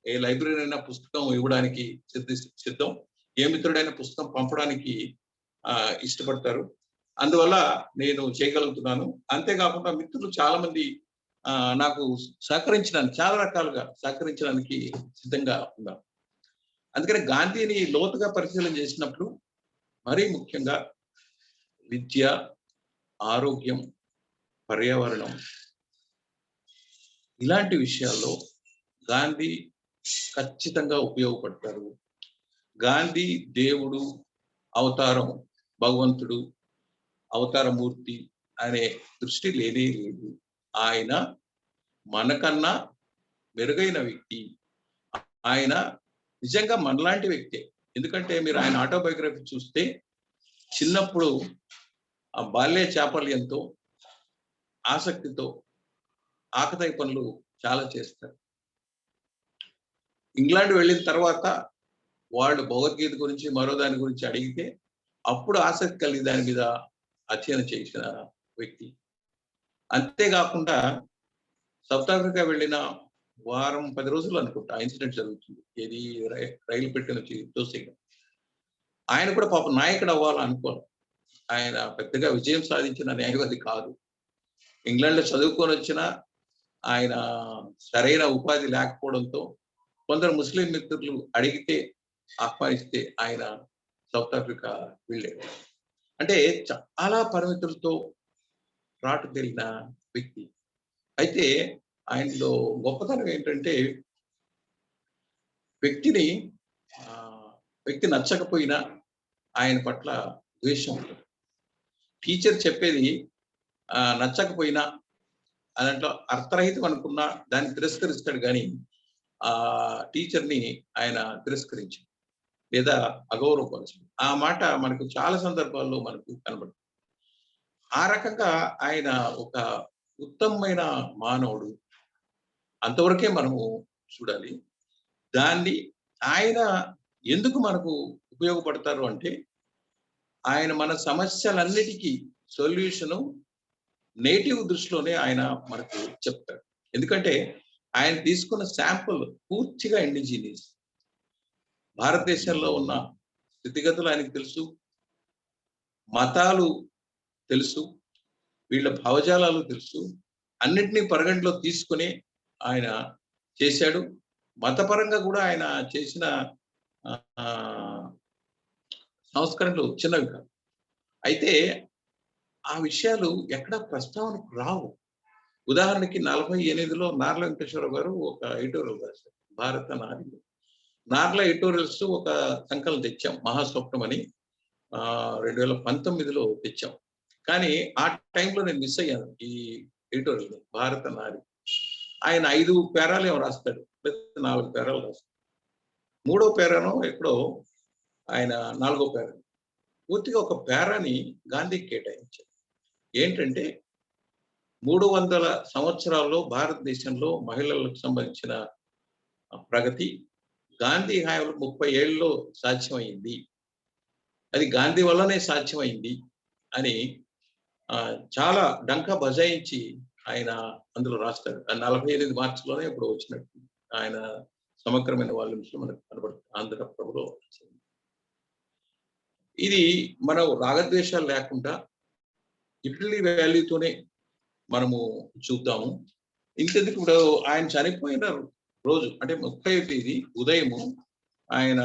ఏ లైబ్రరీ అయినా పుస్తకం ఇవ్వడానికి సిద్ధం. ఏ మిత్రుడైనా పుస్తకం పంపడానికి ఇష్టపడతారు. అందువల్ల నేను చేయగలుగుతున్నాను. అంతేకాకుండా మిత్రులు చాలా మంది నాకు సహకరించడానికి, చాలా రకాలుగా సహకరించడానికి సిద్ధంగా ఉన్నారు. అందుకని గాంధీని లోతుగా పరిశీలన చేసినప్పుడు మరీ ముఖ్యంగా విద్య, ఆరోగ్యం, పర్యావరణం ఇలాంటి విషయాల్లో గాంధీ ఖచ్చితంగా ఉపయోగపడతారు. గాంధీ దేవుడు, అవతారం, భగవంతుడు, అవతారమూర్తి అనే దృష్టి లేనే లేదు. ఆయన మనకన్నా మెరుగైన వ్యక్తి. ఆయన నిజంగా మనలాంటి వ్యక్తే. ఎందుకంటే మీరు ఆయన ఆటోబయోగ్రఫీ చూస్తే చిన్నప్పుడు ఆ బాల్య చాపల్యంతో, ఆసక్తితో ఆకతాయి పనులు చాలా చేస్తారు. ఇంగ్లాండ్ వెళ్ళిన తర్వాత వాళ్ళు భగవద్గీత గురించి మరో దాని గురించి అడిగితే అప్పుడు ఆసక్తి కలిగి దాని మీద అధ్యయనం చేసిన వ్యక్తి. అంతేకాకుండా సౌత్ ఆఫ్రికా వెళ్ళిన వారం 10 రోజులు అనుకుంటా ఇన్సిడెంట్ జరుగుతుంది. ఏది రైలు పెట్టిన దోసేగా. ఆయన కూడా పాపం నాయకుడు అవ్వాలనుకోరు. ఆయన పెద్దగా విజయం సాధించిన న్యాయవాది కాదు. ఇంగ్లాండ్లో చదువుకొని వచ్చిన ఆయన సరైన ఉపాధి లేకపోవడంతో కొందరు ముస్లిం మిత్రులు అడిగితే ఆహ్వానిస్తే ఆయన సౌత్ ఆఫ్రికా వెళ్ళాడు. అంటే చాలా పరిమితులతో రాటు తెలిన వ్యక్తి. అయితే ఆయనలో గొప్పతనం ఏంటంటే వ్యక్తి నచ్చకపోయినా ఆయన పట్ల ద్వేషం ఉంటుంది. టీచర్ చెప్పేది నచ్చకపోయినా దాంట్లో అర్థరహితం అనుకున్నా దాన్ని తిరస్కరిస్తాడు, కానీ ఆ టీచర్ని ఆయన తిరస్కరించాడు లేదా అగౌరవపరచడు. ఆ మాట మనకు చాలా సందర్భాల్లో మనకు కనబడుతుంది. ఆ రకంగా ఆయన ఒక ఉత్తమమైన మానవుడు, అంతవరకే మనము చూడాలి. దాన్ని ఆయన ఎందుకు మనకు ఉపయోగపడతారు అంటే ఆయన మన సమస్యలన్నిటికీ సొల్యూషను నేటివ్ దృష్టిలోనే ఆయన మనకు చెప్తాడు. ఎందుకంటే ఆయన తీసుకున్న శాంపుల్ పూర్తిగా ఇండిజినియస్. భారతదేశంలో ఉన్న స్థితిగతులు ఆయనకు తెలుసు, మతాలు తెలుసు, వీళ్ళ భావజాలాలు తెలుసు. అన్నిటినీ పరిగణలో తీసుకుని ఆయన చేశాడు. మతపరంగా కూడా ఆయన చేసిన సంస్కరణలు చిన్నవి కాదు. అయితే ఆ విషయాలు ఎక్కడ ప్రస్తావనకు రావు. ఉదాహరణకి 48లో నార్ల వెంకటేశ్వరరావు గారు ఒక ఎడిటోరియల్ రాశారు, భారత నారి. నార్ల ఎడిటోరియల్స్ ఒక సంకలనం తెచ్చాం, మహాస్వప్నం అని. 2019లో తెచ్చాం. కానీ ఆ టైంలో నేను మిస్ అయ్యాను ఈ ఎడిటోరియల్, భారత నారి. ఆయన 5 పేరాలు ఏమో రాస్తాడు, లేదా 4 పేరాలు రాస్తాడు. 3వ పేరానో ఎక్కడో ఆయన 4వ పేరా, పూర్తిగా ఒక పేరాని గాంధీకి కేటాయించారు. ఏంటంటే 300 సంవత్సరాల్లో భారతదేశంలో మహిళలకు సంబంధించిన ప్రగతి గాంధీ హయాంలో 30 ఏళ్ళలో సాధ్యమైంది, అది గాంధీ వల్లనే సాధ్యమైంది అని చాలా డంకా బజాయించి ఆయన అందులో రాస్తాడు. 48 మార్చిలోనే ఇప్పుడు వచ్చినట్టు ఆయన సమగ్రమైన వాల్యూమ్స్ లో మనకు కనబడుతుంది, ఆంధ్రప్రభలో. ఇది మనం రాగద్వేషాలు లేకుండా ఇటలీ వాల్యూతోనే మనము చూద్దాము. ఇంతెందుకు, ఇప్పుడు ఆయన చనిపోయిన రోజు అంటే 30వ తేదీ ఉదయము ఆయన,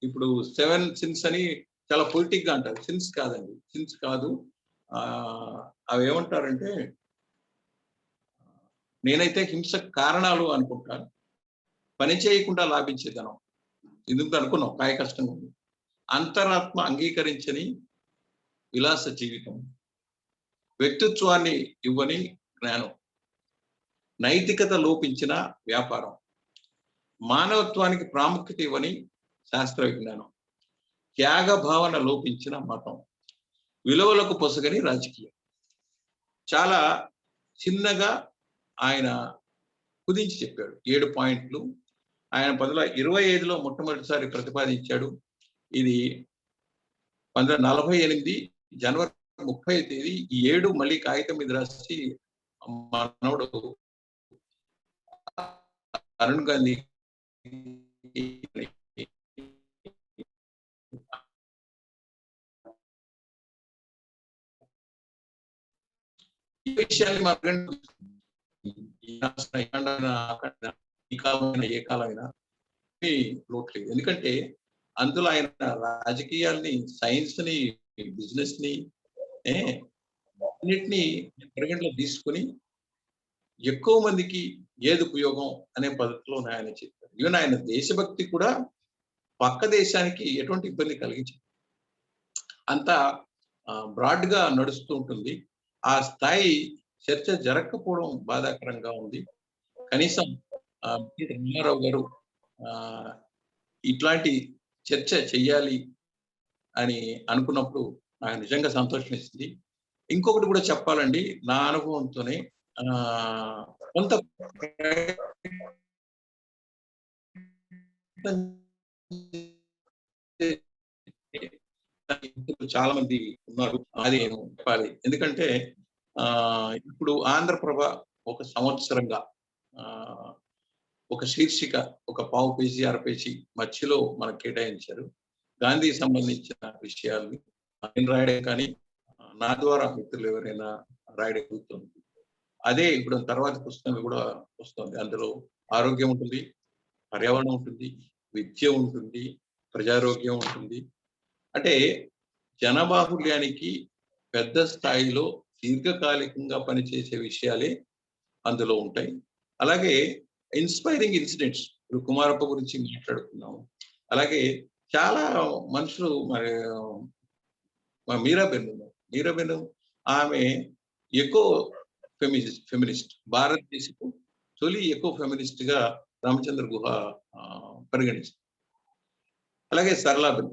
ఇప్పుడు 7 సిన్స్ అని చాలా పొలిటిక్ గా అంటారు. సిన్స్ కాదండి, సిన్స్ కాదు, అవి ఏమంటారంటే, నేనైతే హింసకు కారణాలు అనుకుంటాను. పని చేయకుండా లాభించే ధనం, ఎందుకు అనుకున్నాం, కాయ కష్టంగా ఉంది. అంతరాత్మ అంగీకరించని విలాస జీవితం, వ్యక్తిత్వాన్ని ఇవ్వని జ్ఞానం, నైతికత లోపించిన వ్యాపారం, మానవత్వానికి ప్రాముఖ్యత ఇవ్వని శాస్త్ర విజ్ఞానం, త్యాగ భావన లోపించిన మతం, విలువలకు పొసగని రాజకీయం. చాలా చిన్నగా ఆయన కుదించి చెప్పాడు, 7 పాయింట్లు. ఆయన 1925లో మొట్టమొదటిసారి ప్రతిపాదించాడు. ఇది 1948 జనవరి 30వ తేదీ ఈ 7 మళ్ళీ కాగితం మీద రాసి మనవడు అరుణ్ గాంధీ ఈ విషయాన్ని ఈ కాలమైనా ఏ కాలమైనా లోట్లేదు. ఎందుకంటే అందులో ఆయన రాజకీయాల్ని, సైన్స్ ని, బిజినెస్ ని అన్నిటినీ పరిగణలో తీసుకుని ఎక్కువ మందికి ఏది ఉపయోగం అనే పద్ధతిలో ఆయన చెప్పారు. ఈవెన్ ఆయన దేశభక్తి కూడా పక్క దేశానికి ఎటువంటి ఇబ్బంది కలిగించింది, అంతా బ్రాడ్ గా నడుస్తూ ఉంటుంది. ఆ స్థాయి చర్చ జరగకపోవడం బాధాకరంగా ఉంది. కనీసం రామారావు గారు ఇట్లాంటి చర్చ చెయ్యాలి అని అనుకున్నప్పుడు ఆయన నిజంగా సంతోషం ఇస్తుంది. ఇంకొకటి కూడా చెప్పాలండి, నా అనుభవంతోనే కొంత చాలా మంది ఉన్నారు, అది నేను చెప్పాలి. ఎందుకంటే ఇప్పుడు ఆంధ్రప్రభ ఒక సంవత్సరంగా ఒక శీర్షిక, ఒక పావు పేజీ, అర పేజీ మధ్యలో మనకు కేటాయించారు. గాంధీ సంబంధించిన విషయాల్ని నేను రాయడం కానీ, నా ద్వారా మిత్రులు ఎవరైనా రాయడం జరుగుతుంది. అదే ఇప్పుడు తర్వాత పుస్తకం కూడా వస్తుంది. అందులో ఆరోగ్యం ఉంటుంది, పర్యావరణం ఉంటుంది, విద్య ఉంటుంది, ప్రజారోగ్యం ఉంటుంది. అంటే జనబాహుళ్యానికి పెద్ద స్థాయిలో దీర్ఘకాలికంగా పనిచేసే విషయాలే అందులో ఉంటాయి. అలాగే ఇన్స్పైరింగ్ ఇన్సిడెంట్స్, ఇప్పుడు కుమారప్ప గురించి మాట్లాడుకున్నాము. అలాగే చాలా మనుషులు, మరి మీరాబెన్ను ఆమె ఎకో ఫెమినిస్ట్, భారతదేశపు తొలి ఎకో ఫెమినిస్ట్ గా రామచంద్ర గుహ పరిగణిస్తారు. అలాగే సరళాబెన్,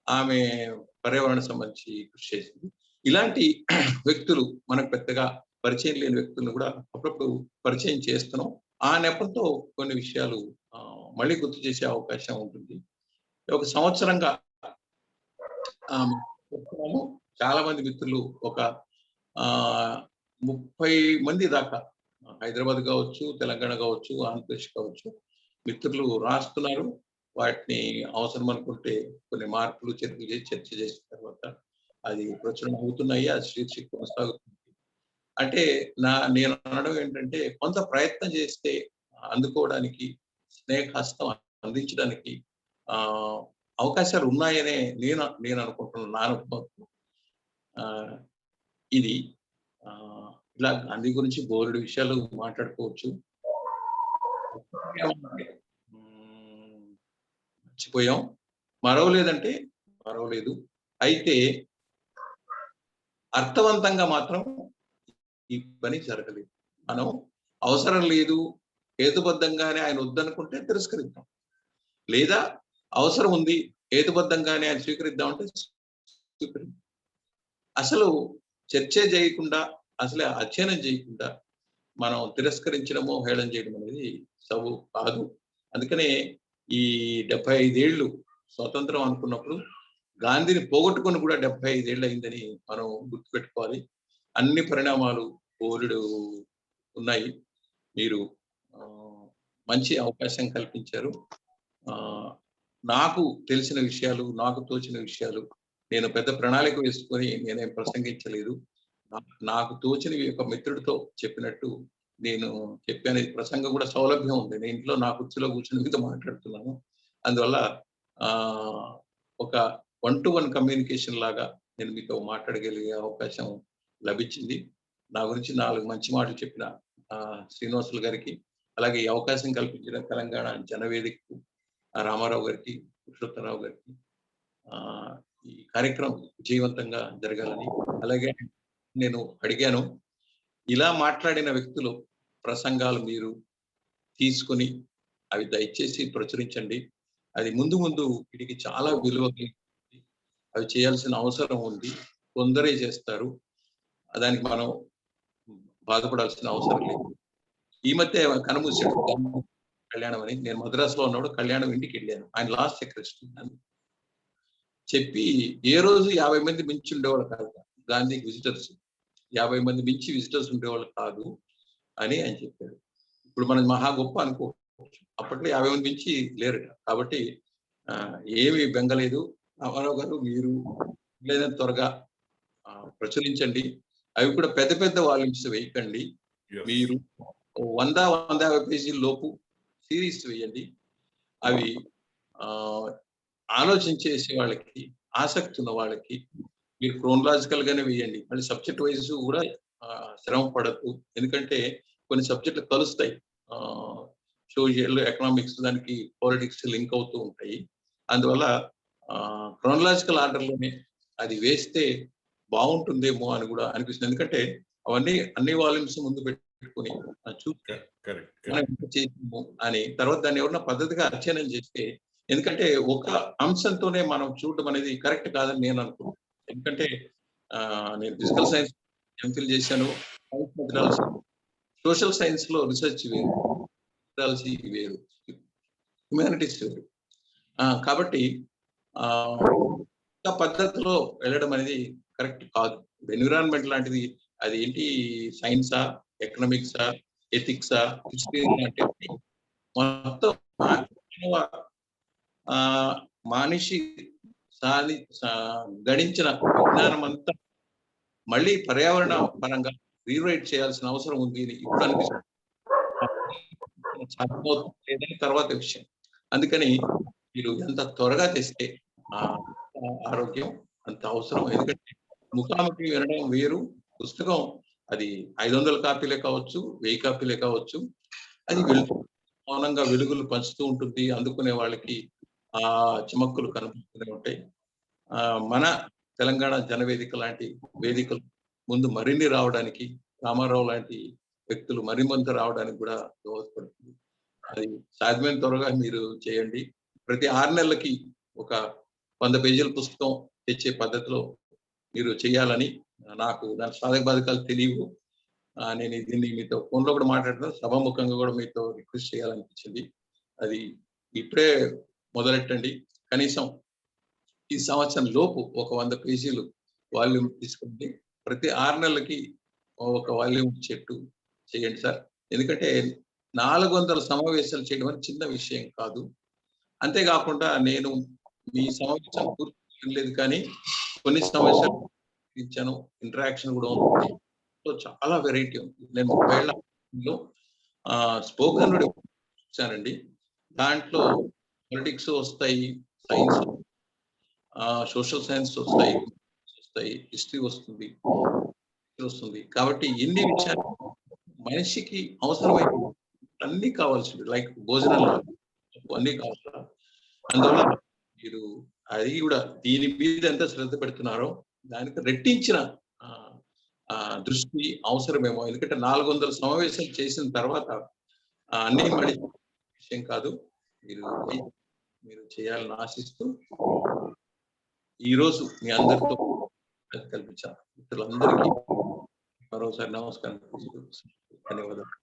ఆమె పర్యావరణ సంబంధించి కృషి చేసింది. ఇలాంటి వ్యక్తులు మనకు పెద్దగా పరిచయం లేని వ్యక్తులను కూడా అప్పుడప్పుడు పరిచయం చేస్తున్నాం. ఆ నెపంతో కొన్ని విషయాలు మళ్ళీ గుర్తు చేసే అవకాశం ఉంటుంది. ఒక సంవత్సరంగా చాలా మంది మిత్రులు, ఒక 30 మంది దాకా, హైదరాబాద్ కావచ్చు, తెలంగాణ కావచ్చు, ఆంధ్రప్రదేశ్ కావచ్చు, మిత్రులు రాస్తున్నారు. వాటిని అవసరం అనుకుంటే కొన్ని మార్పులు చేర్పులు చేసి చర్చ చేసిన తర్వాత అది ప్రచురణ అవుతున్నాయి, ఆ శీర్షిక కొనసాగుతుంది. అంటే నేను అనడం ఏంటంటే, కొంత ప్రయత్నం చేస్తే అందుకోవడానికి, స్నేహహస్తం అందించడానికి అవకాశాలు ఉన్నాయనే నేను అనుకుంటున్నాను, నా అనుభవం. ఇది ఇలా గాంధీ గురించి బోలెడు విషయాలు మాట్లాడుకోవచ్చు. మర్చిపోయాం. మరవలేదంటే మరవలేదు. అయితే అర్థవంతంగా మాత్రం ఈ పని జరగలేదు. మనం అవసరం లేదు, హేతుబద్ధంగానే ఆయన వద్దనుకుంటే తిరస్కరిద్దాం, లేదా అవసరం ఉంది, హేతుబద్ధంగానే ఆయన స్వీకరిద్దామంటే స్వీకరిద్దాం. అసలు చర్చే చేయకుండా, అసలే అధ్యయనం చేయకుండా మనం తిరస్కరించడమో హేళన చేయడం అనేది సబబు కాదు. అందుకనే ఈ 75 ఏళ్ళు స్వతంత్రం అనుకున్నప్పుడు గాంధీని పోగొట్టుకొని కూడా 75 ఏళ్ళు అయిందని మనం గుర్తుపెట్టుకోవాలి. అన్ని పరిణామాలు బోలెడు ఉన్నాయి. మీరు మంచి అవకాశం కల్పించారు. నాకు తెలిసిన విషయాలు, నాకు తోచిన విషయాలు, నేను పెద్ద ప్రణాళిక వేసుకొని నేనేం ప్రసంగించలేదు. నాకు తోచినవి ఒక మిత్రుడితో చెప్పినట్టు నేను చెప్పాను. ప్రసంగం కూడా సౌలభ్యం ఉంది. నేను ఇంట్లో నా కుర్చీలో కూర్చొని మీతో మాట్లాడుతున్నాను. అందువల్ల ఒక 1-to-1 కమ్యూనికేషన్ లాగా నేను మీతో మాట్లాడగలిగే అవకాశం లభించింది. నా గురించి 4 మంచి మాటలు చెప్పిన శ్రీనివాసులు గారికి, అలాగే ఈ అవకాశం కల్పించిన తెలంగాణ జనవేదికకు, రామారావు గారికి, పురుషోత్తమరావు గారికి ఈ కార్యక్రమం విజయవంతంగా జరగాలని, అలాగే నేను అడిగాను, ఇలా మాట్లాడిన వ్యక్తులు ప్రసంగాలు మీరు తీసుకొని అవి దయచేసి ప్రచురించండి. అది ముందు ముందు వీటికి చాలా విలువ, అవి చేయాల్సిన అవసరం ఉంది. కొందరే చేస్తారు, దానికి మనం బాధపడాల్సిన అవసరం లేదు. ఈ మధ్య కనుమూసాడు కళ్యాణం అని. నేను మద్రాసులో ఉన్నప్పుడు కళ్యాణం ఇంటికి వెళ్ళాను. ఆయన లాస్ట్ సెక్రటరీ చెప్పి, ఏ రోజు 50 మంది మించి ఉండేవాళ్ళు కాదు గాంధీ విజిటర్స్, 50 మంది మించి విజిటర్స్ ఉండేవాళ్ళు కాదు అని ఆయన చెప్పాడు. ఇప్పుడు మనం మహా గొప్ప అనుకోవచ్చు, అప్పట్లో 50 మంది మించి లేరు. కాబట్టి ఏమి బెంగలేదు. రామారావు గారు, మీరు లేదంటే త్వరగా ప్రచురించండి. అవి కూడా పెద్ద పెద్ద వాల్యూమ్స్ వేయకండి. మీరు 100-150 పేజీల లోపు సిరీస్ వేయండి. అవి ఆలోచించేసే వాళ్ళకి, ఆసక్తి ఉన్న వాళ్ళకి మీరు క్రోనలాజికల్ గానే వేయండి. మళ్ళీ సబ్జెక్ట్ వైజ్ కూడా శ్రమ పడద్దు. ఎందుకంటే కొన్ని సబ్జెక్టులు కలుస్తాయి. సోషల్, ఎకనామిక్స్, దానికి పాలిటిక్స్ లింక్ అవుతూ ఉంటాయి. అందువల్ల క్రోనలాజికల్ ఆర్డర్లోనే అది వేస్తే బాగుంటుందేమో అని కూడా అనిపిస్తుంది. ఎందుకంటే అవన్నీ అన్ని వాల్యూమ్స్ ముందు పెట్టుకుని చూస్తే అని తర్వాత దాన్ని ఎవరన్నా పద్ధతిగా అధ్యయనం చేస్తే, ఎందుకంటే ఒక అంశంతోనే మనం చూడడం అనేది కరెక్ట్ కాదని నేను అనుకుంటున్నాను. ఎందుకంటే నేను ఫిజికల్ సైన్స్ ఎంఫిల్ చేశాను, సోషల్ సైన్స్ లో రీసెర్చ్ వేరు, మెథడాలజీ వేరు, హ్యుమానిటీస్ వేరు. కాబట్టి పద్ధతిలో వెళ్ళడం అనేది కరెక్ట్ కాదు. ఎన్విరాన్మెంట్ లాంటిది, అది ఏంటి, సైన్సా, ఎకనామిక్సా, ఎథిక్సా, హిస్టరీ లాంటివి మొత్తం మనిషి గడించిన విజ్ఞానం అంతా మళ్ళీ పర్యావరణ పరంగా రీరైట్ చేయాల్సిన అవసరం ఉంది ఇప్పుడు అనిపిస్తుంది. తర్వాత విషయం. అందుకని మీరు ఎంత త్వరగా తెస్తే ఆరోగ్యం అంత అవసరం. ఎందుకంటే ముఖాముఖి వినడం వేరు, పుస్తకం అది 500 కాపీలే కావచ్చు, 1000 కాపీలే కావచ్చు, అది మౌనంగా వెలుగులు పంచుతూ ఉంటుంది. అందుకునే వాళ్ళకి చమక్కులు కనిపిస్తూనే ఉంటాయి. మన తెలంగాణ జనవేదిక లాంటి వేదికలు ముందు మరిన్ని రావడానికి, రామారావు లాంటి వ్యక్తులు మరిమంత రావడానికి కూడా దోహదపడుతుంది. అది సాధ్యమైన త్వరగా మీరు చేయండి. ప్రతి 6 నెలలకి ఒక 100 పేజీల పుస్తకం తెచ్చే పద్ధతిలో మీరు చేయాలని, నాకు దాని సాధక బాధకాలు తెలియవు. నేను దీన్ని మీతో ఫోన్లో కూడా మాట్లాడుతున్నా, సభాముఖంగా కూడా మీతో రిక్వెస్ట్ చేయాలనిపించింది. అది ఇప్పుడే మొదలెట్టండి. కనీసం ఈ సంవత్సరం లోపు ఒక 100 పేజీలు వాల్యూమ్ తీసుకోండి. ప్రతి 6 నెలలకి ఒక వాల్యూమ్ చెట్టు చేయండి సార్. ఎందుకంటే 400 సమావేశాలు చేయడం అనేది చిన్న విషయం కాదు. అంతేకాకుండా నేను మీ సమావేశం పూర్తి లేదు, కానీ కొన్ని సమావేశాలు ఇచ్చాను, ఇంటరాక్షన్ కూడా ఉంది. సో చాలా వెరైటీ ఉంది. నేను 30 ఏళ్ళలో స్పోకెన్ వర్డ్ చూశానండి. దాంట్లో పొలిటిక్స్ వస్తాయి, సైన్స్, సోషల్ సైన్స్ వస్తాయి, హిస్టరీ వస్తుంది, వస్తుంది. కాబట్టి ఇన్ని విషయాలు మనిషికి అవసరమైన అన్ని కావాల్సింది, లైక్ భోజనాలు అన్ని కావాల్సిన. అందువల్ల మీరు అది కూడా దీని మీద ఎంత శ్రద్ధ పెడుతున్నారో దానికి రెట్టించిన దృష్టి అవసరమేమో. ఎందుకంటే 400 సమావేశాలు చేసిన తర్వాత అన్ని మనిషి విషయం కాదు, మీరు చేయాలని ఆశిస్తూ ఈరోజు మీ అందరితో కల్పించారు. మిత్రులందరికీ మరోసారి నమస్కారం, ధన్యవాదాలు.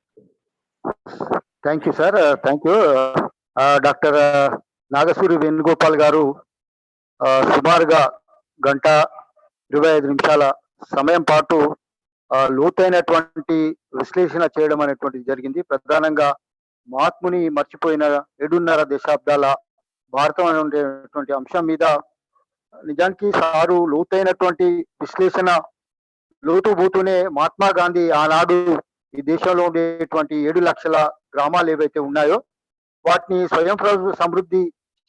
Thank you sir, thank you. Doctor Nagasuri Venugopal గారు సుమారుగా 1:25 సమయం పాటు లోతైనటువంటి విశ్లేషణ చేయడం అనేటువంటిది జరిగింది. ప్రధానంగా మహాత్ముని మర్చిపోయిన 7.5 దశాబ్దాల భారతం అనేటువంటి అంశం మీద నిజానికి సారు లోతైనటువంటి విశ్లేషణ లోతుబోతూనే మహాత్మా గాంధీ ఆనాడు ఈ దేశంలో ఉండేటువంటి 7 లక్షల గ్రామాలు ఏవైతే ఉన్నాయో వాటిని స్వయం సమృద్ధి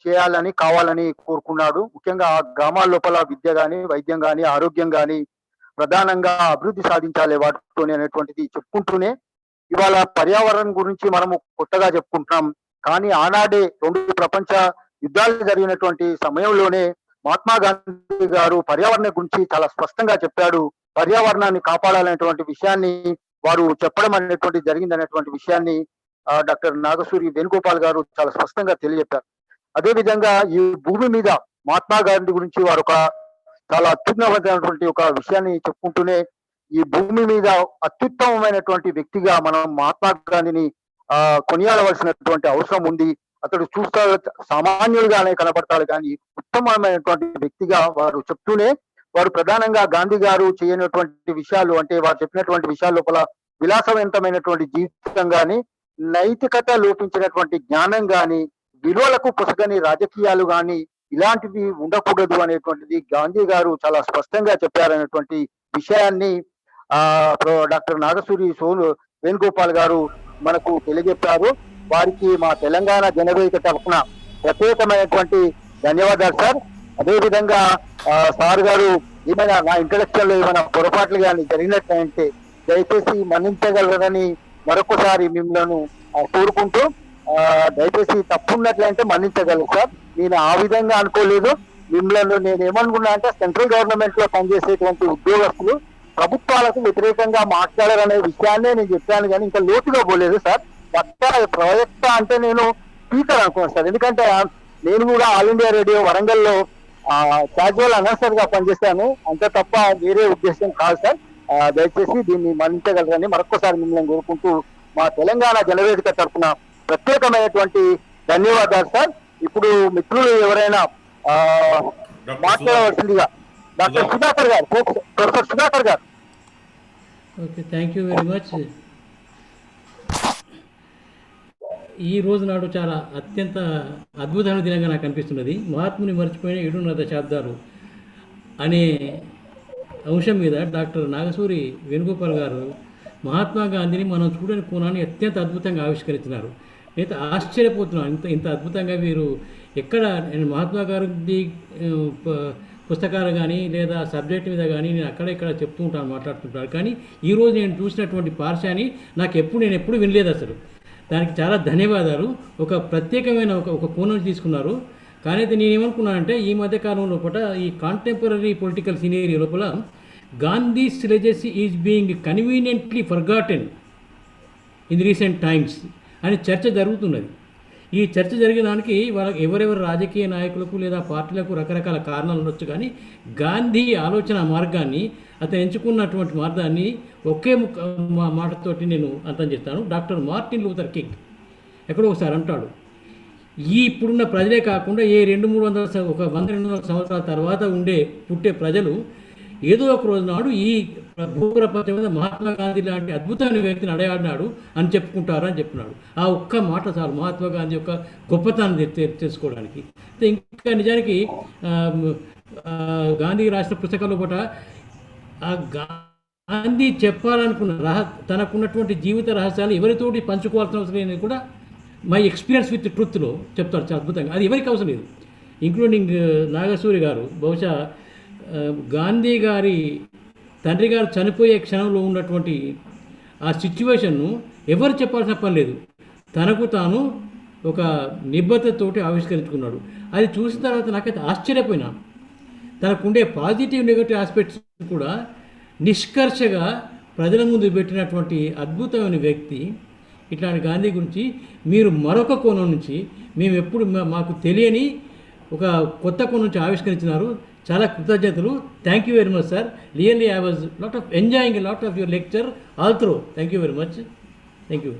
చేయాలని కావాలని కోరుకున్నాడు. ముఖ్యంగా ఆ గ్రామాల లోపల విద్య కానీ, వైద్యం కానీ, ఆరోగ్యం కానీ ప్రధానంగా అభివృద్ధి సాధించాలి వాటితోనే అనేటువంటిది చెప్పుకుంటూనే ఇవాళ పర్యావరణం గురించి మనము కొత్తగా చెప్పుకుంటున్నాం. కానీ ఆనాడే 2 ప్రపంచ యుద్ధాలు జరిగినటువంటి సమయంలోనే మహాత్మా గాంధీ గారు పర్యావరణం గురించి చాలా స్పష్టంగా చెప్పాడు. పర్యావరణాన్ని కాపాడాలనేటువంటి విషయాన్ని వారు చెప్పడం అనేటువంటి జరిగింది అనేటువంటి విషయాన్ని డాక్టర్ నాగసూరి వేణుగోపాల్ గారు చాలా స్పష్టంగా తెలియజెప్పారు. అదే విధంగా ఈ భూమి మీద మహాత్మా గాంధీ గురించి వారు ఒక చాలా అత్యున్నతమైనటువంటి ఒక విషయాన్ని చెప్పుకుంటూనే ఈ భూమి మీద అత్యుత్తమమైనటువంటి వ్యక్తిగా మనం మహాత్మా గాంధీని కొనియాడవలసినటువంటి అవసరం ఉంది. అతడు చూస్తా సామాన్యుడిగానే కనపడతాడు కానీ ఉత్తమమైనటువంటి వ్యక్తిగా వారు చెప్తూనే వారు ప్రధానంగా గాంధీ గారు చేయనటువంటి విషయాలు అంటే వారు చెప్పినటువంటి విషయాల లోపల విలాసవంతమైనటువంటి జీవితం గాని, నైతికత లోపించినటువంటి జ్ఞానం గాని, విలువలకు పొసగని రాజకీయాలు గాని ఇలాంటివి ఉండకూడదు అనేటువంటిది గాంధీ గారు చాలా స్పష్టంగా చెప్పారనేటువంటి విషయాన్ని డాక్టర్ నాగసూరి వేణుగోపాల్ గారు మనకు తెలియజెప్పారు. వారికి మా తెలంగాణ జనవేదిక తరఫున ప్రత్యేకమైనటువంటి ధన్యవాదాలు సార్. అదే విధంగా సార్ గారు ఏమైనా నా ఇంట్రడక్షన్ లో ఏమైనా పొరపాట్లు కానీ జరిగినట్లయితే దయచేసి మన్నించగలరని మరొకసారి మిమ్మల్ని కోరుకుంటూ, దయచేసి తప్పున్నట్లయితే మన్నించగలరు సార్. నేను ఆ విధంగా అనుకోలేదు. మిమ్మల్ని నేను ఏమనుకున్నా అంటే సెంట్రల్ గవర్నమెంట్ లో పనిచేసేటువంటి ఉద్యోగస్తులు ప్రభుత్వాలకు వ్యతిరేకంగా మాట్లాడారనే విషయాన్నే నేను చెప్పాను కానీ ఇంకా లోతుగా పోలేదు సార్. ప్రవక్త అంటే నేను స్పీకర్ అనుకున్నాను సార్. ఎందుకంటే నేను కూడా ఆల్ ఇండియా రేడియో వరంగల్లో క్యాజువల్ అనౌన్సర్ గా పనిచేశాను, అంతే తప్ప వేరే ఉద్దేశం కాదు సార్. దయచేసి దీన్ని మన్నించగలరని మరొకసారి మిమ్మల్ని కోరుకుంటూ మా తెలంగాణ జనవేదిక తరఫున ప్రత్యేకమైనటువంటి ధన్యవాదాలు సార్. ఇప్పుడు మిత్రులు ఎవరైనా మాట్లాడవలసిందిగా డాక్టర్ సుధాకర్ గారు, ప్రొఫెసర్ సుధాకర్ గారు. Okay, thank you very much. ఈ రోజు నాడు చాలా అత్యంత అద్భుతమైన దినంగా నాకు అనిపిస్తున్నది. మహాత్ముని మర్చిపోయిన 7.5 దశాబ్దాలు అనే అంశం మీద డాక్టర్ నాగసూరి వేణుగోపాల్ గారు మహాత్మా గాంధీని మనం చూడని కోణాన్ని అత్యంత అద్భుతంగా ఆవిష్కరించినారు. అయితే ఆశ్చర్యపోతున్నాను, ఇంత అద్భుతంగా వీరు ఎక్కడ మహాత్మా గాంధీ పుస్తకాలు కానీ లేదా సబ్జెక్ట్ మీద కానీ నేను అక్కడ చెప్తూ ఉంటాను, మాట్లాడుతుంటాను. కానీ ఈరోజు నేను చూసినటువంటి పార్శాన్ని నేను ఎప్పుడు వినలేదు అసలు. దానికి చాలా ధన్యవాదాలు. ఒక ప్రత్యేకమైన ఒక కోణం తీసుకున్నారు. కానీ అయితే నేను ఏమనుకున్నానంటే ఈ మధ్యకాలం లోపల ఈ కాంటెంపరీ పొలిటికల్ సినేరియో లోపల Gandhi's legacy is being conveniently forgotten in recent times అని చర్చ జరుగుతున్నది. ఈ చర్చ జరిగడానికి వాళ్ళకి ఎవరెవరు రాజకీయ నాయకులకు లేదా పార్టీలకు రకరకాల కారణాలు ఉండొచ్చు, కానీ గాంధీ ఆలోచన మార్గాన్ని, అతను ఎంచుకున్నటువంటి మార్గాన్ని ఒకే మాటతోటి నేను అర్థం చేస్తాను. డాక్టర్ మార్టిన్ లూథర్ కింగ్ ఎక్కడో ఒకసారి అంటాడు, ఈ ఇప్పుడున్న ప్రజలే కాకుండా ఏ 200-300 ఒక 100-200 సంవత్సరాల తర్వాత పుట్టే ప్రజలు ఏదో ఒక రోజు నాడు ఈ భూప్రపంచం మీద మహాత్మా గాంధీ లాంటి అద్భుతమైన వ్యక్తిని అడయాడినాడు అని చెప్పుకుంటారు అని చెప్పినాడు. ఆ ఒక్క మాట చాలు మహాత్మా గాంధీ యొక్క గొప్పతనాన్ని తెలుసుకోవడానికి. ఇంకా నిజానికి గాంధీ రాసిన పుస్తకాల్లో కూడా ఆ గాంధీ చెప్పాలనుకున్న తనకున్నటువంటి జీవిత రహస్యాలు ఎవరితోటి పంచుకోవాల్సిన అవసరం లేదని కూడా మై ఎక్స్పీరియన్స్ విత్ ట్రూత్లో చెప్తారు చాలా అద్భుతంగా. అది ఎవరికి అవసరం లేదు, ఇంక్లూడింగ్ నాగసూరి గారు. బహుశా గాంధీ గారి తండ్రి గారు చనిపోయే క్షణంలో ఉన్నటువంటి ఆ సిచ్యువేషన్ను ఎవరు చెప్పాల్సిన పని లేదు, తనకు తాను ఒక నిబద్ధతతోటి ఆవిష్కరించుకున్నాడు. అది చూసిన తర్వాత నాకైతే ఆశ్చర్యపోయినా, తనకుండే పాజిటివ్ నెగటివ్ ఆస్పెక్ట్స్ కూడా నిష్కర్షగా ప్రజల ముందు పెట్టినటువంటి అద్భుతమైన వ్యక్తి. ఇట్లాంటి గాంధీ గురించి మీరు మరొక కోణం నుంచి మేము ఎప్పుడు మాకు తెలియని ఒక కొత్త కోణం నుంచి ఆవిష్కరించినారు. చాలా కృతజ్ఞతలు. Thank you very much sir. Really I was lot of enjoying lot of your lecture all through. Thank you very much. Thank you.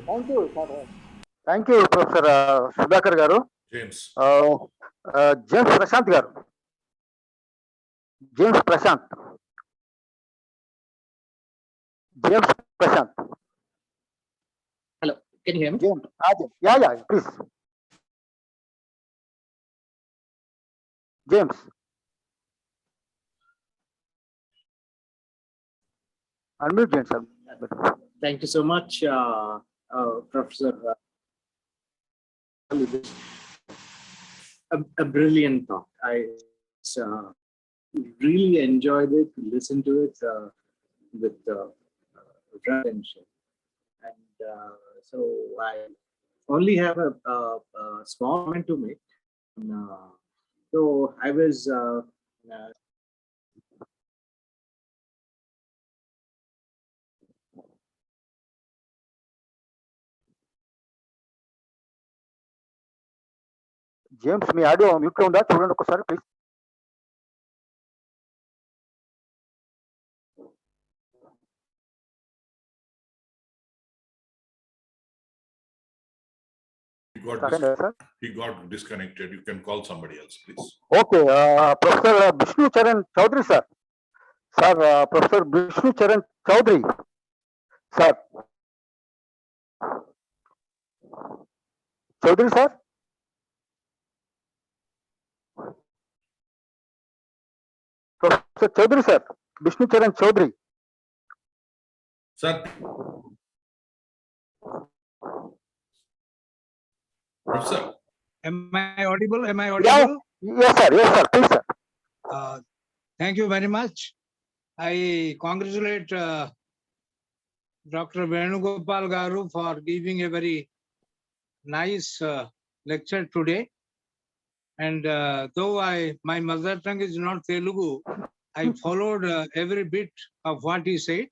Thank you professor Sudhakar garu. James James Prashant garu. James Prashant. James Prashant. Hello, can you hear me? James. Yeah, please. James. Unmute James, sir. Thank you so much, Professor. A brilliant talk. I really enjoyed it, listened to it with attention. And so I only have a small comment to make. So I was James me audio mute లో ఉందా? చూడండి ఒకసారి please. he got disconnected. You can call somebody else, please. Okay, Professor Vishnu Charan Chaudhary, sir. Sir, Professor Vishnu Charan Chaudhary, sir. Chaudhary, sir. Professor Chaudhary, sir. Vishnu Charan Chaudhary. Sir. Professor. Am I audible? Yeah. Yes, sir. Please, sir. Thank you very much. I congratulate Dr. Venugopal Garu for giving a very nice lecture today. And though my mother tongue is not Telugu, I followed every bit of what he said.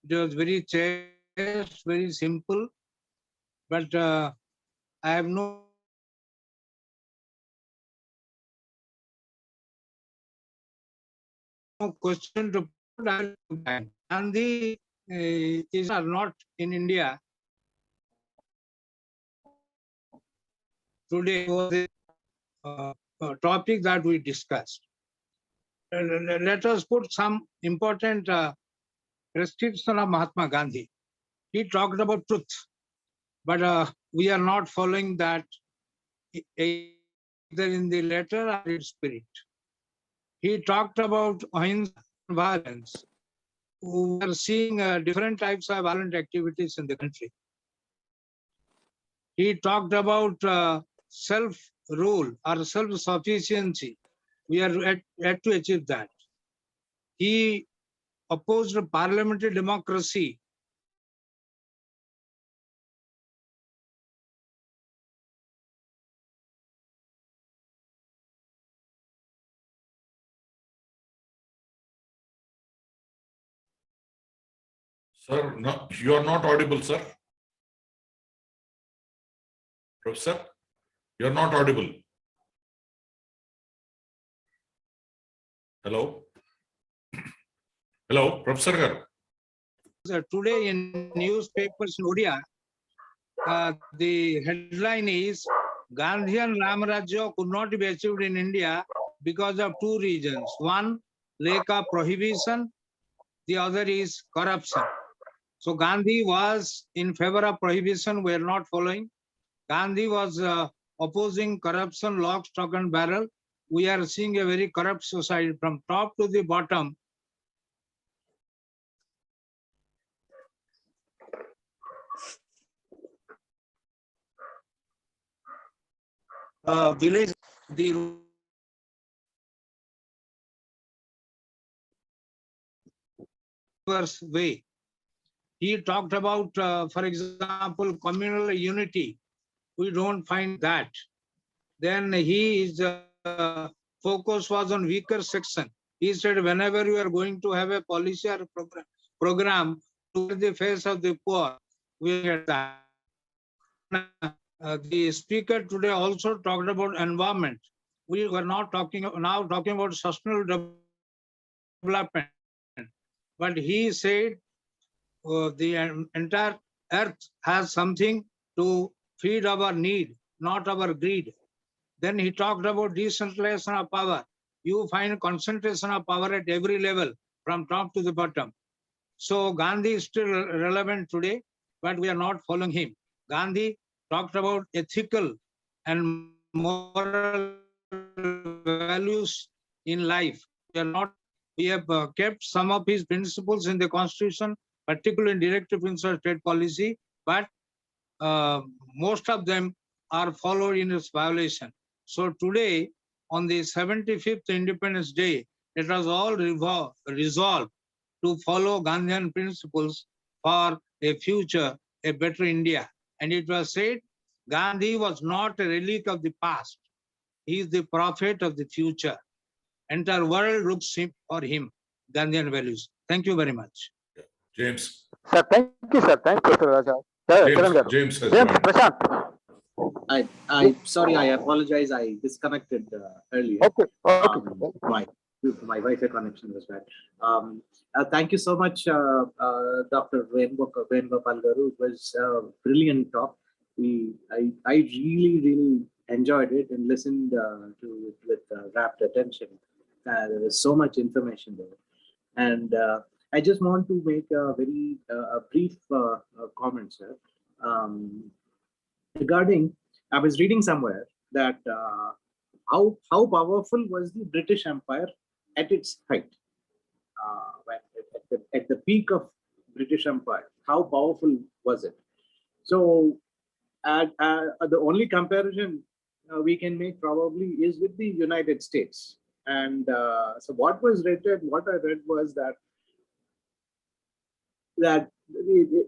It was very chaste, very simple, but I have no question to put. Gandhi is not in India today was the topic that we discussed. Let us put some important prescription of Mahatma Gandhi. He talked about truth, but we are not following that either in the letter or in spirit. He talked about violence. We are seeing different types of violent activities in the country. He talked about self-rule or self-sufficiency. We are yet to achieve that. He opposed parliamentary democracy. Sir, no, you are not audible, sir. Professor, you are not audible. Hello? Hello, Professor Garu. Today in newspapers in Odia, the headline is Gandhian Ramarajya could not be achieved in India because of two reasons. One, lack of prohibition. The other is corruption. So Gandhi was in favor of prohibition. We are not following. Gandhi was opposing corruption, lock, stock and barrel. We are seeing a very corrupt society from top to the bottom. Village, the diverse way. He talked about, for example, communal unity. We don't find that. Then his focus was on weaker section. He said, whenever you are going to have a policy or program to the face of the poor, we get that. The speaker today also talked about environment. We were not talking about sustainable development, but he said the entire earth has something to feed our need, not our greed. Then he talked about decentralization of power. You find concentration of power at every level, from top to the bottom. So Gandhi is still relevant today, but we are not following him. Gandhi talked about ethical and moral values in life. We have kept some of his principles in the constitution, particularly in directive principles of state policy, but most of them are followed in its violation. So today, on the 75th Independence Day, it was all resolved to follow Gandhian principles for a future, a better India. And it was said, Gandhi was not a relic of the past. He is the prophet of the future. Entire world looks for him, Gandhian values. Thank you very much. James. Sir, thank you, sir. Thank you, Professor Raja. Charan garu. James has James, joined. Prashant. Sorry, I apologize. I disconnected earlier. Okay. My Wi-Fi connection was bad. Thank you so much, Dr. Venugopal garu. It was a brilliant talk. I really enjoyed it and listened to it with rapt attention. There was so much information there, and I just want to make a very brief comment, sir. Regarding, I was reading somewhere that how powerful was the British Empire at its height, at the peak of British Empire. How powerful was it? So, the only comparison we can make probably is with the United States. And so, what I read was that the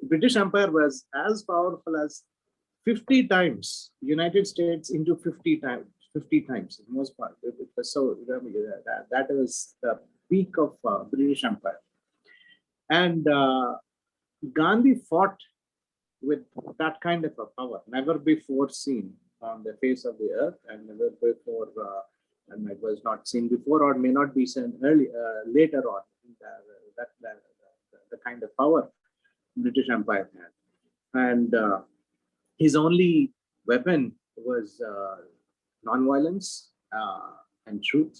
British Empire was as powerful as 50 times United States into 50 times in most part. It was so that was the peak of British Empire. And Gandhi fought with that kind of a power, never before seen on the face of the earth, and never before, and it was not seen before or may not be seen later on. The kind of power British Empire had. And his only weapon was non-violence and truth,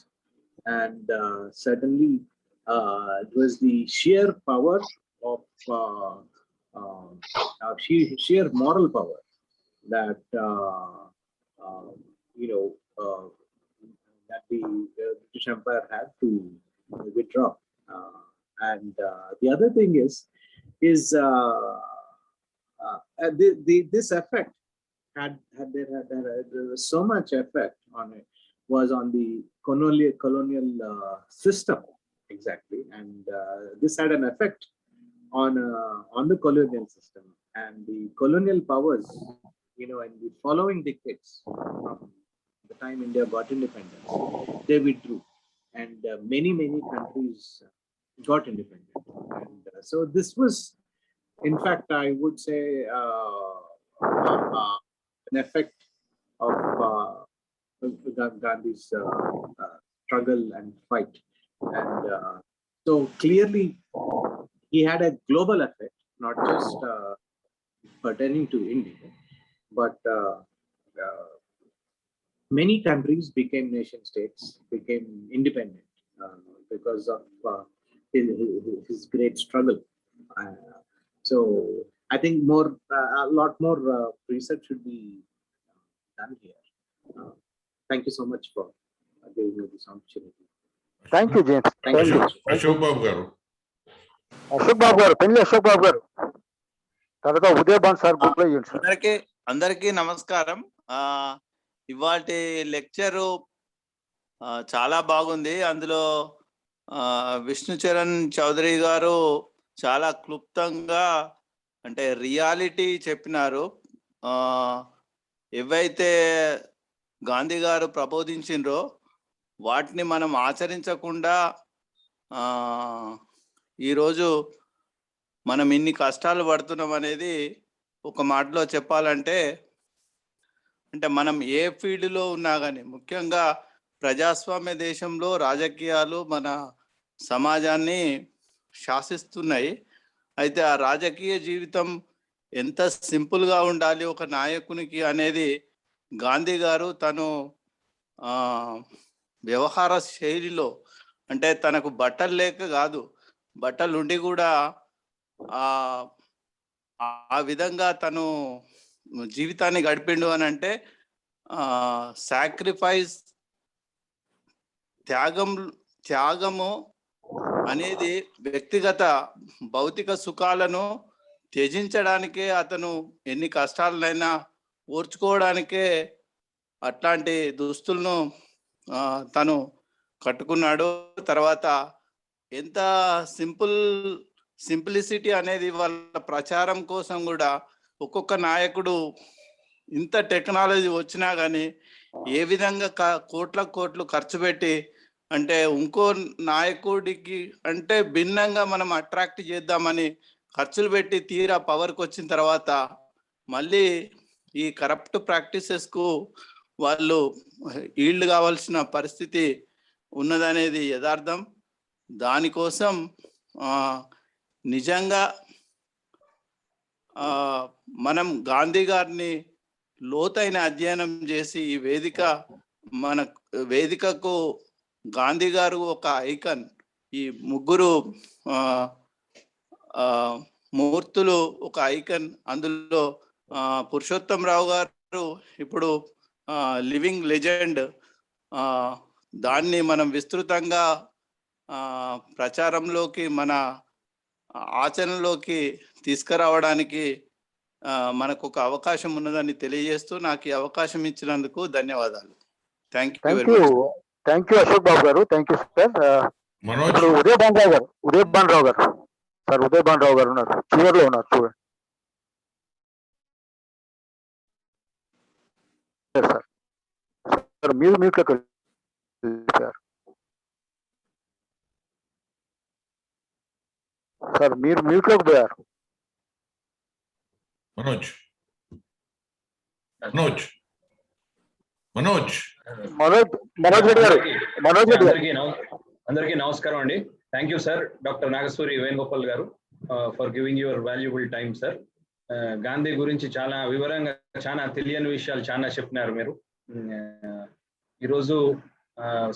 and certainly it was the sheer power of sheer moral power that that the British Empire had to withdraw. And the other thing is this effect there was so much effect on it was on the colonial system, exactly, and this had an effect on the colonial system, and the colonial powers, in the following decades from the time India got independence, they withdrew, and many countries got independent, and so this was, in fact, I would say, an effect of Gandhi's struggle and fight. And so clearly he had a global effect, not just pertaining to India, but many countries became nation states, became independent because of his great struggle. So I think a lot more research should be done here. Thank you so much for giving me this opportunity. Thank you, James. Thank you. Ashok Babu garu. Ashok Babu garu, పెళ్లి అశోక్ బాబు గారు, తర్వాత ఉదయభాన్ సార్ గ్రూప్లో ఇవ్వండి సార్. అందరికీ నమస్కారం. ఇవాటి లెక్చరు చాలా బాగుంది. అందులో విష్ణు చరణ్ చౌదరి గారు చాలా క్లుప్తంగా అంటే రియాలిటీ చెప్పినారు. ఏవైతే గాంధీ గారు ప్రబోధించిండ్రో వాటిని మనం ఆచరించకుండా ఈరోజు మనం ఇన్ని కష్టాలు పడుతున్నాం అనేది ఒక మాటలో చెప్పాలంటే, అంటే మనం ఏ ఫీల్డ్లో ఉన్నా కానీ, ముఖ్యంగా ప్రజాస్వామ్య దేశంలో రాజకీయాలు మన సమాజాన్ని శాసిస్తున్నాయి. అయితే ఆ రాజకీయ జీవితం ఎంత సింపుల్గా ఉండాలి ఒక నాయకునికి అనేది గాంధీ గారు తను వ్యవహార శైలిలో, అంటే తనకు బట్టలు లేక కాదు, బట్టలు ఉండి కూడా ఆ విధంగా తను జీవితాన్ని గడిపిండు అని అంటే సాక్రిఫైస్, త్యాగము అనేది వ్యక్తిగత భౌతిక సుఖాలను త్యజించడానికే, అతను ఎన్ని కష్టాలనైనా ఓర్చుకోవడానికే అట్లాంటి దుస్తులను తను కట్టుకున్నాడు. తర్వాత ఎంత సింప్లిసిటీ అనేది వాళ్ళ ప్రచారం కోసం కూడా ఒక్కొక్క నాయకుడు ఇంత టెక్నాలజీ వచ్చినా కానీ ఏ విధంగా కోట్లు ఖర్చు పెట్టి, అంటే ఇంకో నాయకుడికి అంటే భిన్నంగా మనం అట్రాక్ట్ చేద్దామని ఖర్చులు పెట్టి తీరా పవర్కి వచ్చిన తర్వాత మళ్ళీ ఈ కరప్ట్ ప్రాక్టీసెస్కు వాళ్ళు ఈల్డ్ కావాల్సిన పరిస్థితి ఉన్నదనేది యథార్థం. దానికోసం నిజంగా మనం గాంధీ గారిని లోతైన అధ్యయనం చేసి ఈ వేదికకు గాంధీ గారు ఒక ఐకాన్. ఈ ముగ్గురు మూర్తులు ఒక ఐకాన్. అందులో పురుషోత్తం రావు గారు ఇప్పుడు లివింగ్ లెజెండ్. దాన్ని మనం విస్తృతంగా ప్రచారంలోకి, మన ఆచరణలోకి తీసుకురావడానికి మనకు ఒక అవకాశం ఉన్నదని తెలియజేస్తూ నాకు ఈ అవకాశం ఇచ్చినందుకు ధన్యవాదాలు. Thank you very much. Thank you Ashok Babu garu. Thank you sir. ఇప్పుడు ఉదయ్ భాన్ రావు గారు సార్, ఉదయ్ భాన్ రావు గారు ఉన్నారు, చివరిలో ఉన్నారు, చూడండి సార్. సార్ మీరు మ్యూట్లోకి వెళ్ళిపోయారు సార్, మీరు మ్యూట్లోకి పోయారు. మనోజ్ రెడ్డి గారు. అందరికీ నమస్కారం అండి. Thank you sir, doctor Nagasuri Venugopal garu, for giving your valuable time sir. Gandhi గురించి చాలా వివరంగా, చాలా తెలియని విషయాలు చాలా చెప్పినారు మీరు. ఈరోజు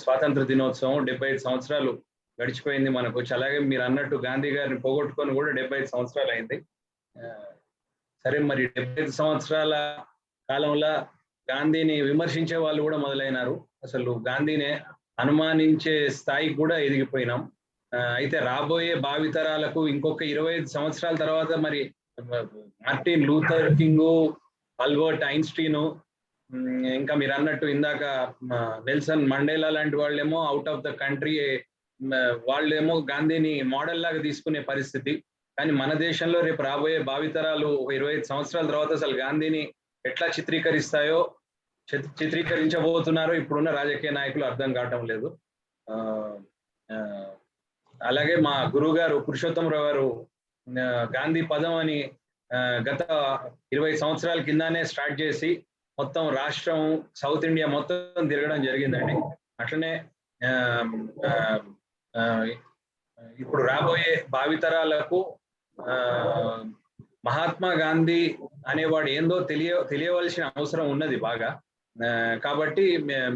స్వాతంత్ర దినోత్సవం 75 సంవత్సరాలు గడిచిపోయింది మనకు. అలాగే మీరు అన్నట్టు గాంధీ గారిని పోగొట్టుకొని కూడా 75 సంవత్సరాలు అయింది. సరే, మరి 75 సంవత్సరాల కాలంలో గాంధీని విమర్శించే వాళ్ళు కూడా మొదలైనారు. అసలు గాంధీనే అనుమానించే స్థాయికి కూడా ఎదిగిపోయినాం. అయితే రాబోయే భావితరాలకు ఇంకొక 25 సంవత్సరాల తర్వాత మరి Martin Luther king, Albert Einstein, ఇంకా మీరు అన్నట్టు ఇందాక నెల్సన్ మండేలా లాంటి వాళ్ళేమో అవుట్ ఆఫ్ ద కంట్రీ, వాళ్ళేమో గాంధీని మోడల్ లాగా తీసుకునే పరిస్థితి. కానీ మన దేశంలో రేపు రాబోయే భావితరాలు 25 సంవత్సరాల తర్వాత అసలు గాంధీని ఎట్లా చిత్రీకరించబోతున్నారో ఇప్పుడున్న రాజకీయ నాయకులు అర్థం కావటం లేదు. అలాగే మా గురువు గారు పురుషోత్తమరావు గారు గాంధీ పదం అని గత 20 సంవత్సరాల కిందనే స్టార్ట్ చేసి మొత్తం రాష్ట్రం, సౌత్ ఇండియా మొత్తం తిరగడం జరిగిందండి. అట్లనే ఇప్పుడు రాబోయే భావితరాలకు మహాత్మా గాంధీ అనేవాడు ఏందో తెలియవలసిన అవసరం ఉన్నది బాగా. కాబట్టి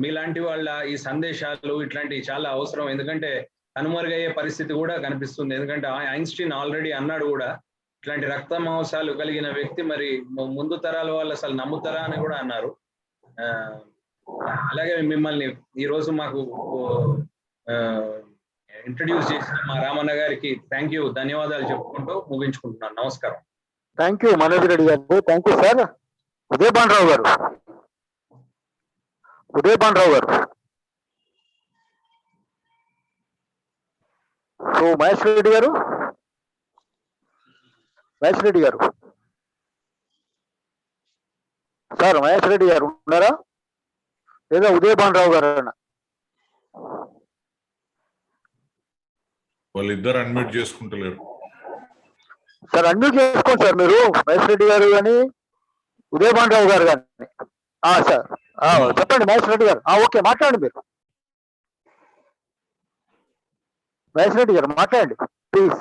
మీలాంటి వాళ్ళ ఈ సందేశాలు ఇట్లాంటివి చాలా అవసరం. ఎందుకంటే కనుమరుగయ్యే పరిస్థితి కూడా కనిపిస్తుంది. ఎందుకంటే ఐన్స్టీన్ ఆల్రెడీ అన్నాడు కూడా, ఇట్లాంటి రక్త మాంసాలు కలిగిన వ్యక్తి మరి ముందు తరాల వాళ్ళు అసలు నమ్ముతారా అని కూడా అన్నారు. అలాగే మిమ్మల్ని ఈరోజు మాకు ఇంట్రడ్యూస్ చేసిన మా రామన్న గారికి థ్యాంక్ యూ, ధన్యవాదాలు చెప్పుకుంటూ ముగించుకుంటున్నాను. నమస్కారం. Thank you Manoj Reddy garu. Thank you sir. Uday Bhan Rao garu. So Mahesh Reddy గారు. మహేష్ రెడ్డి గారు, సార్ మహేష్ రెడ్డి గారు ఉన్నారా లేదా ఉదయభాన్ రావు గారు? వాళ్ళిద్దరు అన్మ్యూట్ చేసుకుంటలేరు. సార్ అన్మ్యూట్ చేసుకోండి సార్ మీరు, మహేష్ రెడ్డి గారు కానీ ఉదయభాన్ రావు గారు కానీ. సార్ చెప్పండి మహేష్ రెడ్డి గారు. ఓకే, మాట్లాడండి మీరు. మహేష్ రెడ్డి గారు మాట్లాడండి ప్లీజ్.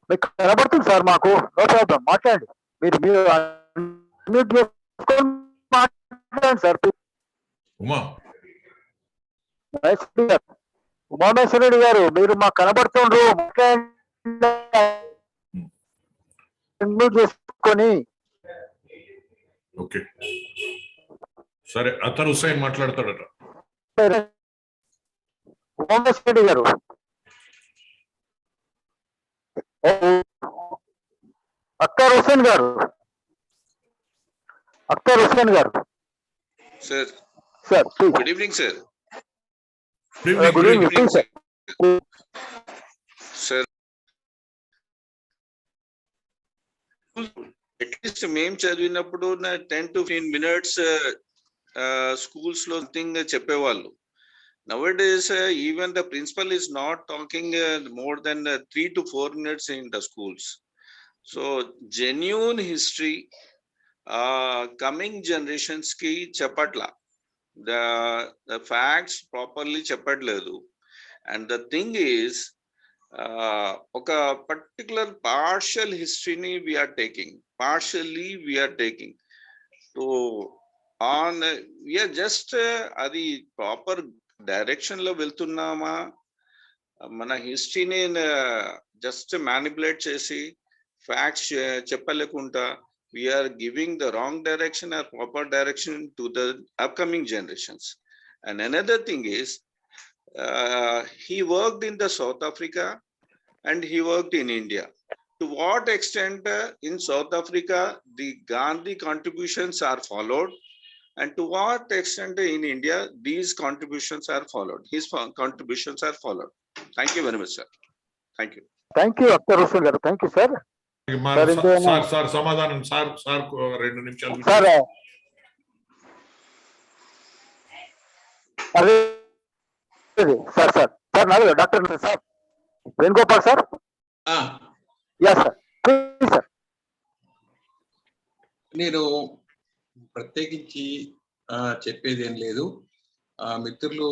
మీకు కనబడుతుంది సార్ మాకు, నో ప్రాబ్లం, మాట్లాడండి. మీరు అన్మ్యూట్ చేసుకొని మాట్లాడండి సార్. ఉమా మహేష్ రెడ్డి గారు, ఉమామేశ్వర రెడ్డి గారు, మీరు మాకు కనబడుతుండ్రు, అన్మ్యూట్ చేసుకొని. ఓకే సరే, అతర్ హుస్సేన్ మాట్లాడతాడట. ఉమామేశ్వర రెడ్డి గారు, అఖ్తర్ హుస్సేన్ గారు, అఖ్తర్ హుస్సేన్ గారు. Sir sir please. Good evening sir. Good evening please sir. Sir at least మేము చదివినప్పుడు 10 to 15 minutes స్కూల్స్ లో థింగ్ చెప్పేవాళ్ళు. Nowadays, even the principal is not talking more than 3 to 4 minutes in the schools. So, genuine history, coming generations ki chapatla. The facts properly chapadledu. And the thing is, oka particular partial history ni we are taking. Partially we are taking. So, we are just adi proper direction లో వెళ్తున్నామా, మన హిస్టరీని జస్ట్ మ్యానిపులేట్ చేసి ఫ్యాక్ట్స్ చెప్పలేకుండా we are giving the wrong direction or proper direction to the upcoming generations. And another thing is he worked in the South Africa and he worked in India. To what extent in South Africa the Gandhi contributions are followed, and to what extent in India these contributions are followed, his contributions are followed. Thank you very much, sir. Thank you. Thank you, Akhtar Hussain garu. Thank you, sir. Sir సమాధానం సార్ 2 నిమిషాలు. సార్ అదే సార్ సార్ సార్ నాలుగు doctor sir Venugopal sir. Yeah sir please sir. నేను ప్రత్యేకించి చెప్పేది ఏం లేదు. మిత్రులు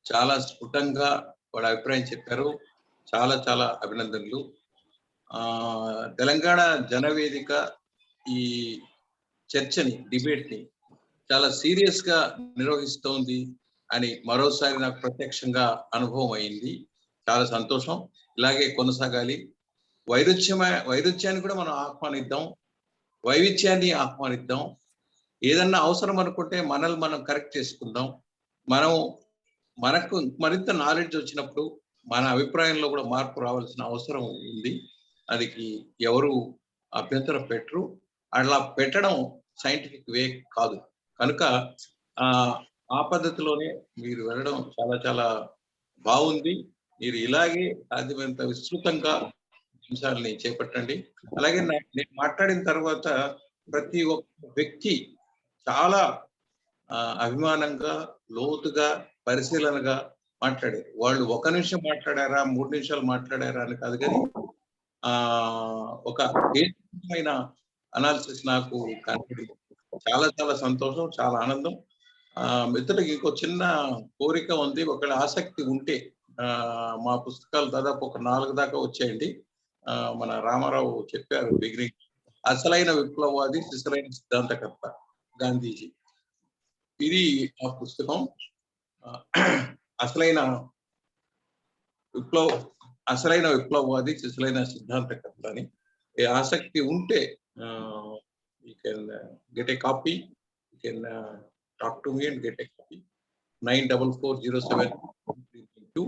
చాలా స్ఫుటంగా వాళ్ళ అభిప్రాయం చెప్పారు. చాలా చాలా అభినందనలు. తెలంగాణ జనవేదిక ఈ చర్చని, డిబేట్ని చాలా సీరియస్ గా నిర్వహిస్తోంది అని మరోసారి నాకు ప్రత్యక్షంగా అనుభవం అయింది. చాలా సంతోషం. ఇలాగే కొనసాగాలి. వైరుధ్యాన్ని కూడా మనం ఆహ్వానిద్దాం, వైవిధ్యాన్ని ఆహ్వానిద్దాం. ఏదన్నా అవసరం అనుకుంటే మనల్ని మనం కరెక్ట్ చేసుకుందాం. మనకు మరింత నాలెడ్జ్ వచ్చినప్పుడు మన అభిప్రాయంలో కూడా మార్పు రావాల్సిన అవసరం ఉంది. అది ఎవరు అభ్యంతరం పెట్టరు. అలా పెట్టడం సైంటిఫిక్ వే కాదు. కనుక ఆ పద్ధతిలోనే మీరు వెళ్ళడం చాలా చాలా బాగుంది. మీరు ఇలాగే సాధ్యమైనంత విస్తృతంగా అంశాలని చేపట్టండి. అలాగే నేను మాట్లాడిన తర్వాత ప్రతి ఒక్క వ్యక్తి చాలా అభిమానంగా, లోతుగా, పరిశీలనగా మాట్లాడారు. వాళ్ళు 1 నిమిషం మాట్లాడారా, 3 నిమిషాలు మాట్లాడారా అని కాదు, కానీ ఒక బేసికమైన అనాలిసిస్ నాకు కనపడింది. చాలా చాలా సంతోషం, చాలా ఆనందం. మిత్రులకి ఇంకో చిన్న కోరిక ఉంది. ఒకవేళ ఆసక్తి ఉంటే మా పుస్తకాలు దాదాపు ఒక 4 దాకా వచ్చాయండి. మన రామారావు చెప్పారు బిగినింగ్, అసలైన విప్లవవాది, సిసలైన సిద్ధాంతకర్త గాంధీజీ. ఇది ఆ పుస్తకం. అసలైన విప్లవవాది, సిసలైన సిద్ధాంతకర్త అని. ఆసక్తి ఉంటే you can get a copy. You can talk to me and get a copy. 944072.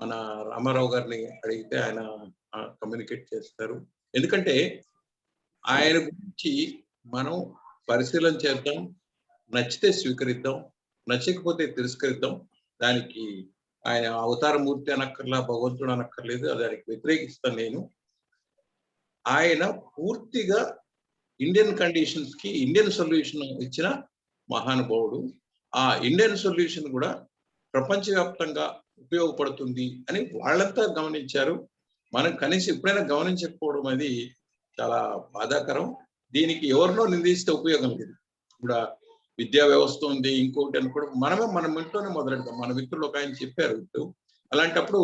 మన రామారావు గారిని అడిగితే ఆయన కమ్యూనికేట్ చేస్తారు. ఎందుకంటే ఆయన గురించి మనం పరిశీలన చేద్దాం, నచ్చితే స్వీకరిద్దాం, నచ్చకపోతే తిరస్కరిద్దాం. దానికి ఆయన అవతారమూర్తి అనక్కర్లా, భగవంతుడు అనక్కర్లేదు, దానికి వ్యతిరేకిస్తాను నేను. ఆయన పూర్తిగా ఇండియన్ కండిషన్స్ కి ఇండియన్ సొల్యూషన్ ఇచ్చిన మహానుభావుడు. ఆ ఇండియన్ సొల్యూషన్ కూడా ప్రపంచవ్యాప్తంగా ఉపయోగపడుతుంది అని వాళ్ళంతా గమనించారు. మనం కనీసం ఎప్పుడైనా గమనించకపోవడం అది చాలా బాధాకరం. దీనికి ఎవరినో నిందిస్తే ఉపయోగం లేదు. ఇప్పుడు విద్యా వ్యవస్థ ఉంది, ఇంకోటి అనుకోవడం, మన ఇంట్లోనే మొదలెడతాం. మన మిత్రులు ఒక ఆయన చెప్పారు ఇప్పుడు. అలాంటప్పుడు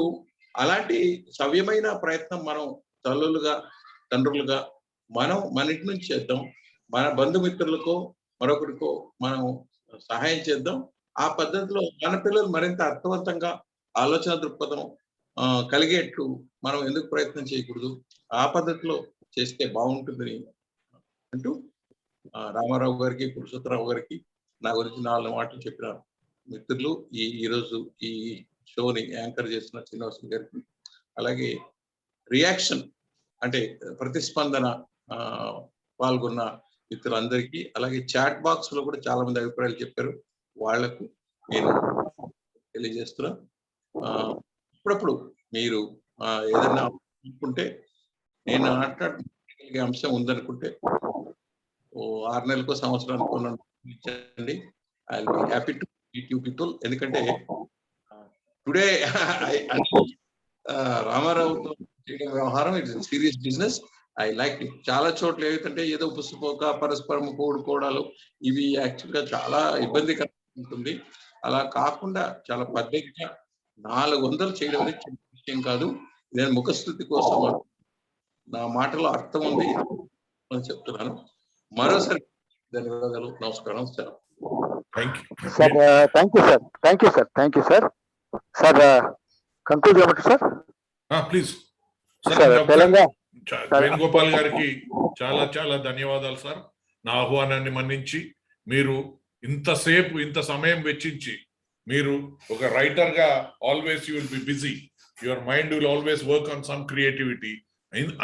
అలాంటి సవ్యమైన ప్రయత్నం మనం తల్లులుగా, తండ్రులుగా మనం మన ఇంటి నుంచి చేద్దాం. మన బంధుమిత్రులకో మరొకరికో మనం సహాయం చేద్దాం. ఆ పద్ధతిలో మన పిల్లలు మరింత అర్థవంతంగా ఆలోచన దృక్పథం కలిగేట్లు మనం ఎందుకు ప్రయత్నం చేయకూడదు? ఆ పద్ధతిలో చేస్తే బాగుంటుందని అంటూ రామారావు గారికి, పురుషోత్తరావు గారికి నా గురించి 4 మాటలు చెప్పిన మిత్రులు, ఈరోజు ఈ షోని యాంకర్ చేసిన శ్రీనివాసన్ గారికి, అలాగే రియాక్షన్ అంటే ప్రతిస్పందన పాల్గొన్న మిత్రులందరికీ, అలాగే చాట్ బాక్స్ లో కూడా చాలా మంది అభిప్రాయాలు చెప్పారు, వాళ్లకు నేను తెలియజేస్తున్నా. అప్పుడప్పుడు మీరు ఏదైనా అనుకుంటే, నేను మాట్లాడే అంశం ఉందనుకుంటే 6 నెలలకో సంవత్సరానికో ఇచ్చండి. I will be happy to meet you people. ఎందుకంటే టుడే రామారావుతో చేయడం వ్యవహారం it's serious business. I like it. చాలా చోట్ల ఏమిటంటే ఏదో పుస్తపోక పరస్పరం కోడుకోవడాలు ఇవి యాక్చువల్గా చాలా ఇబ్బందికరంగా ఉంటుంది. అలా కాకుండా చాలా పద్ధతిగా 400 చేయడం అనేది చిన్న విషయం కాదు. నేను ముఖస్థుతి కోసం నా మాటలో అర్థం ఉంది అని చెప్తున్నాను. మరోసారి ధన్యవాదాలు, నమస్కారం sir. Sir thank you sir. Sir conclude చేయమంటారు సార్? ప్లీజ్. తెలంగాణ వేణుగోపాల్ గారికి చాలా చాలా ధన్యవాదాలు సార్. నా ఆహ్వానాన్ని మన్నించి మీరు ఇంతసేపు ఇంత సమయం వెచ్చించి, మీరు ఒక రైటర్ గా always you will be busy, your mind will always work on some creativity.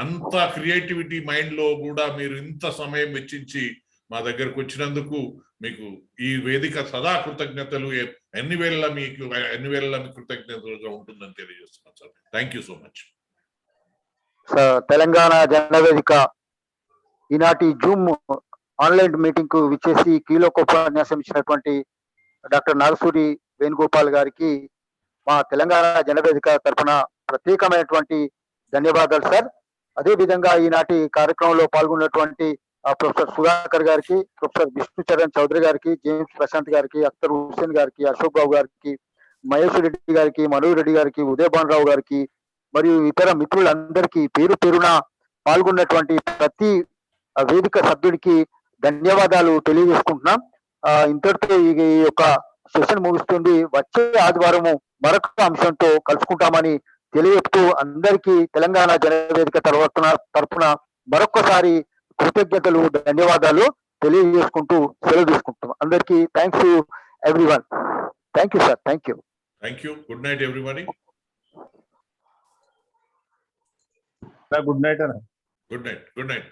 అంత క్రియేటివిటీ మైండ్ లో కూడా మీరు ఇంత సమయం వెచ్చించి మా దగ్గరకు వచ్చినందుకు మీకు ఈ వేదిక సదా కృతజ్ఞతలు, ఎన్ని వేళ మీకు కృతజ్ఞతలుగా ఉంటుందని తెలియజేస్తున్నాను sir. Thank you so much. Telangana Janavedika ఈనాటి జూమ్ ఆన్లైన్ మీటింగ్ కు విచ్చేసి కీలకోపన్యాసం ఇచ్చినటువంటి డాక్టర్ నాగసూరి వేణుగోపాల్ గారికి మా తెలంగాణ జనవేదిక తరఫున ప్రత్యేకమైనటువంటి ధన్యవాదాలు సార్. అదే విధంగా ఈనాటి కార్యక్రమంలో పాల్గొన్నటువంటి ప్రొఫెసర్ సుధాకర్ గారికి, ప్రొఫెసర్ విష్ణు చరణ్ చౌదరి గారికి, జేమ్స్ ప్రశాంత్ గారికి, అఖ్తర్ హుస్సేన్ గారికి, అశోక్ బాబు గారికి, మహేష్ రెడ్డి గారికి, మనోజ్ రెడ్డి గారికి, ఉదయభాన్ రావు గారికి మరియు ఇతర మిత్రులందరికీ పేరు పేరున పాల్గొన్నటువంటి ప్రతి వేదిక సభ్యుడికి ధన్యవాదాలు తెలియజేసుకుంటున్నాం. ఇంతటితో ఈ యొక్క సెషన్ ముగుస్తుంది. వచ్చే ఆదివారము మరొక అంశంతో కలుసుకుంటామని తెలియజేస్తూ అందరికీ తెలంగాణ జనవేదిక తరఫున మరొక్కసారి కృతజ్ఞతలు, ధన్యవాదాలు తెలియజేసుకుంటూ సెలవు తీసుకుంటాం. అందరికీ thanks to everyone. Thank you sir. Thank you. Good night everybody. Good night. Good night.